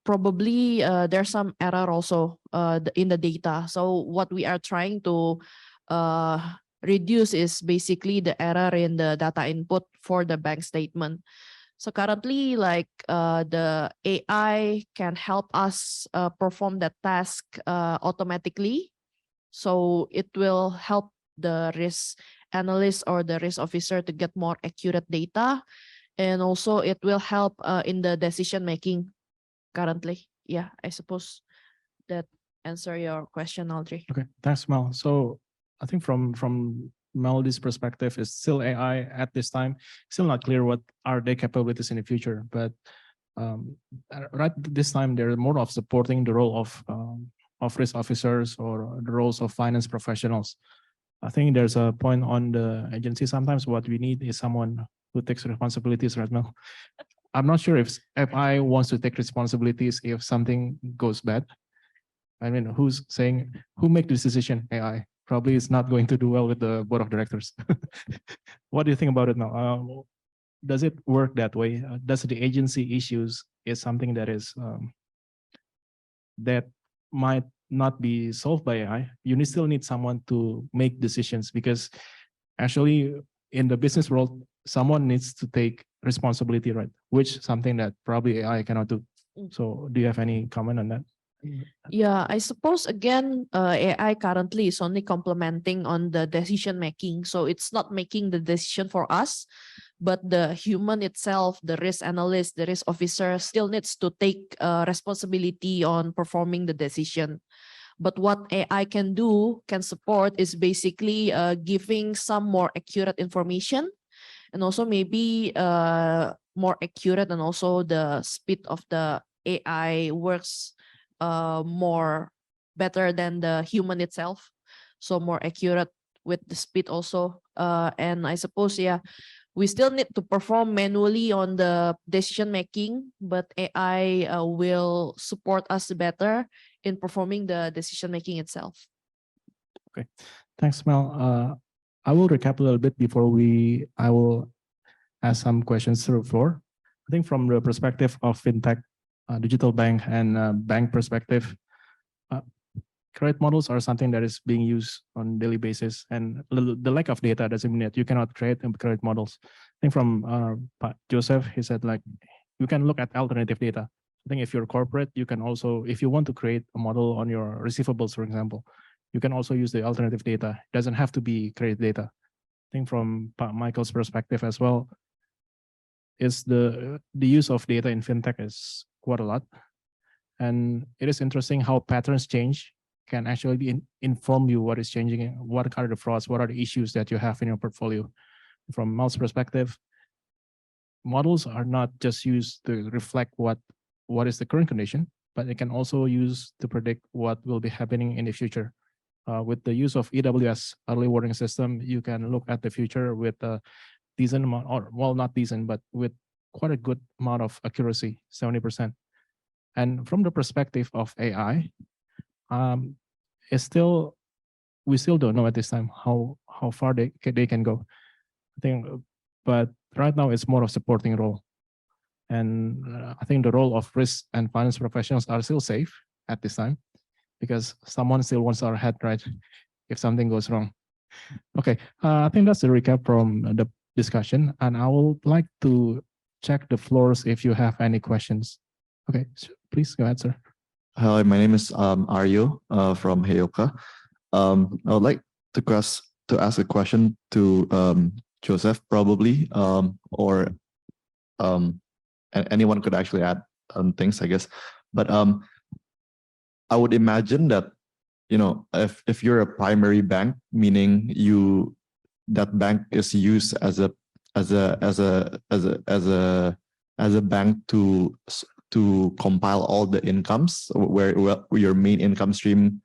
probably there's some error also in the data. So what we are trying to reduce is basically the error in the data input for the bank statement. So currently, like the AI can help us perform that task automatically. So it will help the risk analyst or the risk officer to get more accurate data. And also it will help in the decision making currently. Yeah, I suppose that answer your question, Audrey.
Okay, thanks, Mel. So I think from Melody's perspective, is still AI at this time, still not clear what are their capabilities in the future. But right this time, they're more of supporting the role of risk officers or the roles of finance professionals. I think there's a point on the agency. Sometimes what we need is someone who takes responsibilities, right, Mel? I'm not sure if FI wants to take responsibilities if something goes bad. I mean, who's saying, who make this decision? AI probably is not going to do well with the board of directors. What do you think about it now? Does it work that way? Does the agency issues is something that is that might not be solved by AI? You still need someone to make decisions, because actually in the business world, someone needs to take responsibility, right? Which something that probably AI cannot do. So do you have any comment on that?
Yeah, I suppose again, AI currently is only complementing on the decision making. So it's not making the decision for us, but the human itself, the risk analyst, the risk officer still needs to take responsibility on performing the decision. But what AI can do, can support, is basically giving some more accurate information, and also maybe more accurate, and also the speed of the AI works more better than the human itself. So more accurate with the speed also. And I suppose, yeah, we still need to perform manually on the decision making, but AI will support us better in performing the decision making itself.
Okay, thanks, Mel. I will recap a little bit before I will ask some questions through the floor. I think from the perspective of fintech, digital bank, and bank perspective, credit models are something that is being used on a daily basis, and the lack of data doesn't mean that you cannot create credit models. I think from Joseph, he said like you can look at alternative data. I think if you're corporate, you can also, if you want to create a model on your receivables, for example, you can also use the alternative data. It doesn't have to be credit data. I think from Michael's perspective as well, is the use of data in fintech is quite a lot. And it is interesting how patterns change can actually inform you what is changing, what are the frauds, what are the issues that you have in your portfolio. From Mel's perspective, models are not just used to reflect what is the current condition, but it can also use to predict what will be happening in the future. With the use of EWS, early warning system, you can look at the future with a decent amount, or well, not decent, but with quite a good amount of accuracy, 70%. And from the perspective of AI, we still don't know at this time how far they can go. I think, but right now it's more of supporting role. And I think the role of risk and finance professionals are still safe at this time, because someone still wants our head, right, if something goes wrong. Okay, I think that's the recap from the discussion, and I would like to check the floors if you have any questions. Okay, please go ahead, sir.
Hi, my name is Aryo from Heyoka. I would like to to ask a question to Joseph probably, or anyone could actually add things, I guess. But I would imagine that, you know, if you're a primary bank, meaning that bank is used as a bank to compile all the incomes where your main income stream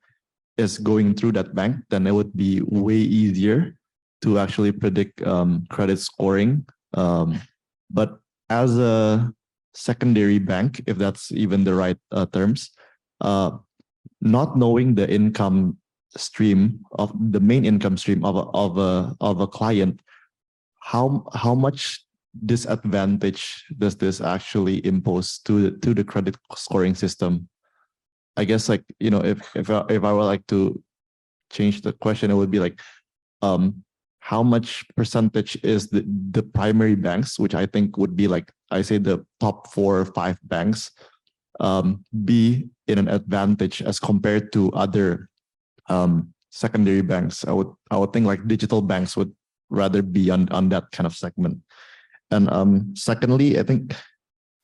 is going through that bank, then it would be way easier to actually predict credit scoring. But as a secondary bank, if that's even the right terms, not knowing the income stream of the main income stream of a client, how much disadvantage does this actually impose to the credit scoring system? I guess, like, you know, if I were like to change the question, it would be like, how much percentage is the primary banks, which I think would be like, I say the top 4 or 5 banks, be in an advantage as compared to other secondary banks? I would think like digital banks would rather be on that kind of segment. And secondly, I think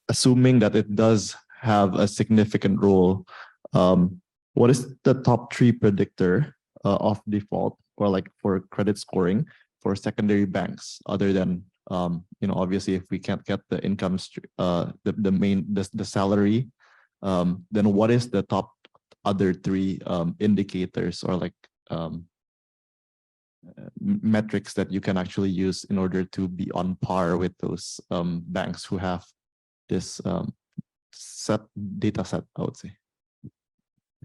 assuming that it does have a significant role, what is the top 3 predictor of default, or like for credit scoring for secondary banks, other than you know, obviously if we can't get the income, the salary, then what is the top other 3 indicators, or like metrics that you can actually use in order to be on par with those banks who have this data set, I would say?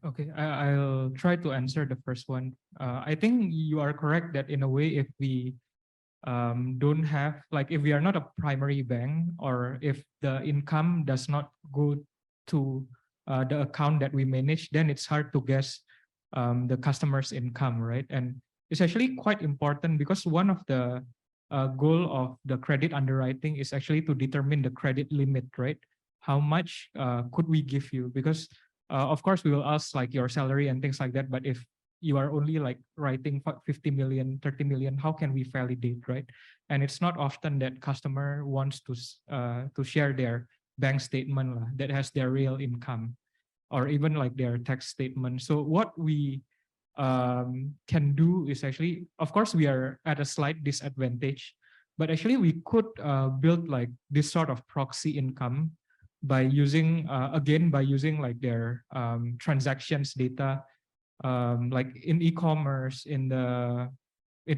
Okay, I'll try to answer the first one. I think you are correct that in a way, if we don't have, like, if we are not a primary bank, or if the income does not go to the account that we manage, then it's hard to guess the customer's income, right? And it's actually quite important, because one of the goal of the credit underwriting is actually to determine the credit limit, right? How much could we give you? Because of course, we will ask like your salary and things like that. But if you are only like writing 50 million, 30 million, how can we validate, right? And it's not often that customer wants to share their bank statement that has their real income, or even like their tax statement. So what we can do is actually, of course, we are at a slight disadvantage, but actually we could build like this sort of proxy income by using, again, by using like their transactions data, like in e-commerce, in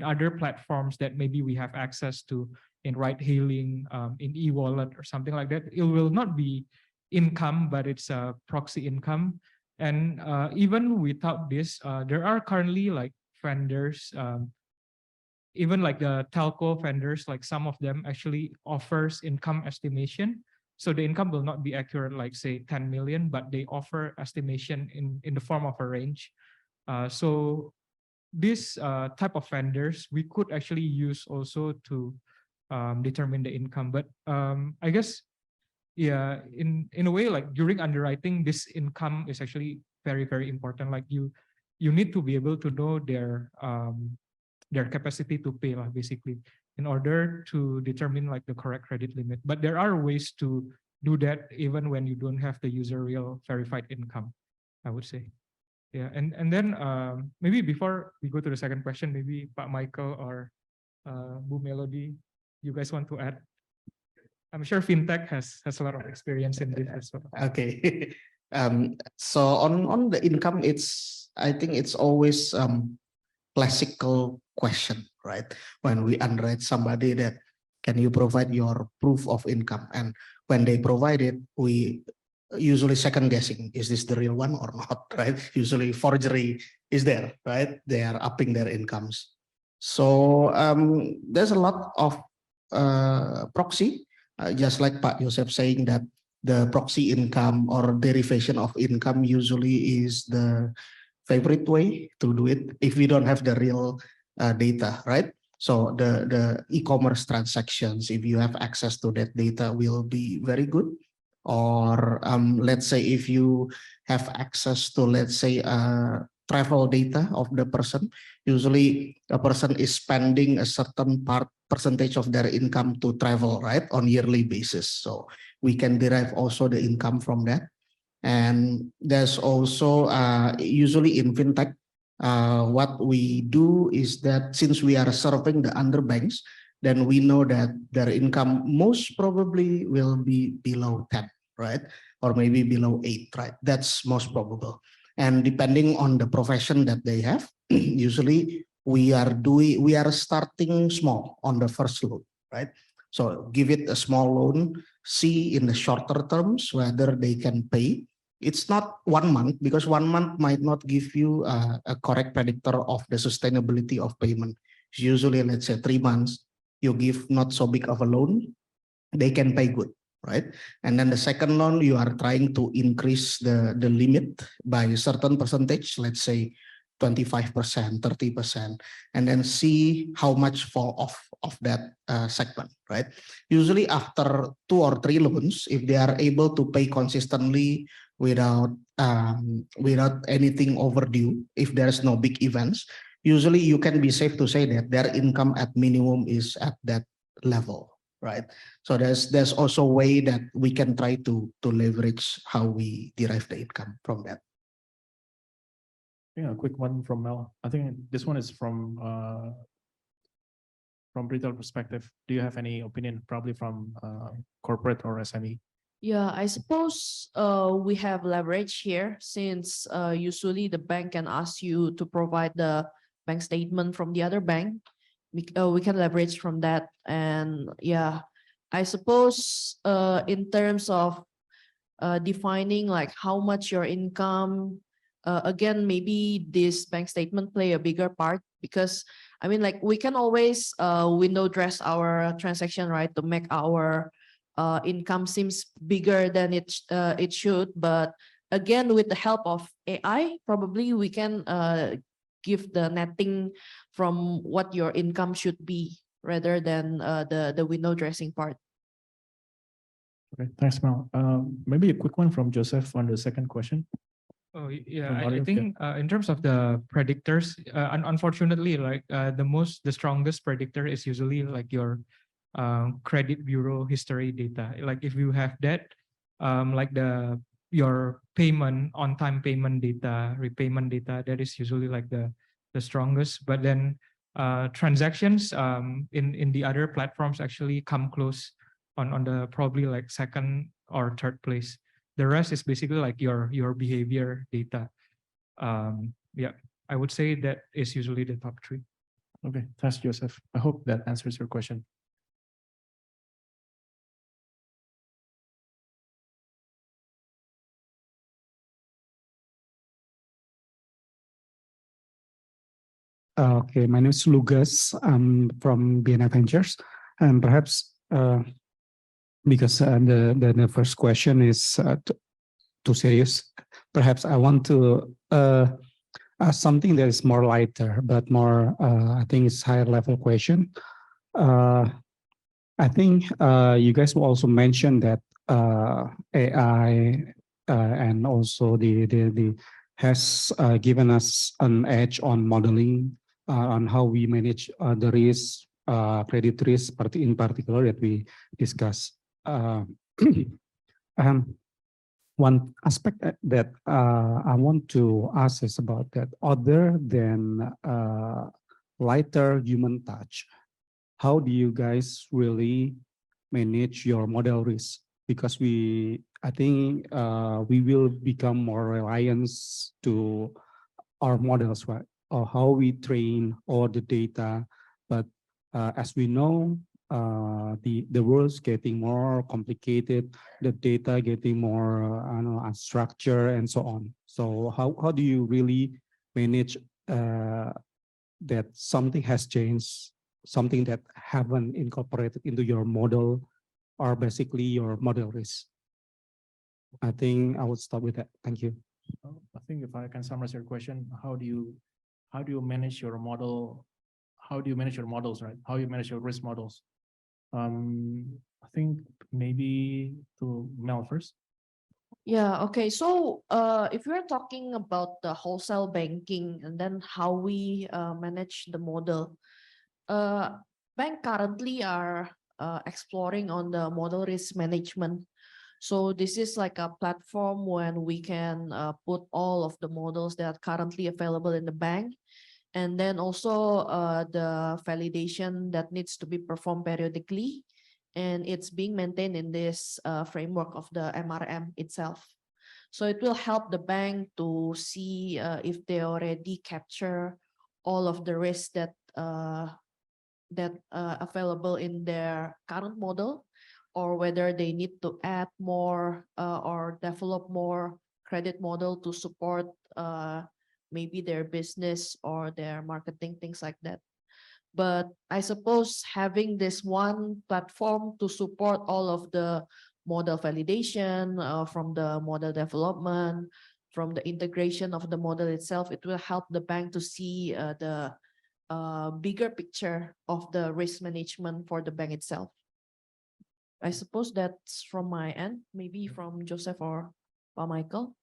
other platforms that maybe we have access to, in ride hailing, in e-wallet or something like that. It will not be income, but it's a proxy income. And even without this, there are currently like vendors, even like the telco vendors, like some of them actually offers income estimation. So the income will not be accurate, like say 10 million, but they offer estimation in the form of a range. So this type of vendors, we could actually use also to determine the income. But I guess, yeah, in a way, like during underwriting, this income is actually very, very important. Like you need to be able to know their capacity to pay, basically, in order to determine like the correct credit limit. But there are ways to do that even when you don't have the user real verified income, I would say. Yeah, and then maybe before we go to the second question, maybe Pak Michael or Bu Melody, you guys want to add? I'm sure fintech has a lot of experience in this as well.
Okay. So on the income, I think it's always classical question, right? When we underwrite somebody, that can you provide your proof of income? And when they provide it, we usually second guessing, is this the real one or not, right? Usually forgery is there, right? They are upping their incomes. So there's a lot of proxy, just like Pak Joseph saying that the proxy income or derivation of income usually is the favorite way to do it if we don't have the real data, right? So the e-commerce transactions, if you have access to that data, will be very good. Or let's say if you have access to, let's say, travel data of the person. Usually a person is spending a certain percentage of their income to travel, right, on yearly basis. So we can derive also the income from that. And there's also usually in fintech, what we do is that since we are serving the underbanks, then we know that their income most probably will be below 10, right? Or maybe below 8, right? That's most probable. And depending on the profession that they have, usually we are starting small on the first loan, right? So give it a small loan, see in the shorter terms whether they can pay. It's not 1 month, because 1 month might not give you a correct predictor of the sustainability of payment. Usually, let's say 3 months, you give not so big of a loan, they can pay good, right? And then the second loan, you are trying to increase the limit by a certain percentage, let's say 25%, 30%, and then see how much fall off of that segment, right? Usually after 2 or 3 loans, if they are able to pay consistently without anything overdue, if there's no big events, usually you can be safe to say that their income at minimum is at that level, right? So there's also a way that we can try to leverage how we derive the income from that.
Yeah, a quick one from Mel. I think this one is from retail perspective. Do you have any opinion, probably from corporate or SME?
Yeah, I suppose we have leverage here, since usually the bank can ask you to provide the bank statement from the other bank. We can leverage from that. And yeah, I suppose in terms of defining like how much your income, again, maybe this bank statement play a bigger part, because I mean, like, we can always window dress our transaction, right, to make our income seems bigger than it should. But again, with the help of AI, probably we can give the netting from what your income should be, rather than the window dressing part.
Okay, thanks, Mel. Maybe a quick one from Joseph on the second question.
Oh, yeah,
From
I
audience,
think in terms of the predictors, unfortunately, like the strongest predictor is usually like your credit bureau history data. Like if you have that, like your payment, on-time payment data, repayment data, that is usually like the strongest. But then transactions in the other platforms actually come close on the probably like second or third place. The rest is basically like your behavior data. Yeah, I would say that is usually the top 3.
Okay, thanks, Joseph. I hope that answers your question.
Okay, my name is Lugas. I'm from BNI Ventures, and perhaps because the first question is too serious, perhaps I want to ask something that is more lighter, but more, I think it's higher level question. I think you guys will also mention that AI and also the has given us an edge on modeling on how we manage the risk, credit risk, in particular that we discuss. One aspect that I want to ask is about that. Other than lighter human touch, how do you guys really manage your model risk? Because I think we will become more reliant to our models, right? Or how we train all the data. But as we know, the world's getting more complicated, the data getting more unstructured and so on. So how do you really manage that something has changed, something that haven't incorporated into your model, or basically your model risk? I think I would stop with that. Thank you.
I think if I can summarize your question, how do you manage your model? How do you manage your models, right? How you manage your risk models? I think maybe to Mel first.
Yeah, okay. So if we're talking about the wholesale banking and then how we manage the model, bank currently are exploring on the model risk management. So this is like a platform when we can put all of the models that are currently available in the bank. And then also the validation that needs to be performed periodically. And it's being maintained in this framework of the MRM itself. So it will help the bank to see if they already capture all of the risks that available in their current model, or whether they need to add more or develop more credit model to support maybe their business or their marketing, things like that. But I suppose having this one platform to support all of the model validation from the model development, from the integration of the model itself, it will help the bank to see the bigger picture of the risk management for the bank itself. I suppose that's from my end, maybe from Joseph or Michael.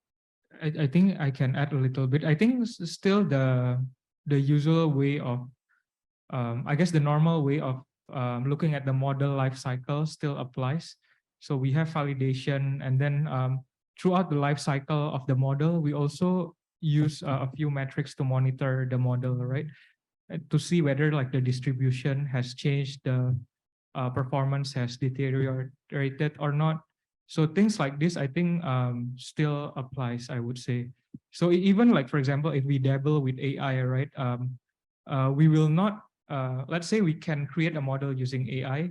I think I can add a little bit. I think still the usual way of I guess the normal way of looking at the model life cycle still applies. So we have validation, and then throughout the life cycle of the model, we also use a few metrics to monitor the model, right? To see whether like the distribution has changed, the performance has deteriorated or not. So things like this, I think still applies, I would say. So even like, for example, if we dabble with AI, right? We will not, let's say we can create a model using AI.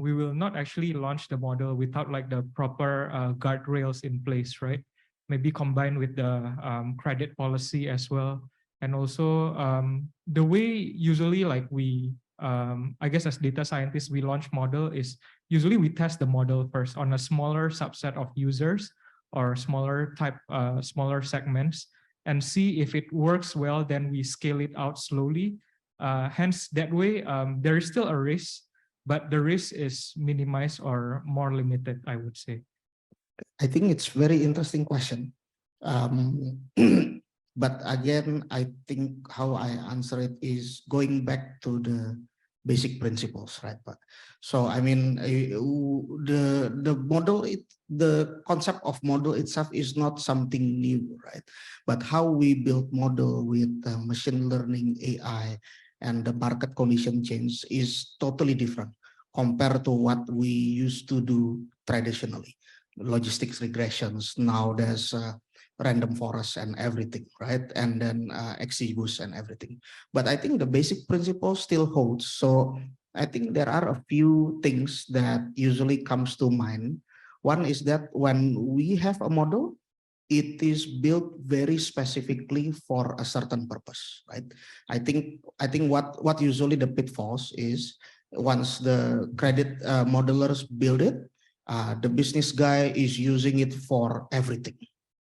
We will not actually launch the model without like the proper guardrails in place, right? Maybe combined with the credit policy as well. And also the way usually like we, I guess as data scientists, we launch model is usually we test the model first on a smaller subset of users or smaller segments, and see if it works well, then we scale it out slowly. Hence, that way, there is still a risk, but the risk is minimized or more limited, I would say.
I think it's very interesting question. But again, I think how I answer it is going back to the basic principles, right? But so I mean, the model, the concept of model itself is not something new, right? But how we build model with machine learning, AI, and the market condition change is totally different compared to what we used to do traditionally. Logistics regressions, now there's random forest and everything, right? And then XGBoost and everything. But I think the basic principle still holds. So I think there are a few things that usually comes to mind. One is that when we have a model, it is built very specifically for a certain purpose, right? I think what usually the pitfalls is once the credit modelers build it, the business guy is using it for everything,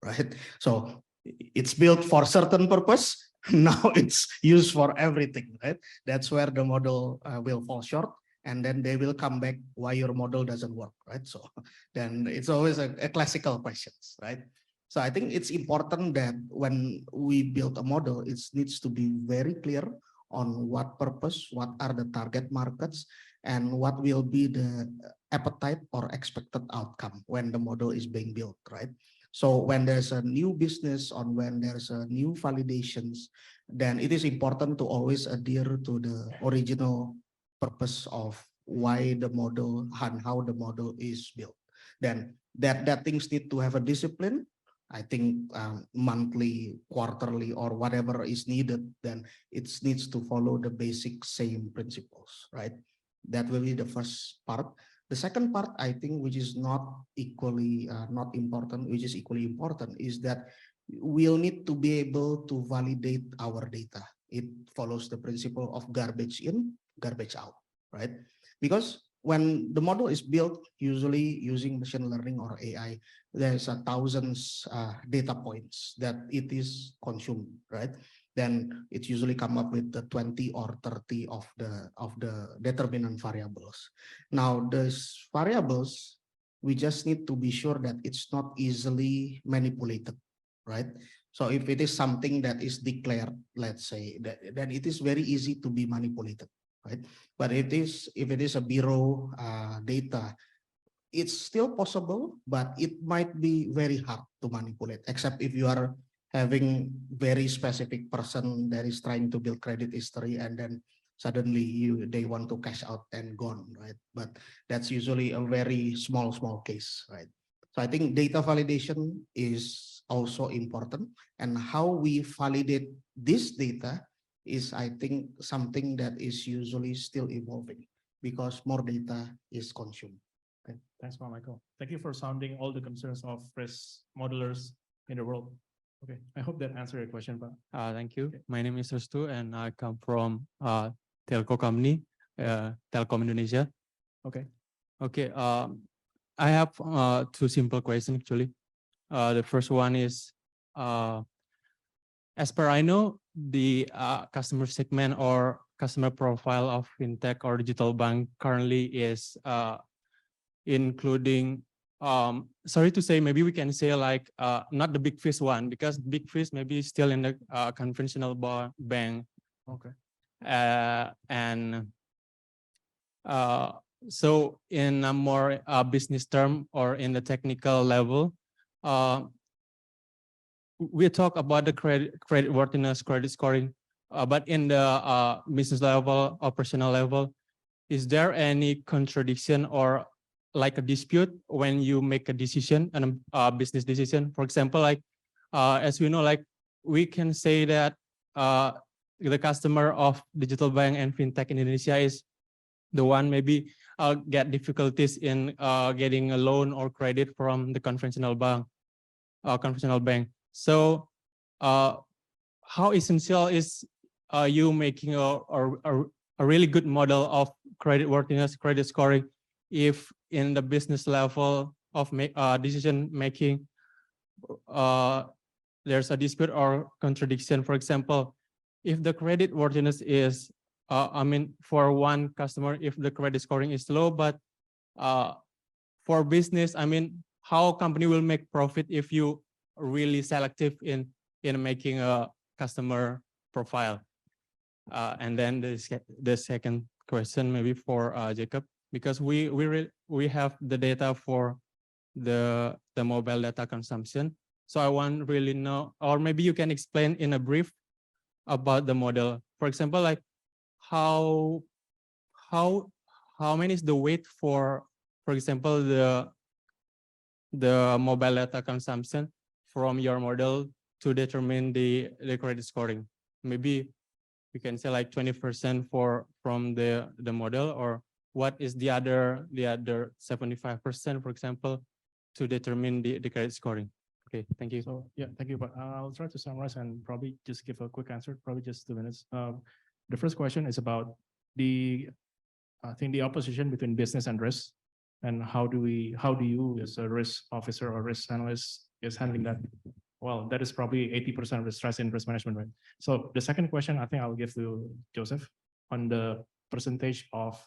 right? So it's built for certain purpose. Now it's used for everything, right? That's where the model will fall short. And then they will come back why your model doesn't work, right? So then it's always a classical questions, right? So I think it's important that when we build a model, it needs to be very clear on what purpose, what are the target markets, and what will be the appetite or expected outcome when the model is being built, right? So when there's a new business or when there's a new validations, then it is important to always adhere to the original purpose of why the model and how the model is built. Then that things need to have a discipline. I think monthly, quarterly, or whatever is needed, then it needs to follow the basic same principles, right? That will be the first part. The second part, I think, which is not equally not important, which is equally important, is that we'll need to be able to validate our data. It follows the principle of garbage in, garbage out, right? Because when the model is built, usually using machine learning or AI, there's thousands data points that it is consumed, right? Then it usually come up with the 20 or 30 of the determinant variables. Now those variables We just need to be sure that it's not easily manipulated, right? So if it is something that is declared, let's say, then it is very easy to be manipulated, right? But if it is a bureau data, it's still possible, but it might be very hard to manipulate, except if you are having very specific person that is trying to build credit history and then suddenly they want to cash out and gone, right? But that's usually a very small case, right? So I think data validation is also important, and how we validate this data is, I think, something that is usually still evolving because more data is consumed.
Okay, thanks, Michael. Thank you for sounding all the concerns of risk modelers in the world. Okay, I hope that answered your question, Pak.
Thank you. My name is Restu and I come from telco company, Telkom Indonesia.
Okay.
Okay. I have two simple questions actually. The first one is, as per I know, the customer segment or customer profile of fintech or digital bank currently is including, sorry to say, maybe we can say like not the big fish one, because big fish maybe still in the conventional bank.
Okay.
So in a more business term or in the technical level, we talk about the credit worthiness, credit scoring, but in the business level, operational level, is there any contradiction or like a dispute when you make a decision, a business decision? For example, like as we know, like we can say that the customer of digital bank and fintech in Indonesia is the one maybe get difficulties in getting a loan or credit from the conventional bank. So how essential is you making a really good model of credit worthiness, credit scoring, if in the business level of decision making, there's a dispute or contradiction? For example, if the credit worthiness is, I mean, for one customer, if the credit scoring is low, but for business, I mean, how company will make profit if you really selective in making a customer profile? And then the second question maybe for Jacob, because we have the data for the mobile data consumption. So I want really know, or maybe you can explain in a brief about the model. For example, like how many is the weight for example, the mobile data consumption from your model to determine the credit scoring? Maybe you can say like 20% from the model, or what is the other 75%, for example, to determine the credit scoring? Okay, thank you.
So yeah, thank you. But I'll try to summarize and probably just give a quick answer, probably just 2 minutes. The first question is about I think the opposition between business and risk, and how do you as a risk officer or risk analyst is handling that? Well, that is probably 80% of the stress in risk management, right? So the second question, I think I'll give to Joseph on the percentage of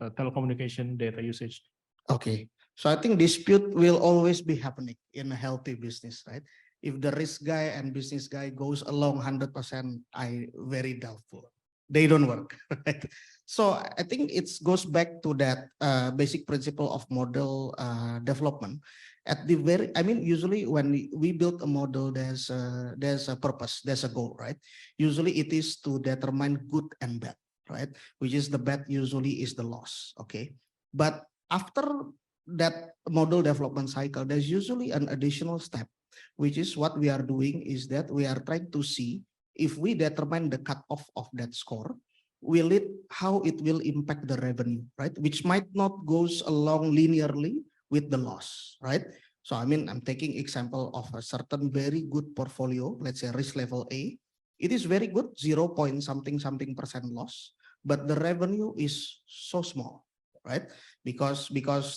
telecommunication data usage.
Okay, so I think dispute will always be happening in a healthy business, right? If the risk guy and business guy goes along 100%, I very doubtful. They don't work, right? So I think it goes back to that basic principle of model development. At the very, I mean, usually when we build a model, there's a purpose, there's a goal, right? Usually it is to determine good and bad, right? Which is the bad usually is the loss, okay? But after that model development cycle, there's usually an additional step, which is what we are doing is that we are trying to see if we determine the cutoff of that score, how it will impact the revenue, right? Which might not goes along linearly with the loss, right? So I mean, I'm taking example of a certain very good portfolio, let's say risk level A. It is very good, 0 point something percent loss, but the revenue is so small, right? Because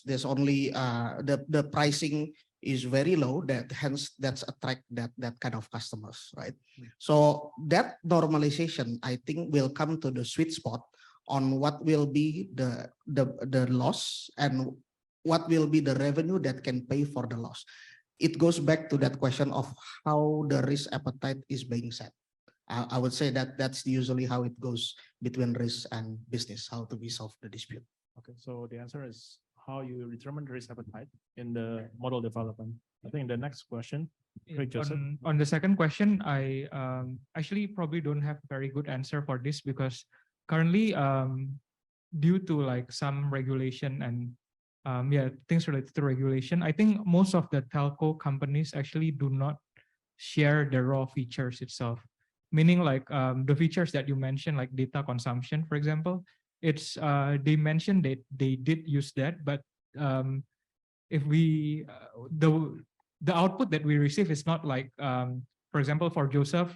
there's only the pricing is very low, that hence that's attract that kind of customers, right? So that normalization, I think, will come to the sweet spot on what will be the loss and what will be the revenue that can pay for the loss? It goes back to that question of how the risk appetite is being set. I would say that that's usually how it goes between risk and business, how to be solve the dispute.
Okay, so the answer is how you determine the risk appetite in the model development. I think the next question, Joseph.
On the second question, I actually probably don't have very good answer for this because currently, due to like some regulation and things related to regulation, I think most of the telco companies actually do not share the raw features itself. Meaning like the features that you mentioned, like data consumption, for example, it's they mentioned that they did use that, but if we the output that we receive is not like for example, for Joseph,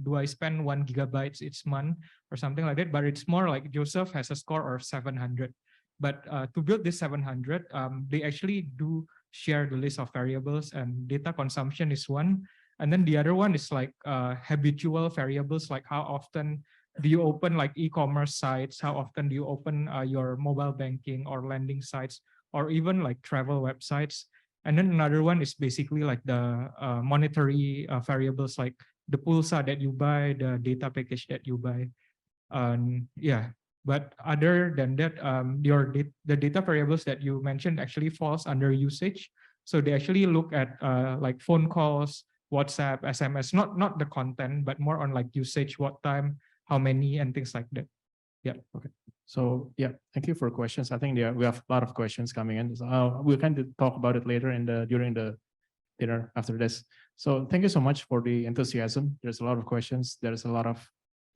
do I spend 1 GB each month or something like that? But it's more like Joseph has a score of 700. But to build this 700, they actually do share the list of variables, and data consumption is one. And then the other one is like habitual variables, like how often do you open like e-commerce sites? How often do you open your mobile banking or lending sites, or even like travel websites? And then another one is basically like the monetary variables, like the pulsa that you buy, the data package that you buy. But other than that, the data variables that you mentioned actually falls under usage. So they actually look at like phone calls, WhatsApp, SMS, not the content, but more on like usage, what time, how many, and things like that. Yeah.
Okay. So yeah, thank you for questions. I think we have a lot of questions coming in. So we'll kind of talk about it later during the dinner after this. So thank you so much for the enthusiasm. There's a lot of questions. There's a lot of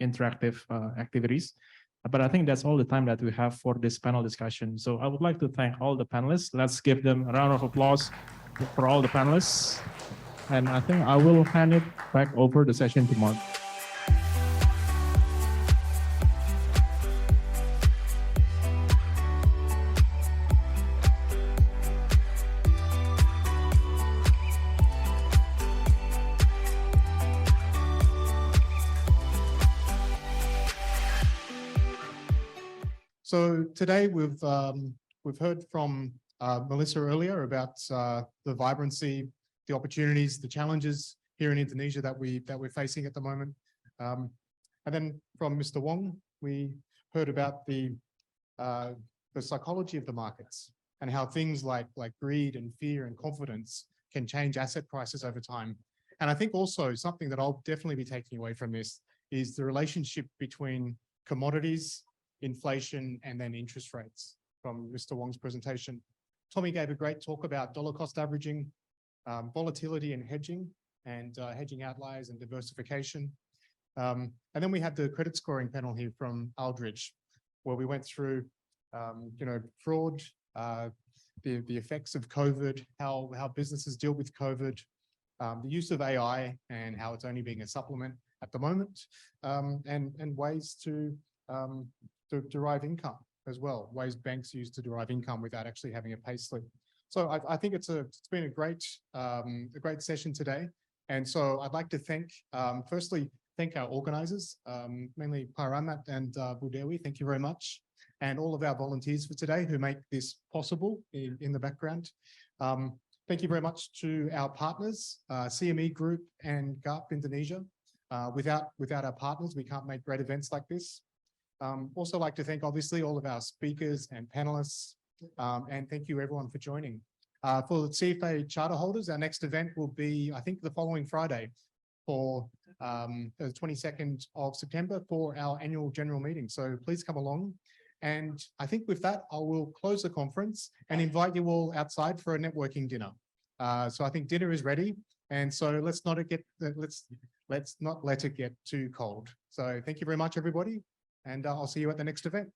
interactive activities. But I think that's all the time that we have for this panel discussion. So I would like to thank all the panelists. Let's give them a round of applause for all the panelists. And I think I will hand it back over the session to Mark.
So today we've heard from Melissa earlier about the vibrancy, the opportunities, the challenges here in Indonesia that we're facing at the moment, and then from Mr. Wong we heard about the psychology of the markets and how things like greed and fear and confidence can change asset prices over time. And I think also something that I'll definitely be taking away from this is the relationship between commodities, inflation, and then interest rates from Mr. Wong's presentation. Tommy gave a great talk about dollar cost averaging, volatility and hedging outliers and diversification. And then we had the credit scoring panel here from Aldridge, where we went through, fraud, the effects of COVID, how businesses deal with COVID, the use of AI and how it's only being a supplement at the moment, and ways to derive income as well, ways banks use to derive income without actually having a pay slip. So I think it's been a great session today. And so I'd like to firstly thank our organizers, mainly Paramat and Budewi. Thank you very much. And all of our volunteers for today who make this possible in the background. Thank you very much to our partners, CME Group and GARP Indonesia. Without our partners, we can't make great events like this. Also like to thank obviously all of our speakers and panelists, and thank you everyone for joining. For the CFA charter holders, our next event will be, I think, the following Friday for the 22nd of September for our annual general meeting. So please come along. And I think with that, I will close the conference and invite you all outside for a networking dinner. So I think dinner is ready. And so let's not let it get too cold. So thank you very much, everybody. And I'll see you at the next event.